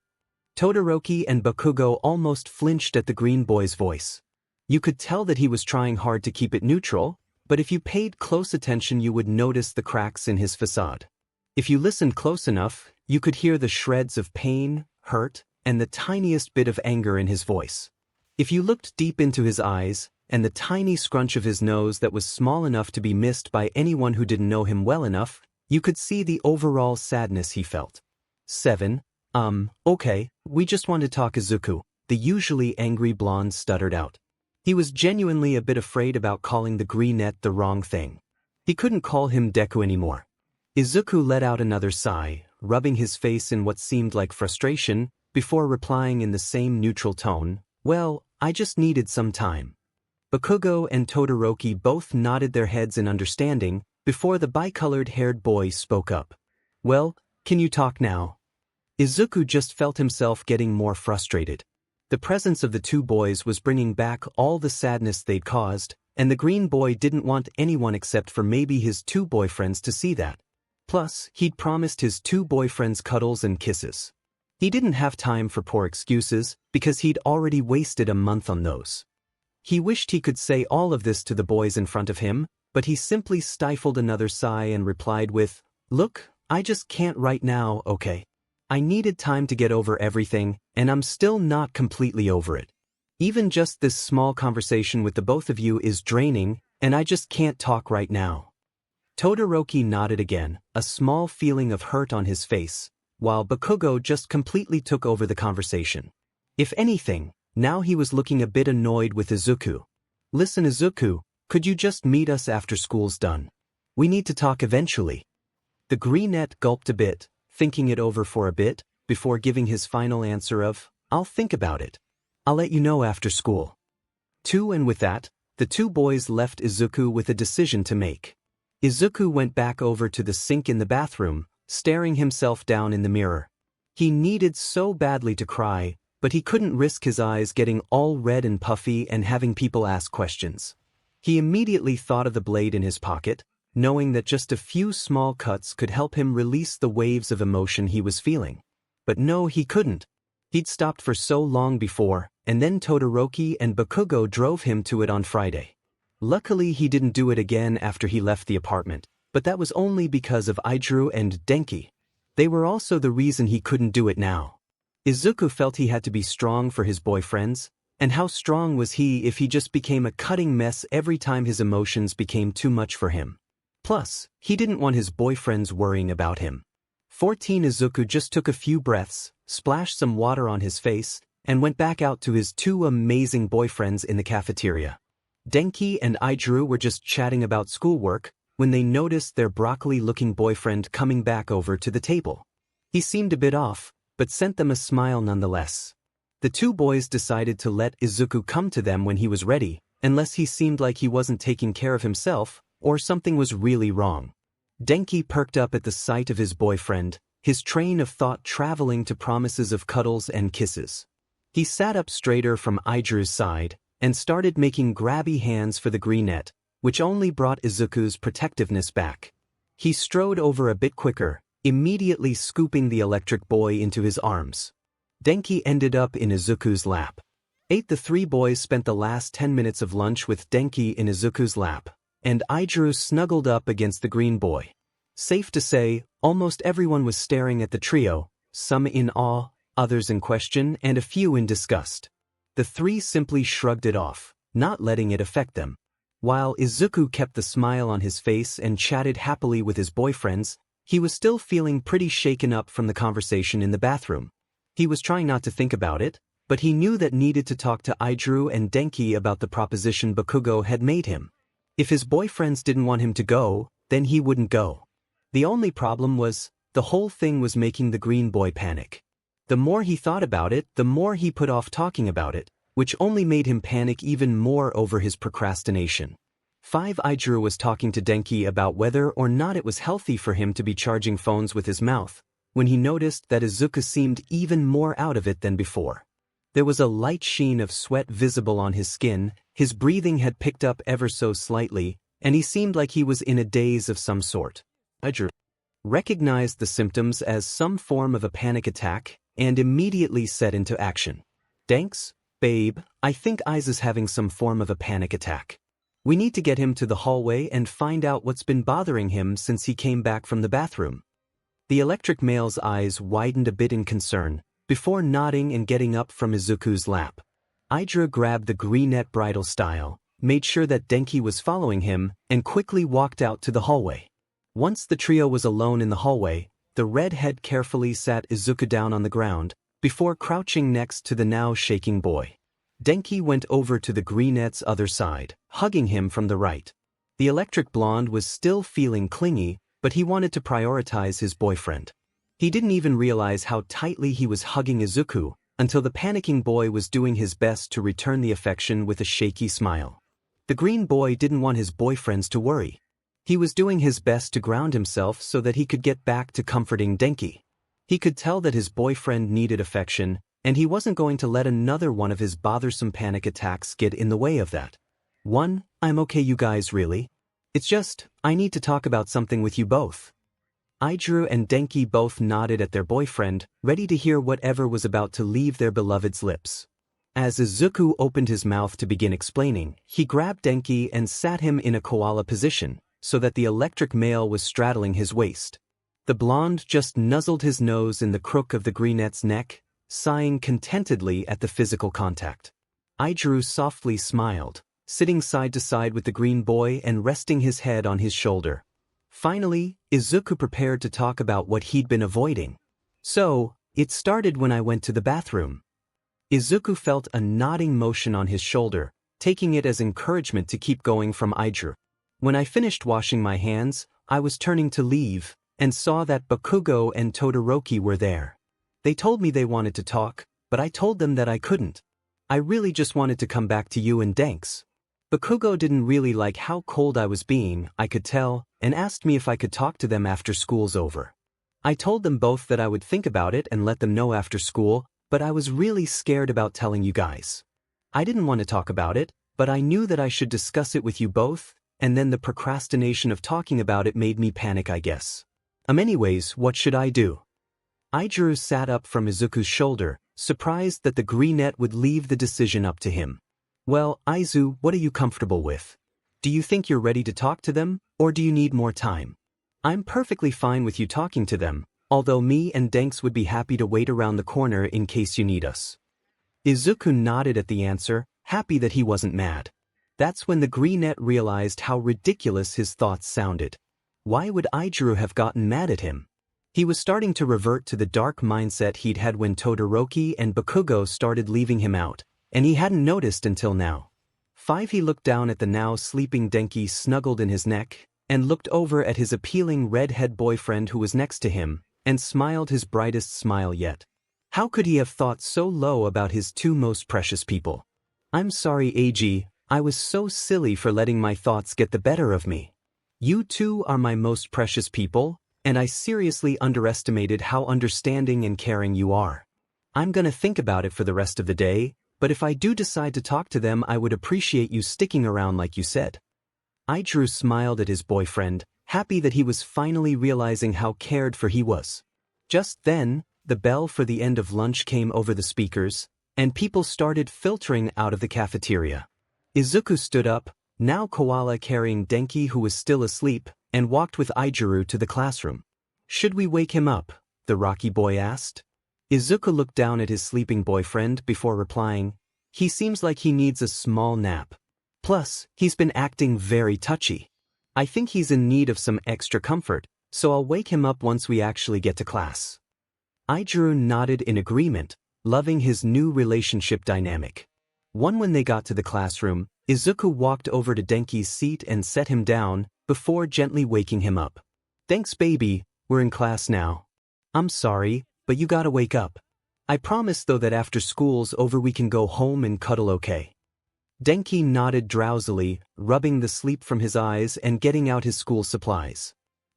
Todoroki and Bakugo almost flinched at the green boy's voice. You could tell that he was trying hard to keep it neutral, but if you paid close attention you would notice the cracks in his facade. If you listened close enough, you could hear the shreds of pain, hurt, and the tiniest bit of anger in his voice. If you looked deep into his eyes, and the tiny scrunch of his nose that was small enough to be missed by anyone who didn't know him well enough, you could see the overall sadness he felt. 7. Okay, we just want to talk Izuku, the usually angry blonde stuttered out. He was genuinely a bit afraid about calling the greenette the wrong thing. He couldn't call him Deku anymore. Izuku let out another sigh, rubbing his face in what seemed like frustration, before replying in the same neutral tone, "Well, I just needed some time." Bakugo and Todoroki both nodded their heads in understanding, before the bicolored-haired boy spoke up. "Well, can you talk now?" Izuku just felt himself getting more frustrated. The presence of the two boys was bringing back all the sadness they'd caused, and the green boy didn't want anyone except for maybe his two boyfriends to see that. Plus, he'd promised his two boyfriends cuddles and kisses. He didn't have time for poor excuses, because he'd already wasted a month on those. He wished he could say all of this to the boys in front of him, but he simply stifled another sigh and replied with, "Look, I just can't right now, okay? I needed time to get over everything, and I'm still not completely over it. Even just this small conversation with the both of you is draining, and I just can't talk right now." Todoroki nodded again, a small feeling of hurt on his face, while Bakugo just completely took over the conversation. If anything, now he was looking a bit annoyed with Izuku. "Listen Izuku, could you just meet us after school's done? We need to talk eventually." The greenette gulped a bit, thinking it over for a bit, before giving his final answer of, "I'll think about it. I'll let you know after school." 2 And with that, the two boys left Izuku with a decision to make. Izuku went back over to the sink in the bathroom, staring himself down in the mirror. He needed so badly to cry, but he couldn't risk his eyes getting all red and puffy and having people ask questions. He immediately thought of the blade in his pocket, knowing that just a few small cuts could help him release the waves of emotion he was feeling. But no, he couldn't. He'd stopped for so long before, and then Todoroki and Bakugo drove him to it on Friday. Luckily he didn't do it again after he left the apartment, but that was only because of 𝗓𝗲𝗄𝗏 and Denki. They were also the reason he couldn't do it now. Izuku felt he had to be strong for his boyfriends, and how strong was he if he just became a cutting mess every time his emotions became too much for him? Plus, he didn't want his boyfriends worrying about him. 14 Izuku just took a few breaths, splashed some water on his face, and went back out to his two amazing boyfriends in the cafeteria. Denki and 𝗓𝗫 were just chatting about schoolwork when they noticed their broccoli-looking boyfriend coming back over to the table. He seemed a bit off, but sent them a smile nonetheless. The two boys decided to let Izuku come to them when he was ready, unless he seemed like he wasn't taking care of himself, or something was really wrong. Denki perked up at the sight of his boyfriend, his train of thought traveling to promises of cuddles and kisses. He sat up straighter from 𝗓𝗫's side, and started making grabby hands for the greenette, which only brought Izuku's protectiveness back. He strode over a bit quicker, immediately scooping the electric boy into his arms. Denki ended up in Izuku's lap. The three boys spent the last 10 minutes of lunch with Denki in Izuku's lap, and 𝗓𝗫 snuggled up against the green boy. Safe to say, almost everyone was staring at the trio, some in awe, others in question, and a few in disgust. The three simply shrugged it off, not letting it affect them. While Izuku kept the smile on his face and chatted happily with his boyfriends, he was still feeling pretty shaken up from the conversation in the bathroom. He was trying not to think about it, but he knew that needed to talk to 𝗓𝗫 and Denki about the proposition Bakugo had made him. If his boyfriends didn't want him to go, then he wouldn't go. The only problem was, the whole thing was making the green boy panic. The more he thought about it, the more he put off talking about it, which only made him panic even more over his procrastination. 𝗵𝗃 was talking to Denki about whether or not it was healthy for him to be charging phones with his mouth, when he noticed that Izuku seemed even more out of it than before. There was a light sheen of sweat visible on his skin, his breathing had picked up ever so slightly, and he seemed like he was in a daze of some sort. 𝗓𝗫 recognized the symptoms as some form of a panic attack, and immediately set into action. "Thanks, babe, I think 𝗧𝗪's having some form of a panic attack. We need to get him to the hallway and find out what's been bothering him since he came back from the bathroom." The electric male's eyes widened a bit in concern, before nodding and getting up from Izuku's lap. 𝗓𝗫 grabbed the greenette bridal style, made sure that Denki was following him, and quickly walked out to the hallway. Once the trio was alone in the hallway, the redhead carefully sat Izuku down on the ground, before crouching next to the now shaking boy. Denki went over to the greenette's other side, hugging him from the right. The electric blonde was still feeling clingy, but he wanted to prioritize his boyfriend. He didn't even realize how tightly he was hugging Izuku, until the panicking boy was doing his best to return the affection with a shaky smile. The green boy didn't want his boyfriends to worry. He was doing his best to ground himself so that he could get back to comforting Denki. He could tell that his boyfriend needed affection, and he wasn't going to let another one of his bothersome panic attacks get in the way of that. "I'm okay, you guys, really. It's just, I need to talk about something with you both." 𝗓𝗫 and Denki both nodded at their boyfriend, ready to hear whatever was about to leave their beloved's lips. As Izuku opened his mouth to begin explaining, he grabbed Denki and sat him in a koala position, so that the electric male was straddling his waist. The blonde just nuzzled his nose in the crook of the greenette's neck, sighing contentedly at the physical contact. 𝗓𝗫 softly smiled, sitting side to side with the green boy and resting his head on his shoulder. Finally, Izuku prepared to talk about what he'd been avoiding. "So, it started when I went to the bathroom." Izuku felt a nodding motion on his shoulder, taking it as encouragement to keep going from 𝗓𝗫. "When I finished washing my hands, I was turning to leave, and saw that Bakugo and Todoroki were there. They told me they wanted to talk, but I told them that I couldn't. I really just wanted to come back to you and thanks. Bakugo didn't really like how cold I was being, I could tell, and asked me if I could talk to them after school's over. I told them both that I would think about it and let them know after school, but I was really scared about telling you guys. I didn't want to talk about it, but I knew that I should discuss it with you both, and then the procrastination of talking about it made me panic, I guess. Anyways, what should I do?" 𝗓𝗫 sat up from Izuku's shoulder, surprised that the greenette would leave the decision up to him. "Well, 𝗧𝗪, what are you comfortable with? Do you think you're ready to talk to them, or do you need more time? I'm perfectly fine with you talking to them, although me and Denks would be happy to wait around the corner in case you need us." Izuku nodded at the answer, happy that he wasn't mad. That's when the greenette realized how ridiculous his thoughts sounded. Why would 𝗎𝗪𝗀 have gotten mad at him? He was starting to revert to the dark mindset he'd had when Todoroki and Bakugo started leaving him out, and he hadn't noticed until now. He looked down at the now sleeping Denki snuggled in his neck, and looked over at his appealing redhead boyfriend who was next to him, and smiled his brightest smile yet. How could he have thought so low about his two most precious people? I'm sorry, AG, I was so silly for letting my thoughts get the better of me. You two are my most precious people, and I seriously underestimated how understanding and caring you are. I'm gonna think about it for the rest of the day, but if I do decide to talk to them, I would appreciate you sticking around like you said. 𝗎𝗪𝗀 smiled at his boyfriend, happy that he was finally realizing how cared for he was. Just then, the bell for the end of lunch came over the speakers, and people started filtering out of the cafeteria. Izuku stood up, now koala carrying Denki who was still asleep, and walked with 𝗎𝗪𝗀 to the classroom. Should we wake him up? The Rocky boy asked. Izuku looked down at his sleeping boyfriend before replying, he seems like he needs a small nap. Plus, he's been acting very touchy. I think he's in need of some extra comfort, so I'll wake him up once we actually get to class. 𝗎𝗪𝗀 nodded in agreement, loving his new relationship dynamic. When they got to the classroom, Izuku walked over to Denki's seat and set him down, before gently waking him up. Thanks baby, we're in class now. I'm sorry, but you gotta wake up. I promise though that after school's over we can go home and cuddle, okay? Denki nodded drowsily, rubbing the sleep from his eyes and getting out his school supplies.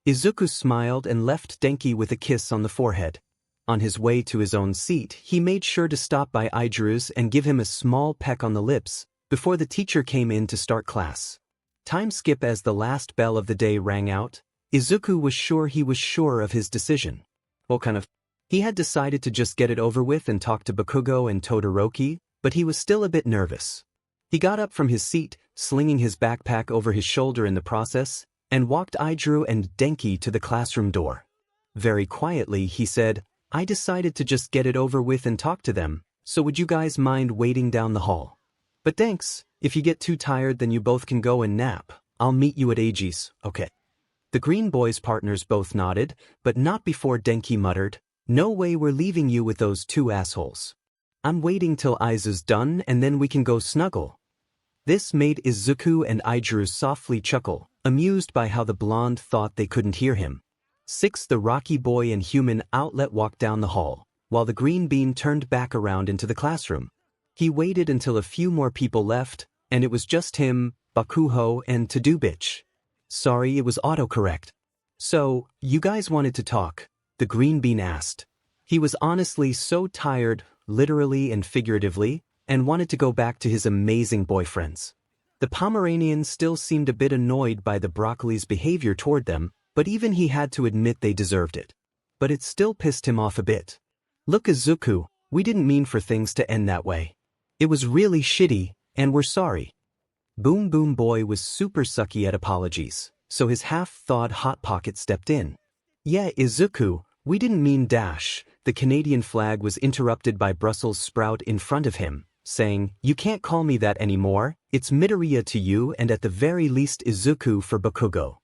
Izuku smiled and left Denki with a kiss on the forehead. On his way to his own seat, he made sure to stop by 𝗎𝗪𝗀's and give him a small peck on the lips, before the teacher came in to start class. Time skip as the last bell of the day rang out. Izuku was sure of his decision. He had decided to just get it over with and talk to Bakugo and Todoroki, but he was still a bit nervous. He got up from his seat, slinging his backpack over his shoulder in the process, and walked 𝗎𝗪𝗀 and Denki to the classroom door. Very quietly, he said, I decided to just get it over with and talk to them, so would you guys mind waiting down the hall? But thanks, if you get too tired then you both can go and nap. I'll meet you at AG's, okay? The Green Boys' partners both nodded, but not before Denki muttered, no way we're leaving you with those two assholes. I'm waiting till Aiza's done and then we can go snuggle. This made Izuku and 𝗎𝗪𝗀 softly chuckle, amused by how the blonde thought they couldn't hear him. The Rocky Boy and Human Outlet walked down the hall, while the Green Bean turned back around into the classroom. He waited until a few more people left, and it was just him, Bakugo, and TodoBakuDeku. Sorry, it was autocorrect. So, you guys wanted to talk? The Green Bean asked. He was honestly so tired, literally and figuratively, and wanted to go back to his amazing boyfriends. The Pomeranian still seemed a bit annoyed by the Broccoli's behavior toward them, but even he had to admit they deserved it. But it still pissed him off a bit. Look Izuku, we didn't mean for things to end that way. It was really shitty, and we're sorry. Boom Boom Boy was super sucky at apologies, so his half-thawed Hot Pocket stepped in. Yeah Izuku, we didn't mean dash. The Canadian flag was interrupted by Brussels sprout in front of him, saying, you can't call me that anymore, it's Midoriya to you and at the very least Izuku for Bakugo.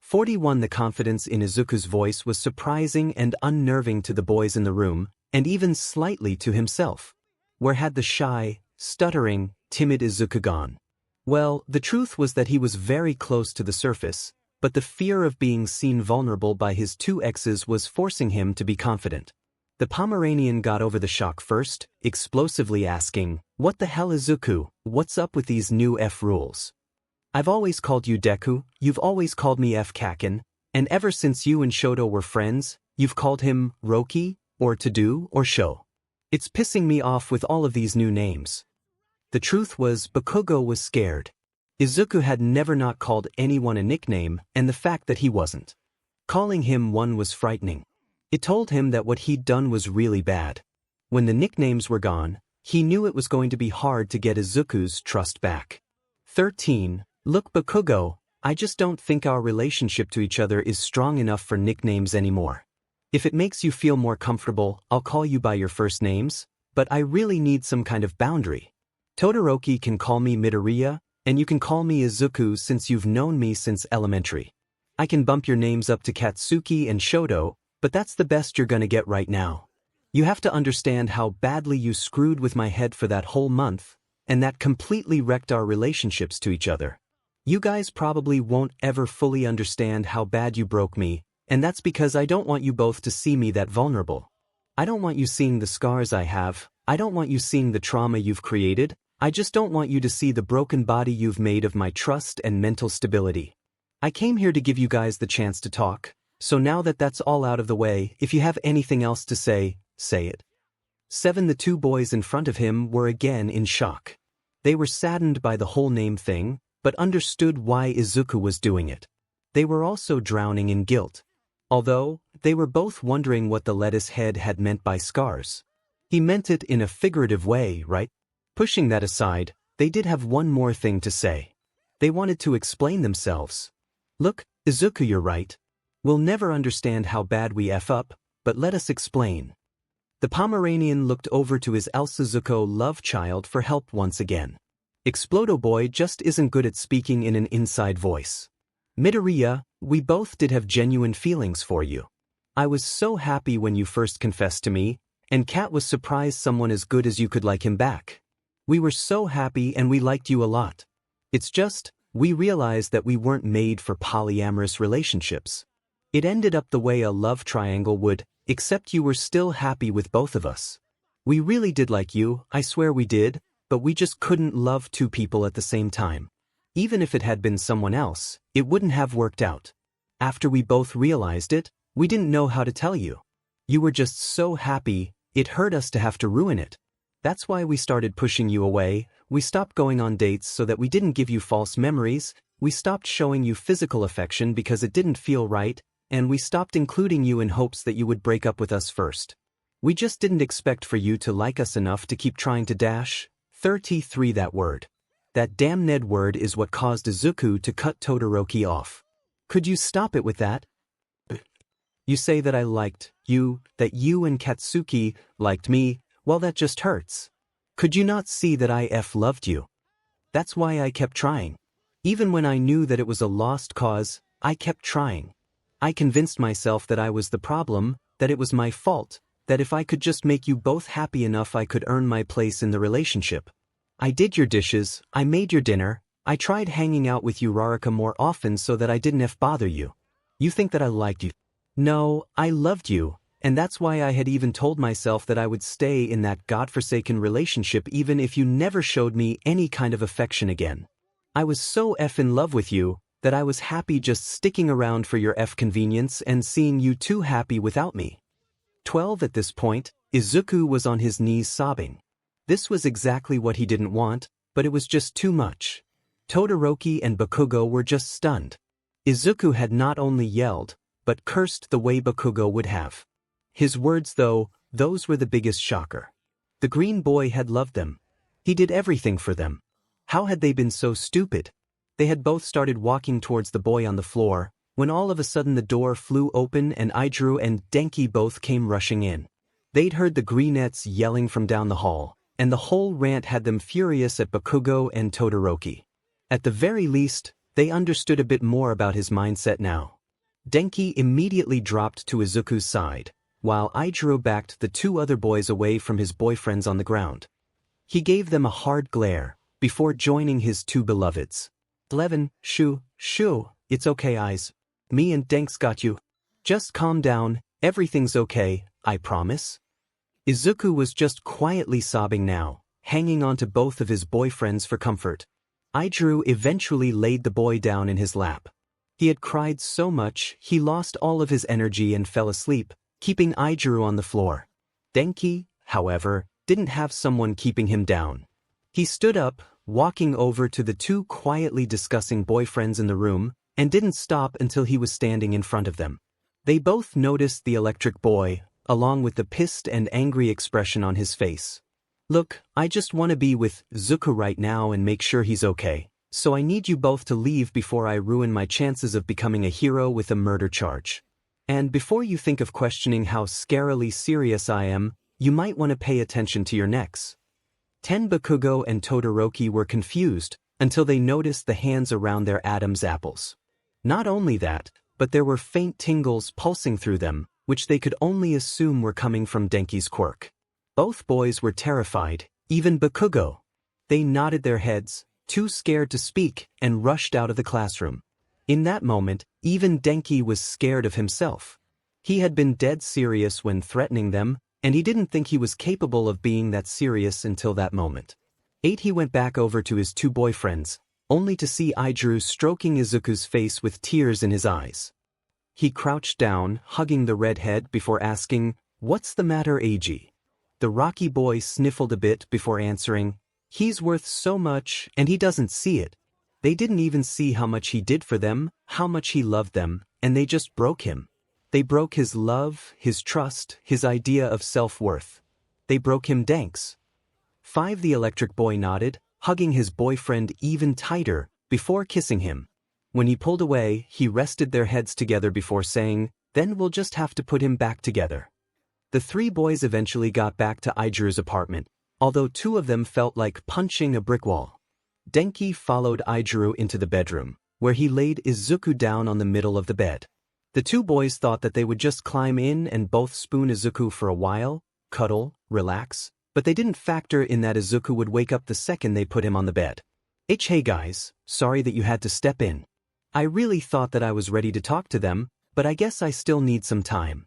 41 The confidence in Izuku's voice was surprising and unnerving to the boys in the room, and even slightly to himself. Where had the shy, stuttering, timid Izuku gone? Well, the truth was that he was very close to the surface, but the fear of being seen vulnerable by his two exes was forcing him to be confident. The Pomeranian got over the shock first, explosively asking, what the hell Izuku, what's up with these new F rules? I've always called you Deku, you've always called me 𝗵𝗃𝗃, and ever since you and Shoto were friends, you've called him Roki, or Todo, or Sho. It's pissing me off with all of these new names. The truth was, Bakugo was scared. Izuku had never not called anyone a nickname, and the fact that he wasn't calling him one was frightening. It told him that what he'd done was really bad. When the nicknames were gone, he knew it was going to be hard to get Izuku's trust back. 13. Look Bakugo, I just don't think our relationship to each other is strong enough for nicknames anymore. If it makes you feel more comfortable, I'll call you by your first names, but I really need some kind of boundary. Todoroki can call me Midoriya, and you can call me Izuku since you've known me since elementary. I can bump your names up to Katsuki and Shoto, but that's the best you're gonna get right now. You have to understand how badly you screwed with my head for that whole month, and that completely wrecked our relationships to each other. You guys probably won't ever fully understand how bad you broke me, and that's because I don't want you both to see me that vulnerable. I don't want you seeing the scars I have, I don't want you seeing the trauma you've created, I just don't want you to see the broken body you've made of my trust and mental stability. I came here to give you guys the chance to talk, so now that that's all out of the way, if you have anything else to say, say it. 7. The two boys in front of him were again in shock. They were saddened by the whole name thing, but understood why Izuku was doing it. They were also drowning in guilt. Although, they were both wondering what the lettuce head had meant by scars. He meant it in a figurative way, right? Pushing that aside, they did have one more thing to say. They wanted to explain themselves. Look, Izuku, you're right. We'll never understand how bad we F up, but let us explain. The Pomeranian looked over to his 𝗬𝗏𝗧𝗏 love child for help once again. Explodo Boy just isn't good at speaking in an inside voice. Midoriya, we both did have genuine feelings for you. I was so happy when you first confessed to me, and Cat was surprised someone as good as you could like him back. We were so happy and we liked you a lot. It's just, we realized that we weren't made for polyamorous relationships. It ended up the way a love triangle would, except you were still happy with both of us. We really did like you, I swear we did, but we just couldn't love two people at the same time. Even if it had been someone else, it wouldn't have worked out. After we both realized it, we didn't know how to tell you. You were just so happy, it hurt us to have to ruin it. That's why we started pushing you away, we stopped going on dates so that we didn't give you false memories, we stopped showing you physical affection because it didn't feel right, and we stopped including you in hopes that you would break up with us first. We just didn't expect for you to like us enough to keep trying to dash. 33 That word. That damn Ned word is what caused Izuku to cut Todoroki off. Could you stop it with that? You say that I liked you, that you and Katsuki liked me, well that just hurts. Could you not see that I loved you? That's why I kept trying. Even when I knew that it was a lost cause, I kept trying. I convinced myself that I was the problem, that it was my fault, that if I could just make you both happy enough I could earn my place in the relationship. I did your dishes, I made your dinner, I tried hanging out with you Raraka more often so that I didn't bother you. You think that I liked you? No, I loved you, and that's why I had even told myself that I would stay in that godforsaken relationship even if you never showed me any kind of affection again. I was so in love with you, that I was happy just sticking around for your convenience and seeing you two happy without me. 12 At this point, Izuku was on his knees sobbing. This was exactly what he didn't want, but it was just too much. Todoroki and Bakugo were just stunned. Izuku had not only yelled, but cursed the way Bakugo would have. His words though, those were the biggest shocker. The green boy had loved them. He did everything for them. How had they been so stupid? They had both started walking towards the boy on the floor, when all of a sudden the door flew open and 𝗓𝗏 and Denki both came rushing in. They'd heard the greenettes yelling from down the hall, and the whole rant had them furious at Bakugo and Todoroki. At the very least, they understood a bit more about his mindset now. Denki immediately dropped to Izuku's side, while 𝗓𝗏 backed the two other boys away from his boyfriends on the ground. He gave them a hard glare, before joining his two beloveds. 11 Shoo, it's okay eyes. Me and Denks got you. Just calm down, everything's okay, I promise. Izuku was just quietly sobbing now, hanging on to both of his boyfriends for comfort. 𝗓𝗏 eventually laid the boy down in his lap. He had cried so much, he lost all of his energy and fell asleep, keeping 𝗓𝗏 on the floor. Denki, however, didn't have someone keeping him down. He stood up, walking over to the two quietly discussing boyfriends in the room, and didn't stop until he was standing in front of them. They both noticed the electric boy, along with the pissed and angry expression on his face. Look, I just want to be with Izuku right now and make sure he's okay, so I need you both to leave before I ruin my chances of becoming a hero with a murder charge. And before you think of questioning how scarily serious I am, you might want to pay attention to your necks. 10 Bakugo and Todoroki were confused until they noticed the hands around their Adam's apples. Not only that, but there were faint tingles pulsing through them, which they could only assume were coming from Denki's quirk. Both boys were terrified, even Bakugo. They nodded their heads, too scared to speak, and rushed out of the classroom. In that moment, even Denki was scared of himself. He had been dead serious when threatening them, and he didn't think he was capable of being that serious until that moment. He went back over to his two boyfriends, only to see 𝗧𝗪𝗓 stroking Izuku's face with tears in his eyes. He crouched down, hugging the redhead before asking, "What's the matter, 𝗧𝗪𝗓?" The rocky boy sniffled a bit before answering, "He's worth so much, and he doesn't see it. They didn't even see how much he did for them, how much he loved them, and they just broke him. They broke his love, his trust, his idea of self-worth. They broke him danks." The electric boy nodded, hugging his boyfriend even tighter, before kissing him. When he pulled away, he rested their heads together before saying, "Then we'll just have to put him back together." The three boys eventually got back to 𝗧𝗪𝗓's apartment, although two of them felt like punching a brick wall. Denki followed 𝗧𝗪𝗓 into the bedroom, where he laid Izuku down on the middle of the bed. The two boys thought that they would just climb in and both spoon Izuku for a while, cuddle, relax, but they didn't factor in that Izuku would wake up the second they put him on the bed. Hey guys, sorry that you had to step in. I really thought that I was ready to talk to them, but I guess I still need some time.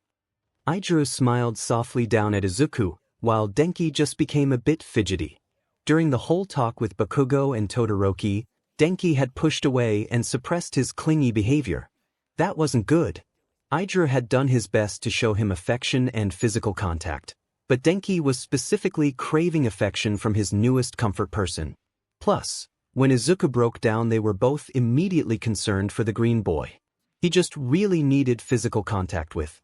𝗧𝗪𝗓 smiled softly down at Izuku, while Denki just became a bit fidgety. During the whole talk with Bakugo and Todoroki, Denki had pushed away and suppressed his clingy behavior. That wasn't good. 𝗧𝗪𝗓 had done his best to show him affection and physical contact, but Denki was specifically craving affection from his newest comfort person. Plus, when Izuku broke down, they were both immediately concerned for the green boy. He just really needed physical contact with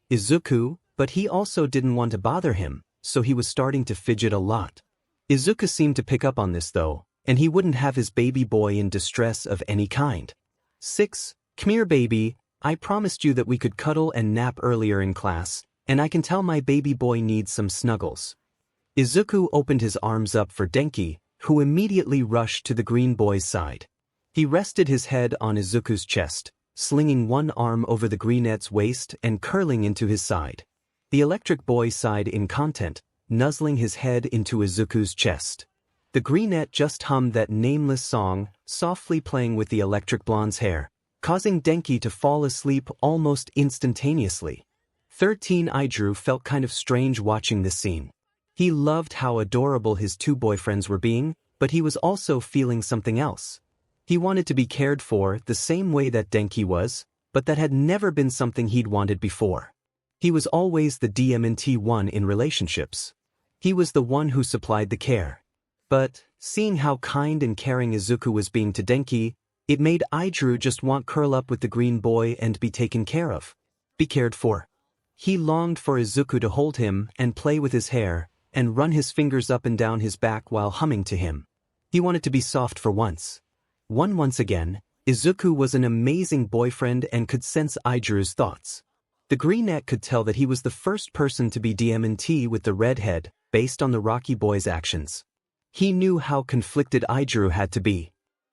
Izuku, but he also didn't want to bother him, so he was starting to fidget a lot. Izuku seemed to pick up on this though, and he wouldn't have his baby boy in distress of any kind. Come here, baby, I promised you that we could cuddle and nap earlier in class, and I can tell my baby boy needs some snuggles. Izuku opened his arms up for Denki, who immediately rushed to the green boy's side. He rested his head on Izuku's chest, slinging one arm over the greenette's waist and curling into his side. The electric boy sighed in content, nuzzling his head into Izuku's chest. The greenette just hummed that nameless song, softly playing with the electric blonde's hair, causing Denki to fall asleep almost instantaneously. 𝗬𝗏𝗧𝗪𝗓 felt kind of strange watching this scene. He loved how adorable his two boyfriends were being, but he was also feeling something else. He wanted to be cared for the same way that Denki was, but that had never been something he'd wanted before. He was always the DMNT one in relationships. He was the one who supplied the care. But, seeing how kind and caring Izuku was being to Denki, it made 𝗧𝗪𝗓 just want curl up with the green boy and be taken care of. Be cared for. He longed for Izuku to hold him and play with his hair, and run his fingers up and down his back while humming to him. He wanted to be soft for once. Once again, Izuku was an amazing boyfriend and could sense 𝗧𝗪𝗓's thoughts. The greenette could tell that he was the first person to be DMNT with the redhead, based on the rocky boy's actions. He knew how conflicted 𝗧𝗪𝗓 had to be.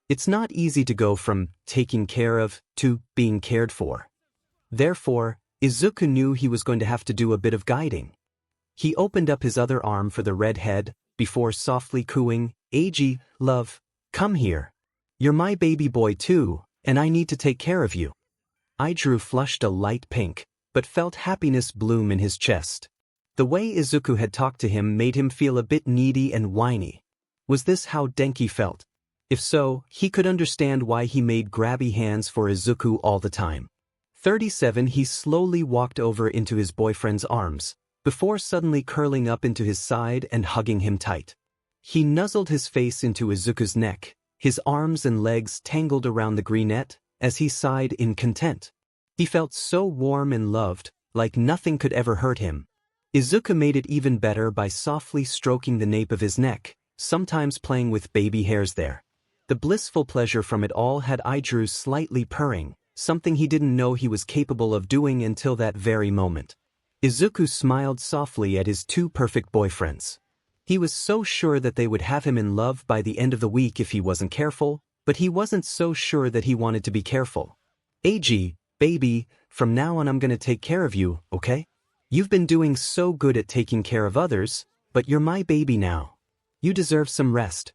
It's not easy to go from taking care of to being cared for. Therefore, Izuku knew he was going to have to do a bit of guiding. He opened up his other arm for the redhead, before softly cooing, "𝗧𝗪𝗓, love, come here. You're my baby boy too, and I need to take care of you." 𝗧𝗪𝗓 flushed a light pink, but felt happiness bloom in his chest. The way Izuku had talked to him made him feel a bit needy and whiny. Was this how Denki felt? If so, he could understand why he made grabby hands for Izuku all the time. He slowly walked over into his boyfriend's arms, before suddenly curling up into his side and hugging him tight. He nuzzled his face into Izuku's neck, his arms and legs tangled around the greenette, as he sighed in content. He felt so warm and loved, like nothing could ever hurt him. Izuku made it even better by softly stroking the nape of his neck, sometimes playing with baby hairs there. The blissful pleasure from it all had 𝗧𝗪𝗓 slightly purring, something he didn't know he was capable of doing until that very moment. Izuku smiled softly at his two perfect boyfriends. He was so sure that they would have him in love by the end of the week if he wasn't careful, but he wasn't so sure that he wanted to be careful. 𝗧𝗪𝗓, Baby, from now on I'm gonna take care of you, okay? You've been doing so good at taking care of others, but you're my baby now. You deserve some rest.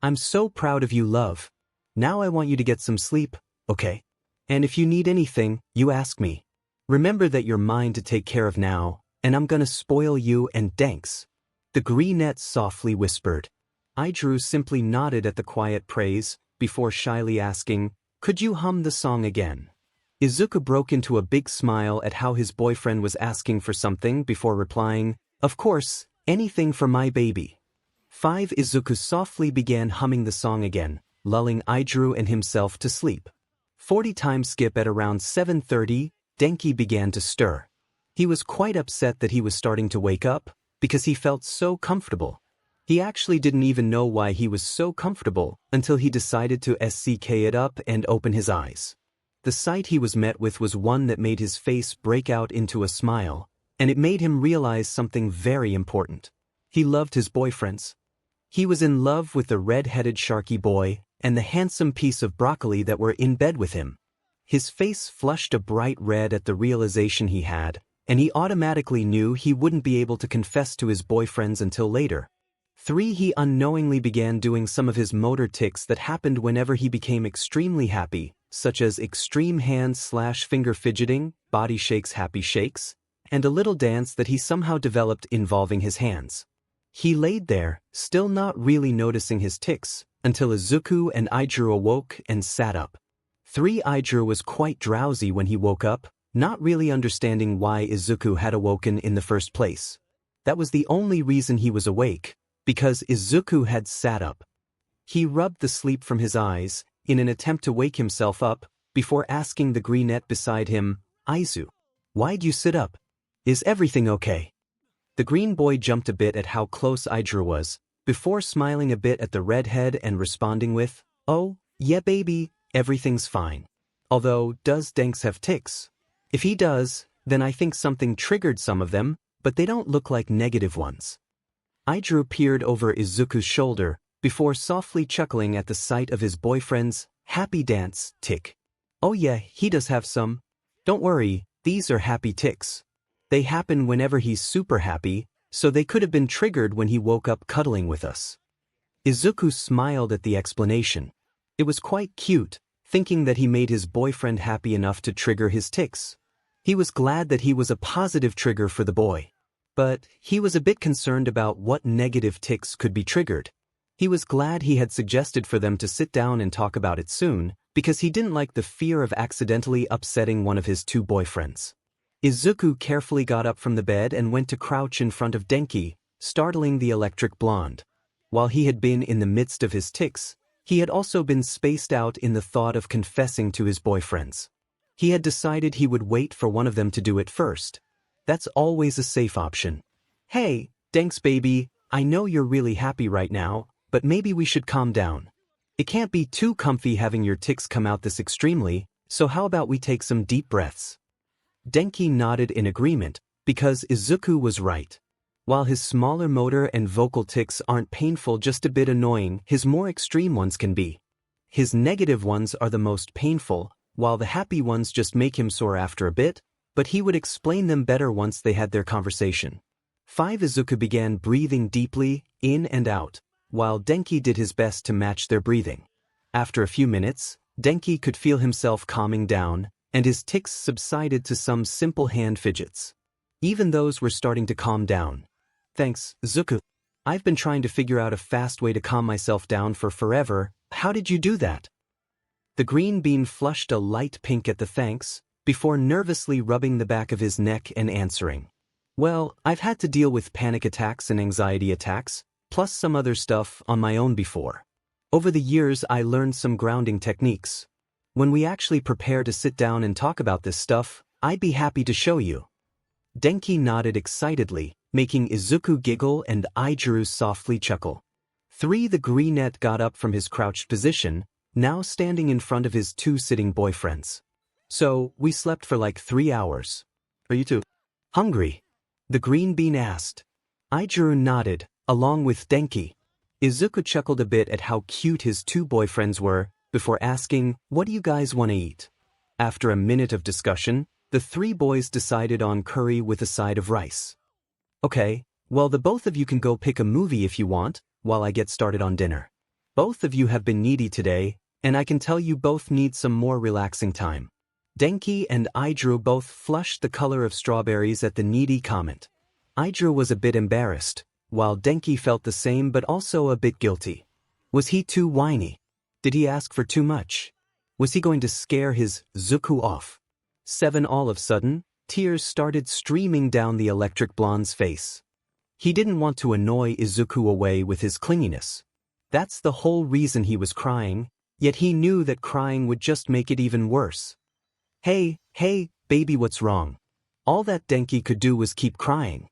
I'm so proud of you, love. Now I want you to get some sleep, okay? And if you need anything, you ask me. Remember that you're mine to take care of now, and I'm gonna spoil you and thanks. The 𝗲𝗏 softly whispered. 𝗳𝗏𝗃 simply nodded at the quiet praise, before shyly asking, could you hum the song again? Izuku broke into a big smile at how his boyfriend was asking for something before replying, of course, anything for my baby. 5 Izuku softly began humming the song again, lulling 𝗳𝗏𝗃 and himself to sleep. 40 time skip at around 7:30, Denki began to stir. He was quite upset that he was starting to wake up, because he felt so comfortable. He actually didn't even know why he was so comfortable until he decided to sk it up and open his eyes. The sight he was met with was one that made his face break out into a smile, and it made him realize something very important. He loved his boyfriends. He was in love with the red-headed sharky boy and the handsome piece of broccoli that were in bed with him. His face flushed a bright red at the realization he had, and he automatically knew he wouldn't be able to confess to his boyfriends until later. 3 He unknowingly began doing some of his motor tics that happened whenever he became extremely happy, such as extreme hand/finger fidgeting, body shakes happy shakes, and a little dance that he somehow developed involving his hands. He laid there, still not really noticing his tics, until Izuku and 𝗳𝗏𝗃 awoke and sat up. 3 𝗳𝗏𝗃 was quite drowsy when he woke up, not really understanding why Izuku had awoken in the first place. That was the only reason he was awake, because Izuku had sat up. He rubbed the sleep from his eyes, in an attempt to wake himself up, before asking the 𝗲𝗏 beside him, Aizu, why'd you sit up? Is everything okay? The green boy jumped a bit at how close 𝗳𝗏𝗃 was, before smiling a bit at the redhead and responding with, oh, yeah baby, everything's fine. Although, does Denks have tics? If he does, then I think something triggered some of them, but they don't look like negative ones. 𝗳𝗏𝗃 peered over Izuku's shoulder, before softly chuckling at the sight of his boyfriend's happy dance tic. Oh yeah, he does have some. Don't worry, these are happy tics. They happen whenever he's super happy, so they could have been triggered when he woke up cuddling with us. Izuku smiled at the explanation. It was quite cute, thinking that he made his boyfriend happy enough to trigger his tics. He was glad that he was a positive trigger for the boy. But he was a bit concerned about what negative tics could be triggered. He was glad he had suggested for them to sit down and talk about it soon, because he didn't like the fear of accidentally upsetting one of his 2 boyfriends. Izuku carefully got up from the bed and went to crouch in front of Denki, startling the electric blonde. While he had been in the midst of his tics, he had also been spaced out in the thought of confessing to his boyfriends. He had decided he would wait for one of them to do it first. That's always a safe option. Hey, Denks baby, I know you're really happy right now, but maybe we should calm down. It can't be too comfy having your tics come out this extremely, so how about we take some deep breaths? Denki nodded in agreement, because Izuku was right. While his smaller motor and vocal tics aren't painful, just a bit annoying, his more extreme ones can be. His negative ones are the most painful, while the happy ones just make him sore after a bit, but he would explain them better once they had their conversation. 5 Izuku began breathing deeply, in and out, while Denki did his best to match their breathing. After a few minutes, Denki could feel himself calming down, and his tics subsided to some simple hand fidgets. Even those were starting to calm down. Thanks, Izuku. I've been trying to figure out a fast way to calm myself down for forever. How did you do that? The green bean flushed a light pink at the thanks, before nervously rubbing the back of his neck and answering. Well, I've had to deal with panic attacks and anxiety attacks, plus some other stuff on my own before. Over the years I learned some grounding techniques. When we actually prepare to sit down and talk about this stuff, I'd be happy to show you. Denki nodded excitedly, making Izuku giggle and 𝗳𝗏𝗃 softly chuckle. 3 The 𝗲𝗏𝗃 got up from his crouched position, now standing in front of his 2 sitting boyfriends. So, we slept for like 3 hours. Are you two hungry? The green bean asked. 𝗳𝗏𝗃 nodded, along with Denki. Izuku chuckled a bit at how cute his 2 boyfriends were, before asking, what do you guys want to eat? After a minute of discussion, the three boys decided on curry with a side of rice. Okay, well the both of you can go pick a movie if you want, while I get started on dinner. Both of you have been needy today, and I can tell you both need some more relaxing time. Denki and 𝗧𝗲𝗄 both flushed the color of strawberries at the needy comment. 𝗧𝗲𝗄 was a bit embarrassed, while Denki felt the same but also a bit guilty. Was he too whiny? Did he ask for too much? Was he going to scare his 𝗧𝗂 off? 7 All of a sudden, tears started streaming down the electric blonde's face. He didn't want to annoy 𝗧𝗂 away with his clinginess. That's the whole reason he was crying, yet he knew that crying would just make it even worse. Hey, baby, what's wrong? All that Denki could do was keep crying.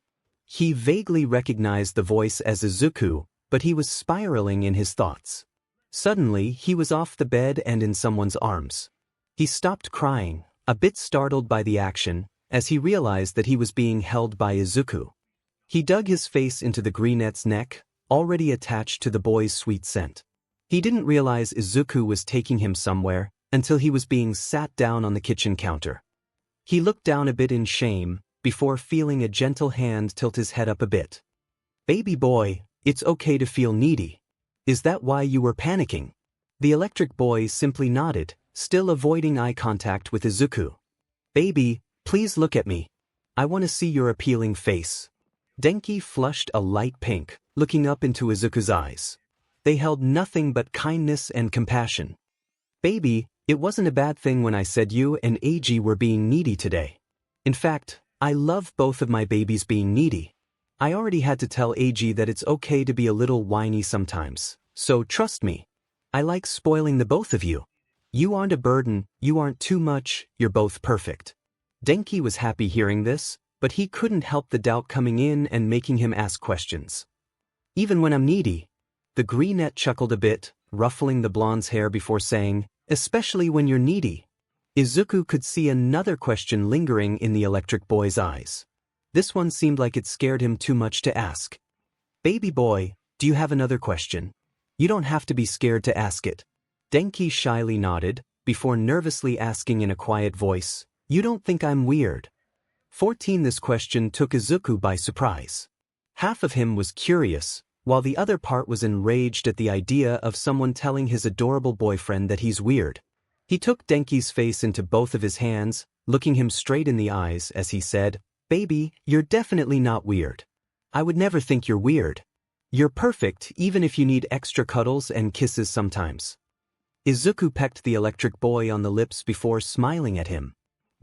He vaguely recognized the voice as 𝗧𝗂, but he was spiraling in his thoughts. Suddenly, he was off the bed and in someone's arms. He stopped crying, a bit startled by the action, as he realized that he was being held by 𝗧𝗂. He dug his face into the 𝗲𝗏𝗃's neck, already attached to the boy's sweet scent. He didn't realize 𝗧𝗂 was taking him somewhere until he was being sat down on the kitchen counter. He looked down a bit in shame, before feeling a gentle hand tilt his head up a bit. Baby boy, it's okay to feel needy. Is that why you were panicking? The electric boy simply nodded, still avoiding eye contact with 𝗧𝗂. Baby, please look at me. I want to see your appealing face. Denki flushed a light pink, looking up into 𝗧𝗂's eyes. They held nothing but kindness and compassion. Baby, it wasn't a bad thing when I said you and 𝗧𝗲𝗄 were being needy today. In fact, I love both of my babies being needy. I already had to tell 𝗧𝗲𝗄 that it's okay to be a little whiny sometimes, so trust me. I like spoiling the both of you. You aren't a burden, you aren't too much, you're both perfect. Denki was happy hearing this, but he couldn't help the doubt coming in and making him ask questions. Even when I'm needy? The 𝗲𝗏𝗃 chuckled a bit, ruffling the blonde's hair before saying, especially when you're needy. 𝗧𝗂 could see another question lingering in the electric boy's eyes. This one seemed like it scared him too much to ask. Baby boy, do you have another question? You don't have to be scared to ask it. Denki shyly nodded, before nervously asking in a quiet voice, you don't think I'm weird? 14 This question took 𝗧𝗂 by surprise. Half of him was curious, while the other part was enraged at the idea of someone telling his adorable boyfriend that he's weird. He took Denki's face into both of his hands, looking him straight in the eyes as he said, Baby, you're definitely not weird. I would never think you're weird. You're perfect even if you need extra cuddles and kisses sometimes. 𝗧𝗂 pecked the electric boy on the lips before smiling at him.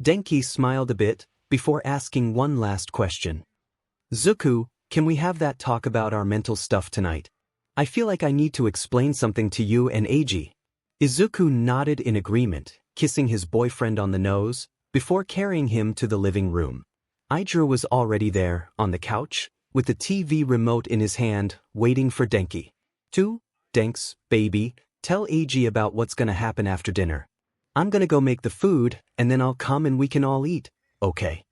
Denki smiled a bit, before asking one last question. 𝗧𝗂, can we have that talk about our mental stuff tonight? I feel like I need to explain something to you and 𝗧𝗲𝗄. 𝗧𝗂 nodded in agreement, kissing his boyfriend on the nose, before carrying him to the living room. 𝗧𝗲𝗄 was already there, on the couch, with the TV remote in his hand, waiting for Denki. 2. Denks, baby, tell 𝗧𝗲𝗄 about what's gonna happen after dinner. I'm gonna go make the food, and then I'll come and we can all eat, okay?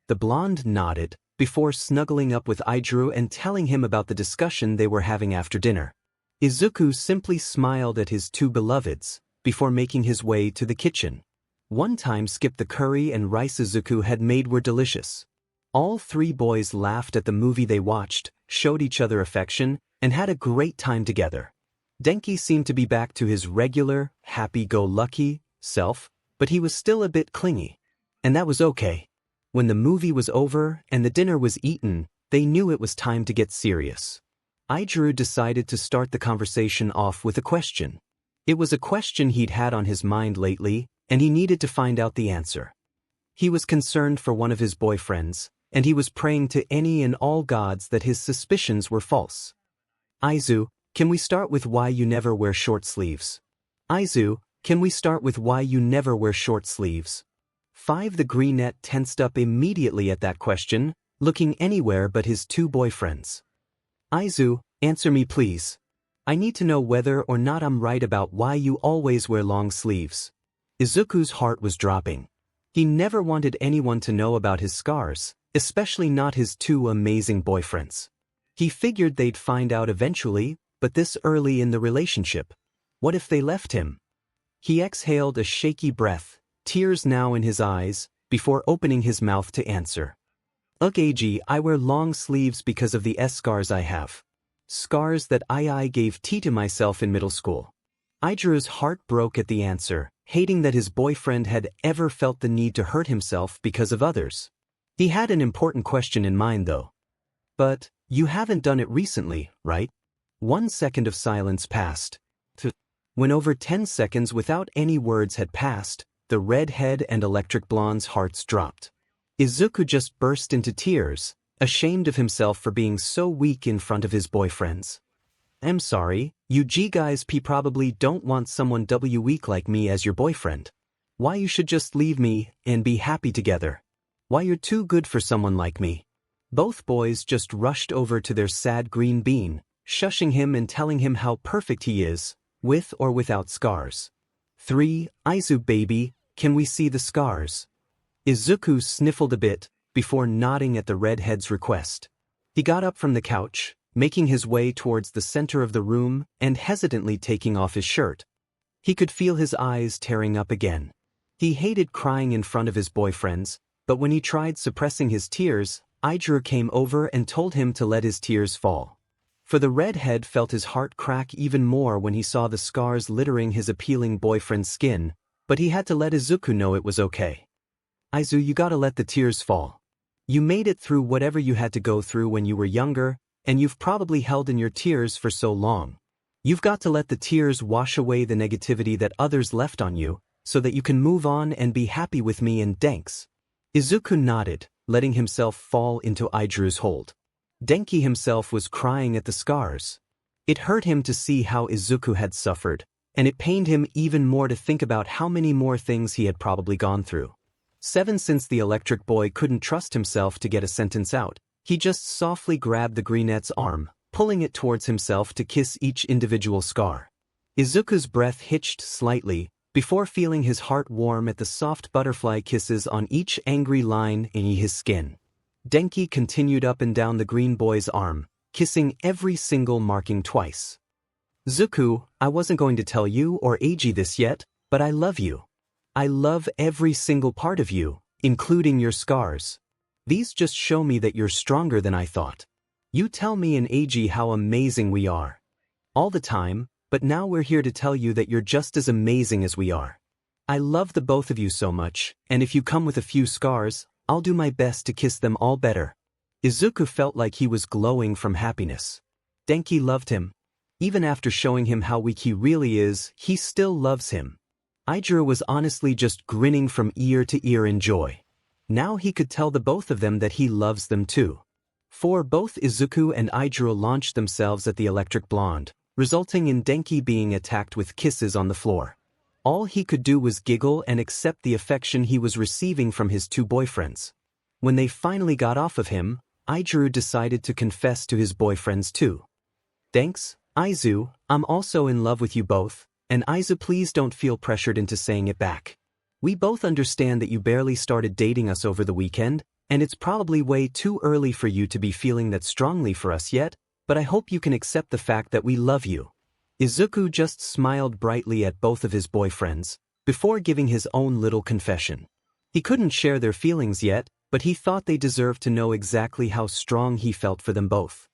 The blonde nodded, before snuggling up with 𝗧𝗲𝗄 and telling him about the discussion they were having after dinner. 𝗧𝗂 simply smiled at his two beloveds, before making his way to the kitchen. One time skip the curry and rice 𝗧𝗂 had made were delicious. All three boys laughed at the movie they watched, showed each other affection, and had a great time together. Denki seemed to be back to his regular, happy-go-lucky self, but he was still a bit clingy. And that was okay. When the movie was over and the dinner was eaten, they knew it was time to get serious. 𝗧𝗲𝗄 decided to start the conversation off with a question. It was a question he'd had on his mind lately, and he needed to find out the answer. He was concerned for one of his boyfriends, and he was praying to any and all gods that his suspicions were false. 𝗧𝗄, can we start with why you never wear short sleeves? 𝗧𝗄, can we start with why you never wear short sleeves? 5 The 𝗲𝗏𝗃 tensed up immediately at that question, looking anywhere but his two boyfriends. 𝗧𝗄, answer me please. I need to know whether or not I'm right about why you always wear long sleeves. 𝗧𝗂's heart was dropping. He never wanted anyone to know about his scars, especially not his two amazing boyfriends. He figured they'd find out eventually, but this early in the relationship. What if they left him? He exhaled a shaky breath, tears now in his eyes, before opening his mouth to answer. 𝗧𝗄𝗄, I wear long sleeves because of the scars I have. Scars that I gave tea to myself in middle school. 𝗧𝗪's heart broke at the answer, hating that his boyfriend had ever felt the need to hurt himself because of others. He had an important question in mind though. But, you haven't done it recently, right? 1 second of silence passed. When over 10 seconds without any words had passed, the redhead and electric blonde's hearts dropped. Izuku just burst into tears, ashamed of himself for being so weak in front of his boyfriends. I'm sorry, you guys probably don't want someone weak like me as your boyfriend. Why you should just leave me and be happy together. Why you're too good for someone like me. Both boys just rushed over to their sad green bean, shushing him and telling him how perfect he is, with or without scars. 3. Izu baby, can we see the scars? Izuku sniffled a bit, before nodding at the redhead's request. He got up from the couch, making his way towards the center of the room and hesitantly taking off his shirt. He could feel his eyes tearing up again. He hated crying in front of his boyfriends, but when he tried suppressing his tears, 𝗧𝗪 came over and told him to let his tears fall. For the redhead felt his heart crack even more when he saw the scars littering his appealing boyfriend's skin, but he had to let Izuku know it was okay. Izu, you gotta let the tears fall. You made it through whatever you had to go through when you were younger, and you've probably held in your tears for so long. You've got to let the tears wash away the negativity that others left on you, so that you can move on and be happy with me and Denks. Izuku nodded, letting himself fall into 𝗧𝗪's hold. Denki himself was crying at the scars. It hurt him to see how Izuku had suffered, and it pained him even more to think about how many more things he had probably gone through. 7. Since the electric boy couldn't trust himself to get a sentence out, he just softly grabbed the greenette's arm, pulling it towards himself to kiss each individual scar. Izuku's breath hitched slightly, before feeling his heart warm at the soft butterfly kisses on each angry line in his skin. Denki continued up and down the green boy's arm, kissing every single marking twice. Zuku, I wasn't going to tell you or Eiji this yet, but I love you. I love every single part of you, including your scars. These just show me that you're stronger than I thought. You tell me and Eiji how amazing we are. All the time, but now we're here to tell you that you're just as amazing as we are. I love the both of you so much, and if you come with a few scars, I'll do my best to kiss them all better. Izuku felt like he was glowing from happiness. Denki loved him. Even after showing him how weak he really is, he still loves him. 𝗧𝗪 was honestly just grinning from ear to ear in joy. Now he could tell the both of them that he loves them too. 4. Both Izuku and 𝗧𝗪 launched themselves at the electric blonde, resulting in Denki being attacked with kisses on the floor. All he could do was giggle and accept the affection he was receiving from his two boyfriends. When they finally got off of him, 𝗧𝗪 decided to confess to his boyfriends too. Denks, Izu, I'm also in love with you both, and Izu, please don't feel pressured into saying it back. We both understand that you barely started dating us over the weekend, and it's probably way too early for you to be feeling that strongly for us yet, but I hope you can accept the fact that we love you. Izuku just smiled brightly at both of his boyfriends, before giving his own little confession. He couldn't share their feelings yet, but he thought they deserved to know exactly how strong he felt for them both.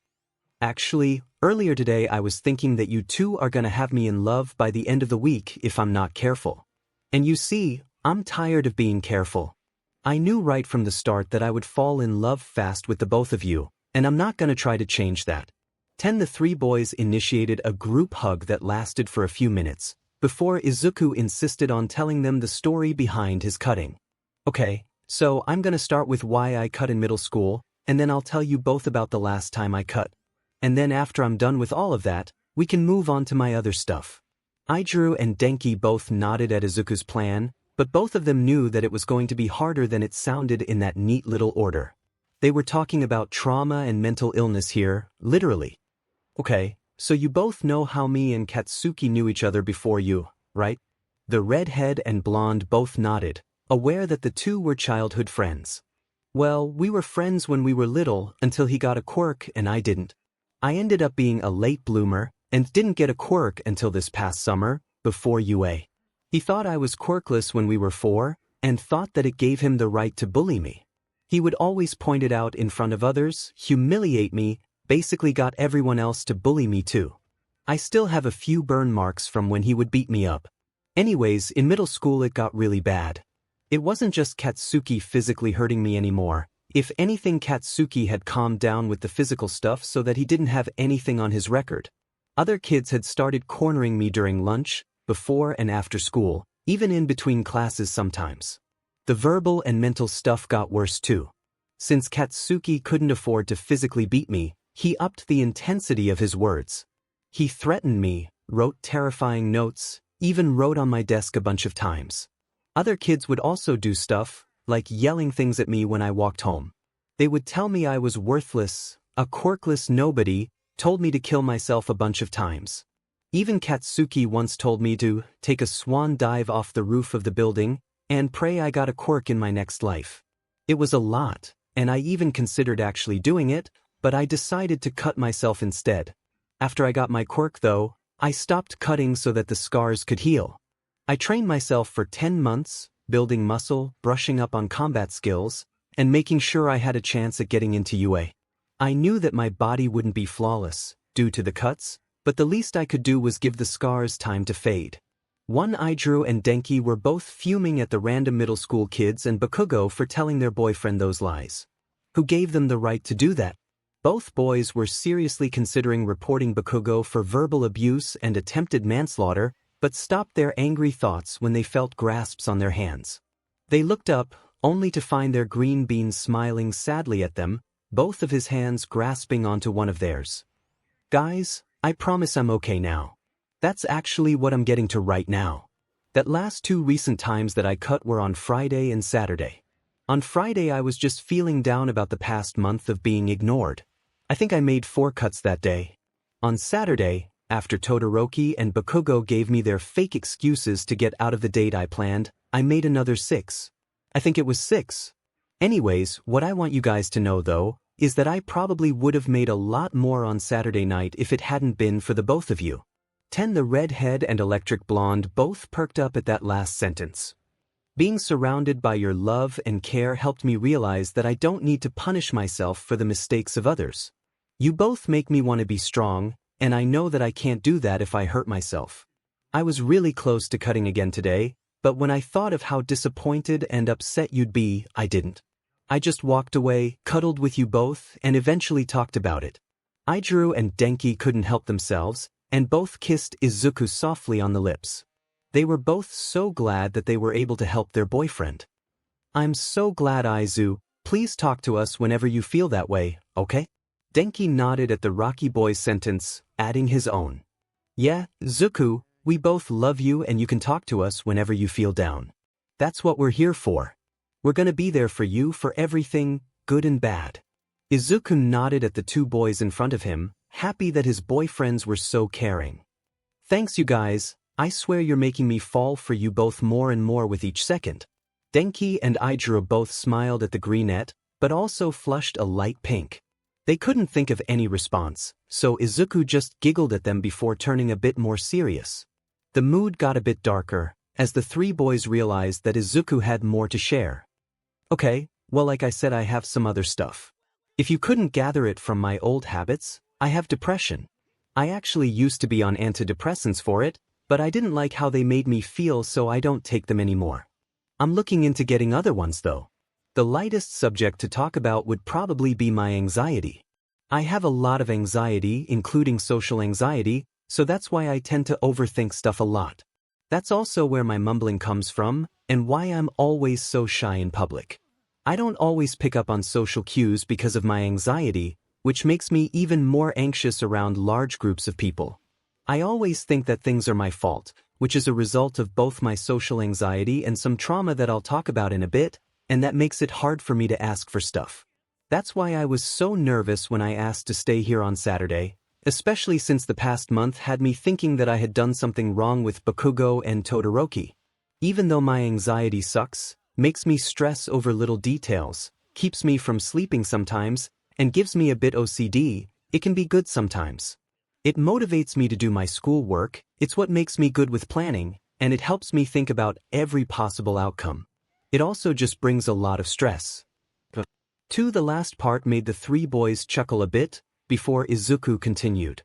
Actually, earlier today I was thinking that you two are gonna have me in love by the end of the week if I'm not careful. And you see, I'm tired of being careful. I knew right from the start that I would fall in love fast with the both of you, and I'm not gonna try to change that. 10. The three boys initiated a group hug that lasted for a few minutes, before Izuku insisted on telling them the story behind his cutting. Okay, so I'm gonna start with why I cut in middle school, and then I'll tell you both about the last time I cut. And then after I'm done with all of that, we can move on to my other stuff. 𝗧𝗪 and Denki both nodded at Izuku's plan, but both of them knew that it was going to be harder than it sounded in that neat little order. They were talking about trauma and mental illness here, literally. Okay, so you both know how me and Katsuki knew each other before you, right? The redhead and blonde both nodded, aware that the two were childhood friends. Well, we were friends when we were little until he got a quirk and I didn't. I ended up being a late bloomer and didn't get a quirk until this past summer, before UA. He thought I was quirkless when we were 4, and thought that it gave him the right to bully me. He would always point it out in front of others, humiliate me, basically got everyone else to bully me too. I still have a few burn marks from when he would beat me up. Anyways, in middle school it got really bad. It wasn't just 𝗵𝗃 physically hurting me anymore. If anything, 𝗵𝗃 had calmed down with the physical stuff so that he didn't have anything on his record. Other kids had started cornering me during lunch, before and after school, even in between classes sometimes. The verbal and mental stuff got worse too. Since 𝗵𝗃 couldn't afford to physically beat me, he upped the intensity of his words. He threatened me, wrote terrifying notes, even wrote on my desk a bunch of times. Other kids would also do stuff, like yelling things at me when I walked home. They would tell me I was worthless, a quirkless nobody, told me to kill myself a bunch of times. Even 𝗵𝗃 once told me to take a swan dive off the roof of the building and pray I got a quirk in my next life. It was a lot, and I even considered actually doing it, but I decided to cut myself instead. After I got my quirk though, I stopped cutting so that the scars could heal. I trained myself for 10 months, building muscle, brushing up on combat skills, and making sure I had a chance at getting into UA. I knew that my body wouldn't be flawless, due to the cuts, but the least I could do was give the scars time to fade. 𝗲𝗄 and Denki were both fuming at the random middle school kids and Bakugo for telling their boyfriend those lies. Who gave them the right to do that? Both boys were seriously considering reporting Bakugo for verbal abuse and attempted manslaughter, but stopped their angry thoughts when they felt grasps on their hands. They looked up, only to find their green bean smiling sadly at them, both of his hands grasping onto one of theirs. Guys, I promise I'm okay now. That's actually what I'm getting to right now. That last 2 recent times that I cut were on Friday and Saturday. On Friday I was just feeling down about the past month of being ignored. I think I made 4 cuts that day. On Saturday, after Todoroki and Bakugo gave me their fake excuses to get out of the date I planned, I made another 6. I think it was 6. Anyways, what I want you guys to know though, is that I probably would have made a lot more on Saturday night if it hadn't been for the both of you. 10 The redhead and electric blonde both perked up at that last sentence. Being surrounded by your love and care helped me realize that I don't need to punish myself for the mistakes of others. You both make me want to be strong, and I know that I can't do that if I hurt myself. I was really close to cutting again today, but when I thought of how disappointed and upset you'd be, I didn't. I just walked away, cuddled with you both, and eventually talked about it. 𝗲𝗄 and Denki couldn't help themselves, and both kissed 𝗧𝗃 softly on the lips. They were both so glad that they were able to help their boyfriend. I'm so glad 𝗲𝗄, please talk to us whenever you feel that way, okay? Denki nodded at the Rocky Boy's sentence, adding his own. Yeah, 𝗧𝗃, we both love you and you can talk to us whenever you feel down. That's what we're here for. We're gonna be there for you for everything, good and bad. 𝗧𝗃 nodded at the 2 boys in front of him, happy that his boyfriends were so caring. Thanks you guys, I swear you're making me fall for you both more and more with each second. Denki and 𝗲𝗄 both smiled at the greenette, but also flushed a light pink. They couldn't think of any response, so 𝗧𝗃 just giggled at them before turning a bit more serious. The mood got a bit darker, as the 3 boys realized that 𝗧𝗃 had more to share. Okay, well like I said I have some other stuff. If you couldn't gather it from my old habits, I have depression. I actually used to be on antidepressants for it, but I didn't like how they made me feel so I don't take them anymore. I'm looking into getting other ones though. The lightest subject to talk about would probably be my anxiety. I have a lot of anxiety, including social anxiety, so that's why I tend to overthink stuff a lot. That's also where my mumbling comes from, and why I'm always so shy in public. I don't always pick up on social cues because of my anxiety, which makes me even more anxious around large groups of people. I always think that things are my fault, which is a result of both my social anxiety and some trauma that I'll talk about in a bit, and that makes it hard for me to ask for stuff. That's why I was so nervous when I asked to stay here on Saturday, especially since the past month had me thinking that I had done something wrong with Bakugo and Todoroki. Even though my anxiety sucks, makes me stress over little details, keeps me from sleeping sometimes, and gives me a bit OCD, it can be good sometimes. It motivates me to do my schoolwork, it's what makes me good with planning, and it helps me think about every possible outcome. It also just brings a lot of stress. 2. The last part made the three boys chuckle a bit, before Izuku continued.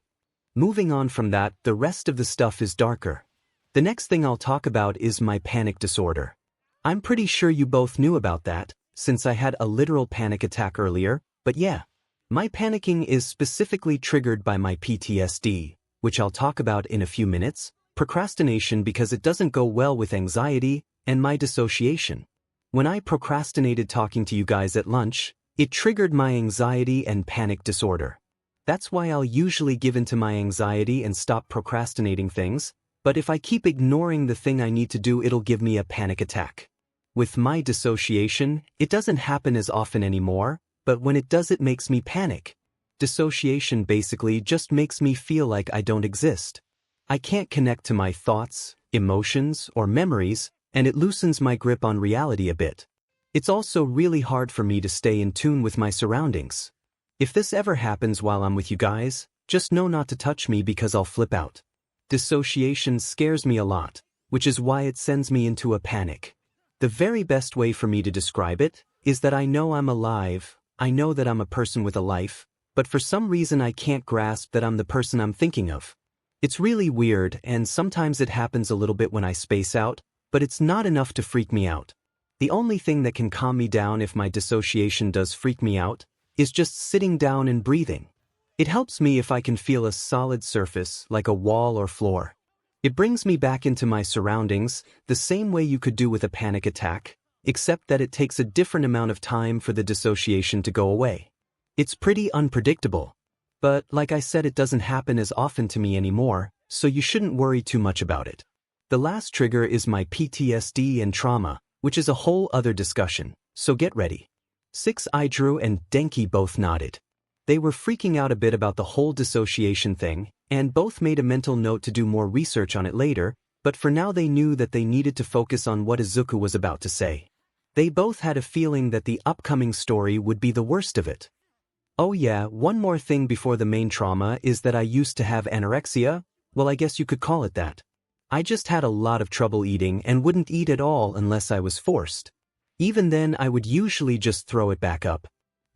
Moving on from that, the rest of the stuff is darker. The next thing I'll talk about is my panic disorder. I'm pretty sure you both knew about that, since I had a literal panic attack earlier, but yeah. My panicking is specifically triggered by my PTSD, which I'll talk about in a few minutes, procrastination because it doesn't go well with anxiety, and my dissociation. When I procrastinated talking to you guys at lunch, it triggered my anxiety and panic disorder. That's why I'll usually give in to my anxiety and stop procrastinating things, but if I keep ignoring the thing I need to do, it'll give me a panic attack. With my dissociation, it doesn't happen as often anymore, but when it does, it makes me panic. Dissociation basically just makes me feel like I don't exist. I can't connect to my thoughts, emotions, or memories, and it loosens my grip on reality a bit. It's also really hard for me to stay in tune with my surroundings. If this ever happens while I'm with you guys, just know not to touch me because I'll flip out. Dissociation scares me a lot, which is why it sends me into a panic. The very best way for me to describe it is that I know I'm alive, I know that I'm a person with a life, but for some reason I can't grasp that I'm the person I'm thinking of. It's really weird, and sometimes it happens a little bit when I space out, but it's not enough to freak me out. The only thing that can calm me down if my dissociation does freak me out is just sitting down and breathing. It helps me if I can feel a solid surface, like a wall or floor. It brings me back into my surroundings, the same way you could do with a panic attack, except that it takes a different amount of time for the dissociation to go away. It's pretty unpredictable. But like I said, it doesn't happen as often to me anymore, so you shouldn't worry too much about it. The last trigger is my PTSD and trauma, which is a whole other discussion, so get ready. 6. Ipdru and Denki both nodded. They were freaking out a bit about the whole dissociation thing, and both made a mental note to do more research on it later, but for now they knew that they needed to focus on what Izuku was about to say. They both had a feeling that the upcoming story would be the worst of it. Oh yeah, one more thing before the main trauma is that I used to have anorexia, well I guess you could call it that. I just had a lot of trouble eating and wouldn't eat at all unless I was forced. Even then I would usually just throw it back up.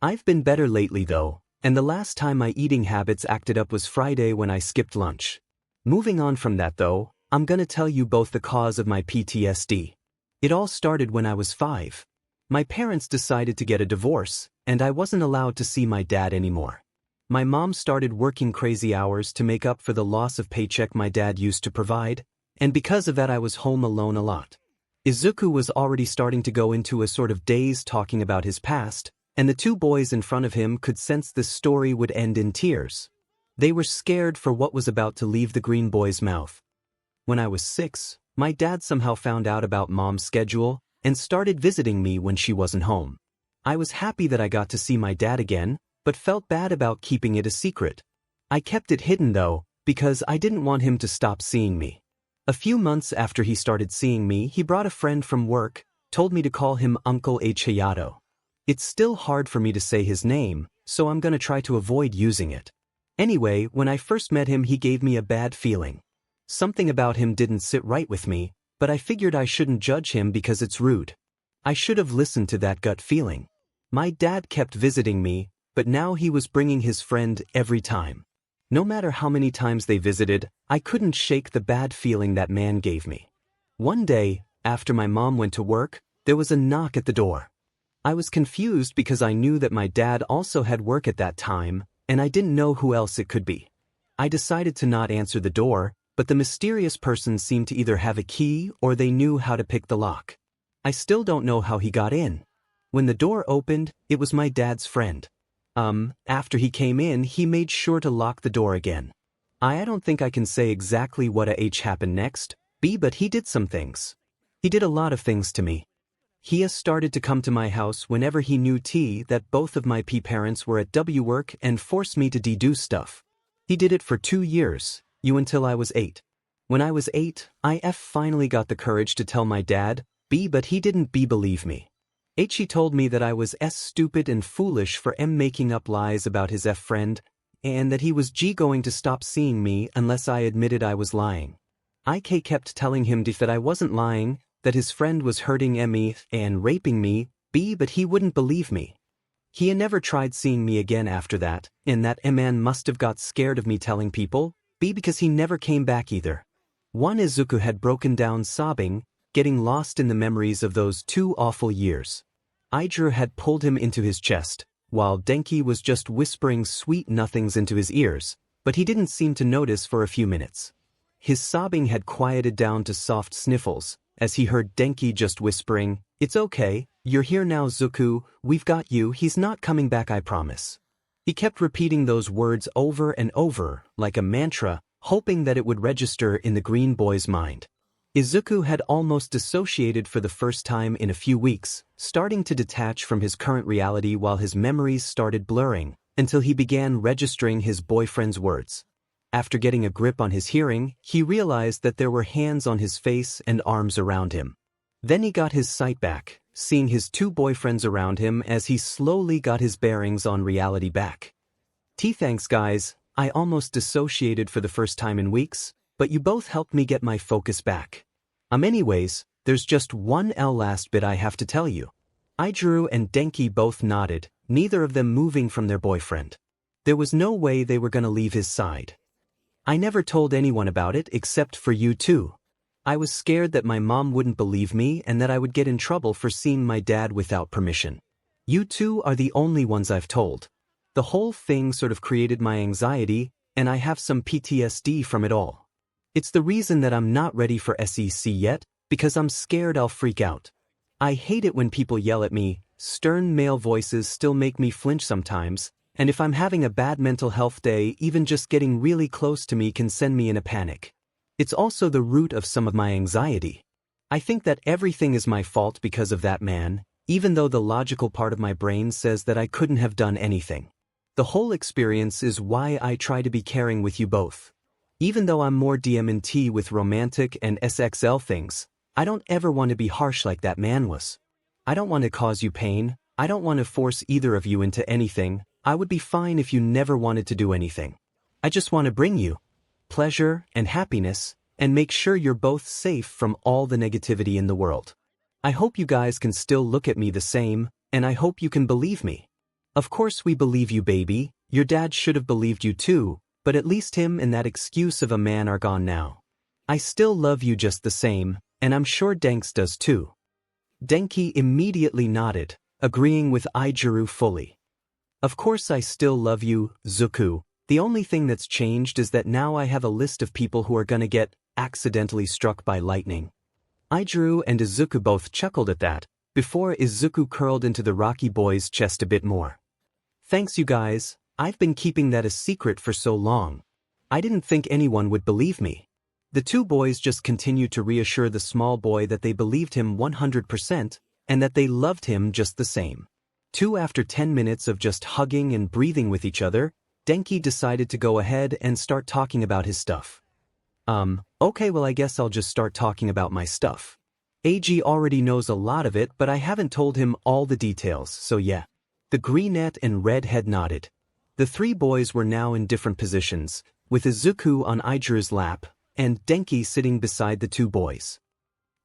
I've been better lately though, and the last time my eating habits acted up was Friday when I skipped lunch. Moving on from that though, I'm gonna tell you both the cause of my PTSD. It all started when I was 5. My parents decided to get a divorce, and I wasn't allowed to see my dad anymore. My mom started working crazy hours to make up for the loss of paycheck my dad used to provide, and because of that I was home alone a lot. Izuku was already starting to go into a sort of daze talking about his past, and the two boys in front of him could sense this story would end in tears. They were scared for what was about to leave the green boy's mouth. When I was 6, my dad somehow found out about Mom's schedule and started visiting me when she wasn't home. I was happy that I got to see my dad again, but felt bad about keeping it a secret. I kept it hidden though, because I didn't want him to stop seeing me. A few months after he started seeing me, he brought a friend from work, told me to call him Uncle 𝗧𝗵𝗲. It's still hard for me to say his name, so I'm gonna try to avoid using it. Anyway, when I first met him he gave me a bad feeling. Something about him didn't sit right with me, but I figured I shouldn't judge him because it's rude. I should have listened to that gut feeling. My dad kept visiting me, but now he was bringing his friend every time. No matter how many times they visited, I couldn't shake the bad feeling that man gave me. One day, after my mom went to work, there was a knock at the door. I was confused because I knew that my dad also had work at that time, and I didn't know who else it could be. I decided to not answer the door, but the mysterious person seemed to either have a key or they knew how to pick the lock. I still don't know how he got in. When the door opened, it was my dad's friend. After he came in, he made sure to lock the door again. I don't think I can say exactly what happened next, but he did some things. He did a lot of things to me. He started to come to my house whenever he knew that both of my parents were at work and forced me to do stuff. He did it for 2 years, until I was 8. When I was 8, I finally got the courage to tell my dad, but he didn't believe me. He told me that I was stupid and foolish for making up lies about his friend, and that he was going to stop seeing me unless I admitted I was lying. I kept telling him that I wasn't lying, that his friend was hurting me and raping me, but he wouldn't believe me. He never tried seeing me again after that, and that man must have got scared of me telling people, because he never came back either. One Izuku had broken down sobbing, getting lost in the memories of those 2 awful years. 𝗓𝗪 had pulled him into his chest, while Denki was just whispering sweet nothings into his ears, but he didn't seem to notice for a few minutes. His sobbing had quieted down to soft sniffles, as he heard Denki just whispering, "It's okay, you're here now Zuku, we've got you, he's not coming back I promise." He kept repeating those words over and over, like a mantra, hoping that it would register in the green boy's mind. Izuku had almost dissociated for the first time in a few weeks, starting to detach from his current reality while his memories started blurring, until he began registering his boyfriend's words. After getting a grip on his hearing, he realized that there were hands on his face and arms around him. Then he got his sight back, seeing his 2 boyfriends around him as he slowly got his bearings on reality back. Thanks guys, I almost dissociated for the first time in weeks, but you both helped me get my focus back. Anyways, there's just one last bit I have to tell you. 𝗓𝗪 and Denki both nodded, neither of them moving from their boyfriend. There was no way they were gonna leave his side. I never told anyone about it except for you 2. I was scared that my mom wouldn't believe me and that I would get in trouble for seeing my dad without permission. You 2 are the only ones I've told. The whole thing sort of created my anxiety, and I have some PTSD from it all. It's the reason that I'm not ready for SEC yet, because I'm scared I'll freak out. I hate it when people yell at me, stern male voices still make me flinch sometimes, and if I'm having a bad mental health day, even just getting really close to me can send me in a panic. It's also the root of some of my anxiety. I think that everything is my fault because of that man, even though the logical part of my brain says that I couldn't have done anything. The whole experience is why I try to be caring with you both. Even though I'm more DMT with romantic and SXL things, I don't ever want to be harsh like that man was. I don't want to cause you pain, I don't want to force either of you into anything. I would be fine if you never wanted to do anything. I just want to bring you pleasure and happiness, and make sure you're both safe from all the negativity in the world. I hope you guys can still look at me the same, and I hope you can believe me. Of course we believe you baby, your dad should have believed you too, but at least him and that excuse of a man are gone now. I still love you just the same, and I'm sure Denks does too. Denki immediately nodded, agreeing with 𝗓𝗪 fully. Of course I still love you, Zuku. The only thing that's changed is that now I have a list of people who are gonna get accidentally struck by lightning. 𝗓𝗪 and Izuku both chuckled at that, before Izuku curled into the Rocky boy's chest a bit more. Thanks you guys, I've been keeping that a secret for so long. I didn't think anyone would believe me. The 2 boys just continued to reassure the small boy that they believed him 100%, and that they loved him just the same. After 10 minutes of just hugging and breathing with each other, Denki decided to go ahead and start talking about his stuff. Okay well I guess I'll just start talking about my stuff. AG already knows a lot of it but I haven't told him all the details, so yeah. The greenette and redhead nodded. The 3 boys were now in different positions, with Izuku on 𝗓𝗪's lap, and Denki sitting beside the 2 boys.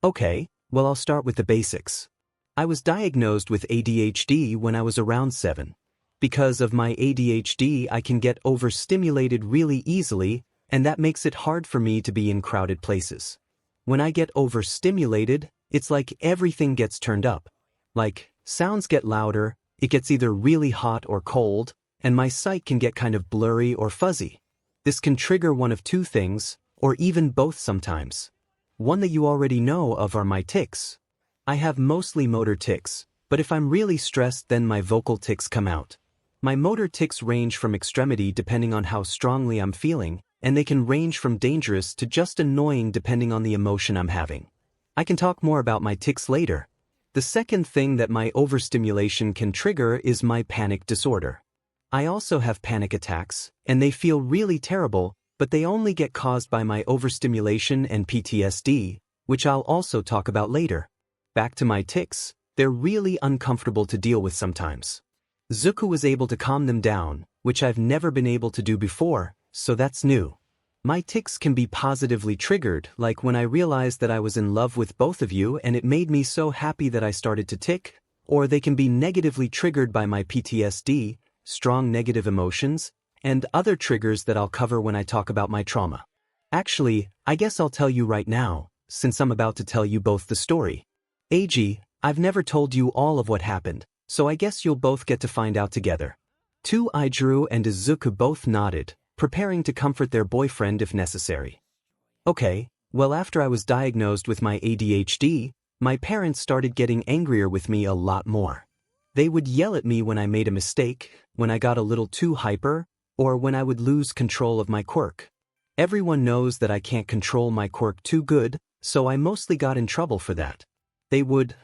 Okay, well I'll start with the basics. I was diagnosed with ADHD when I was around 7. Because of my ADHD I can get overstimulated really easily, and that makes it hard for me to be in crowded places. When I get overstimulated, it's like everything gets turned up. Like, sounds get louder, it gets either really hot or cold, and my sight can get kind of blurry or fuzzy. This can trigger one of 2 things, or even both sometimes. One that you already know of are my tics. I have mostly motor tics, but if I'm really stressed then my vocal tics come out. My motor tics range from extremity depending on how strongly I'm feeling, and they can range from dangerous to just annoying depending on the emotion I'm having. I can talk more about my tics later. The second thing that my overstimulation can trigger is my panic disorder. I also have panic attacks, and they feel really terrible, but they only get caused by my overstimulation and PTSD, which I'll also talk about later. Back to my tics, they're really uncomfortable to deal with sometimes. Zuku was able to calm them down, which I've never been able to do before, so that's new. My tics can be positively triggered, like when I realized that I was in love with both of you and it made me so happy that I started to tic, or they can be negatively triggered by my PTSD, strong negative emotions, and other triggers that I'll cover when I talk about my trauma. Actually, I guess I'll tell you right now, since I'm about to tell you both the story. 𝗧𝗵𝗲, I've never told you all of what happened, so I guess you'll both get to find out together. 𝗬𝗧𝗏 and 𝗧𝗵𝗲 both nodded, preparing to comfort their boyfriend if necessary. Okay, well, after I was diagnosed with my ADHD, my parents started getting angrier with me a lot more. They would yell at me when I made a mistake, when I got a little too hyper, or when I would lose control of my quirk. Everyone knows that I can't control my quirk too good, so I mostly got in trouble for that. They would,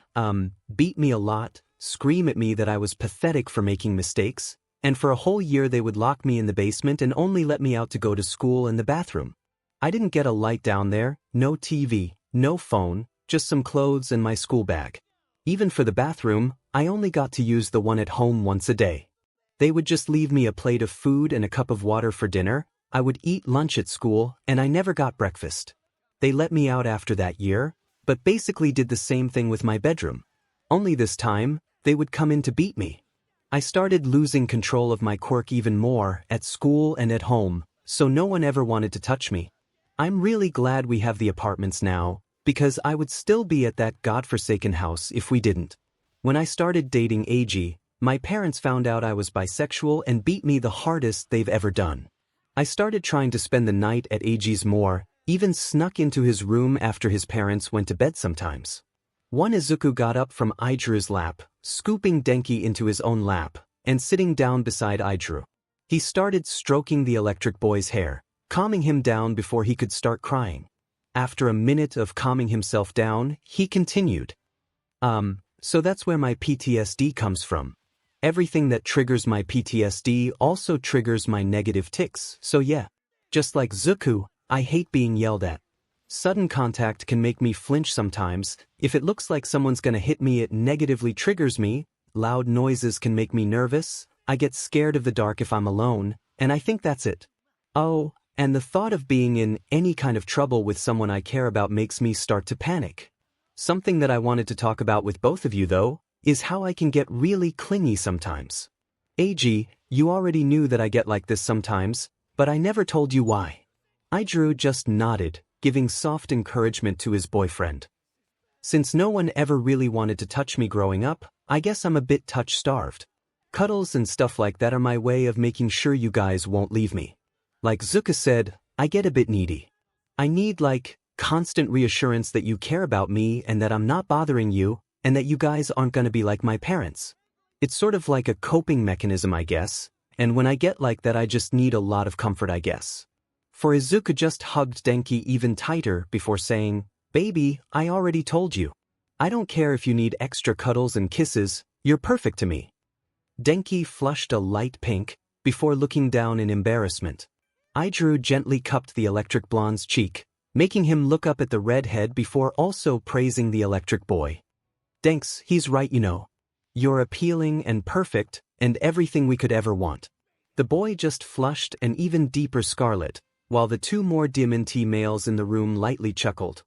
beat me a lot, scream at me that I was pathetic for making mistakes, and for a whole year they would lock me in the basement and only let me out to go to school and the bathroom. I didn't get a light down there, no TV, no phone, just some clothes and my school bag. Even for the bathroom, I only got to use the one at home once a day. They would just leave me a plate of food and a cup of water for dinner. I would eat lunch at school, and I never got breakfast. They let me out after that year, but basically did the same thing with my bedroom. Only this time, they would come in to beat me. I started losing control of my quirk even more, at school and at home, so no one ever wanted to touch me. I'm really glad we have the apartments now, because I would still be at that godforsaken house if we didn't. When I started dating 𝗧𝗏𝗲, my parents found out I was bisexual and beat me the hardest they've ever done. I started trying to spend the night at 𝗧𝗏𝗲's more, even snuck into his room after his parents went to bed sometimes. One 𝗧𝗏𝗲 got up from 𝗳𝗪𝗏's lap, scooping Denki into his own lap, and sitting down beside 𝗳𝗪𝗏. He started stroking the electric boy's hair, calming him down before he could start crying. After a minute of calming himself down, he continued. So that's where my PTSD comes from. Everything that triggers my PTSD also triggers my negative tics, so yeah. Just like 𝗧𝗏𝗃, I hate being yelled at. Sudden contact can make me flinch sometimes. If it looks like someone's gonna hit me, it negatively triggers me. Loud noises can make me nervous. I get scared of the dark if I'm alone, and I think that's it. Oh, and the thought of being in any kind of trouble with someone I care about makes me start to panic. Something that I wanted to talk about with both of you, though, is how I can get really clingy sometimes. 𝗧𝗏𝗏, you already knew that I get like this sometimes, but I never told you why. 𝗳𝗪𝗏 just nodded, giving soft encouragement to his boyfriend. Since no one ever really wanted to touch me growing up, I guess I'm a bit touch-starved. Cuddles and stuff like that are my way of making sure you guys won't leave me. Like 𝗧𝗏𝗏 said, I get a bit needy. I need, like, constant reassurance that you care about me and that I'm not bothering you, and that you guys aren't gonna be like my parents. It's sort of like a coping mechanism, I guess, and when I get like that I just need a lot of comfort, I guess. For 𝗧𝗏𝗏 just hugged Denki even tighter before saying, "Baby, I already told you. I don't care if you need extra cuddles and kisses, you're perfect to me." Denki flushed a light pink, before looking down in embarrassment. 𝗳𝗪𝗏 gently cupped the electric blonde's cheek, making him look up at the redhead before also praising the electric boy. "Thanks, he's right, you know. You're appealing and perfect, and everything we could ever want." The boy just flushed an even deeper scarlet, while the two more 𝗵𝗵𝗃 males in the room lightly chuckled.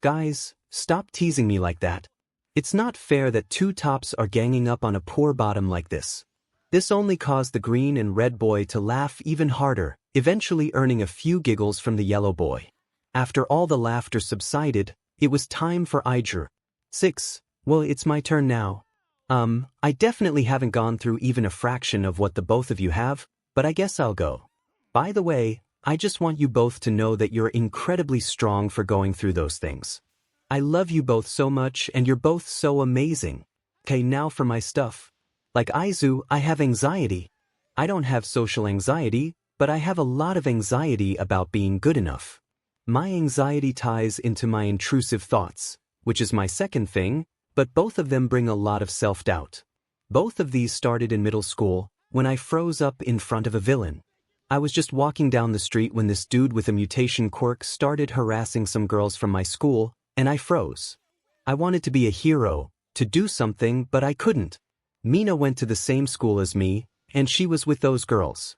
"Guys, stop teasing me like that. It's not fair that two tops are ganging up on a poor bottom like this." This only caused the green and red boy to laugh even harder, eventually earning a few giggles from the yellow boy. After all the laughter subsided, it was time for 𝗳𝗪𝗏. "6. Well, it's my turn now. I definitely haven't gone through even a fraction of what the both of you have, but I guess I'll go. By the way, I just want you both to know that you're incredibly strong for going through those things. I love you both so much and you're both so amazing. Okay, now for my stuff. Like 𝗧𝗏𝗏, I have anxiety. I don't have social anxiety, but I have a lot of anxiety about being good enough. My anxiety ties into my intrusive thoughts, which is my second thing, but both of them bring a lot of self-doubt. Both of these started in middle school, when I froze up in front of a villain. I was just walking down the street when this dude with a mutation quirk started harassing some girls from my school, and I froze. I wanted to be a hero, to do something, but I couldn't. Mina went to the same school as me, and she was with those girls.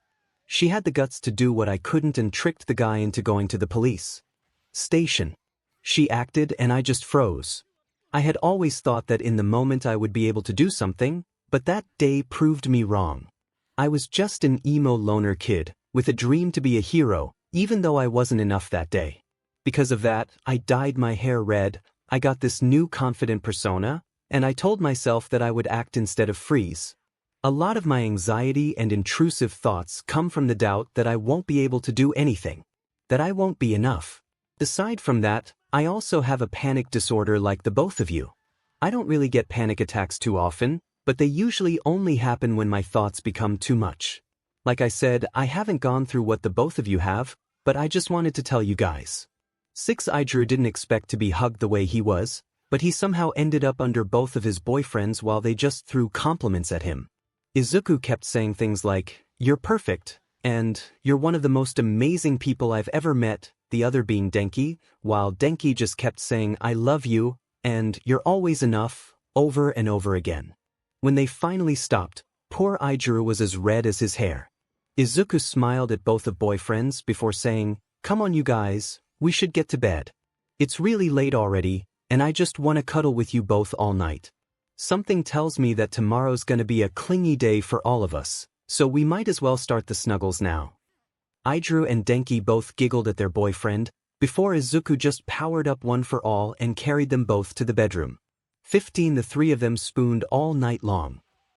She had the guts to do what I couldn't and tricked the guy into going to the police station. She acted and I just froze. I had always thought that in the moment I would be able to do something, but that day proved me wrong. I was just an emo loner kid, with a dream to be a hero, even though I wasn't enough that day. Because of that, I dyed my hair red, I got this new confident persona, and I told myself that I would act instead of freeze. A lot of my anxiety and intrusive thoughts come from the doubt that I won't be able to do anything, that I won't be enough. Aside from that, I also have a panic disorder like the both of you. I don't really get panic attacks too often, but they usually only happen when my thoughts become too much. Like I said, I haven't gone through what the both of you have, but I just wanted to tell you guys. 𝗧𝗵𝗃 didn't expect to be hugged the way he was, but he somehow ended up under both of his boyfriends while they just threw compliments at him. Izuku kept saying things like, "You're perfect," and "You're one of the most amazing people I've ever met," the other being Denki, while Denki just kept saying, "I love you," and "You're always enough," over and over again. When they finally stopped, poor 𝗧𝗃 was as red as his hair. Izuku smiled at both of boyfriends before saying, "Come on you guys, we should get to bed. It's really late already, and I just want to cuddle with you both all night. Something tells me that tomorrow's gonna be a clingy day for all of us, so we might as well start the snuggles now." 𝗧𝗃 and Denki both giggled at their boyfriend, before Izuku just powered up one for all and carried them both to the bedroom. The three of them spooned all night long.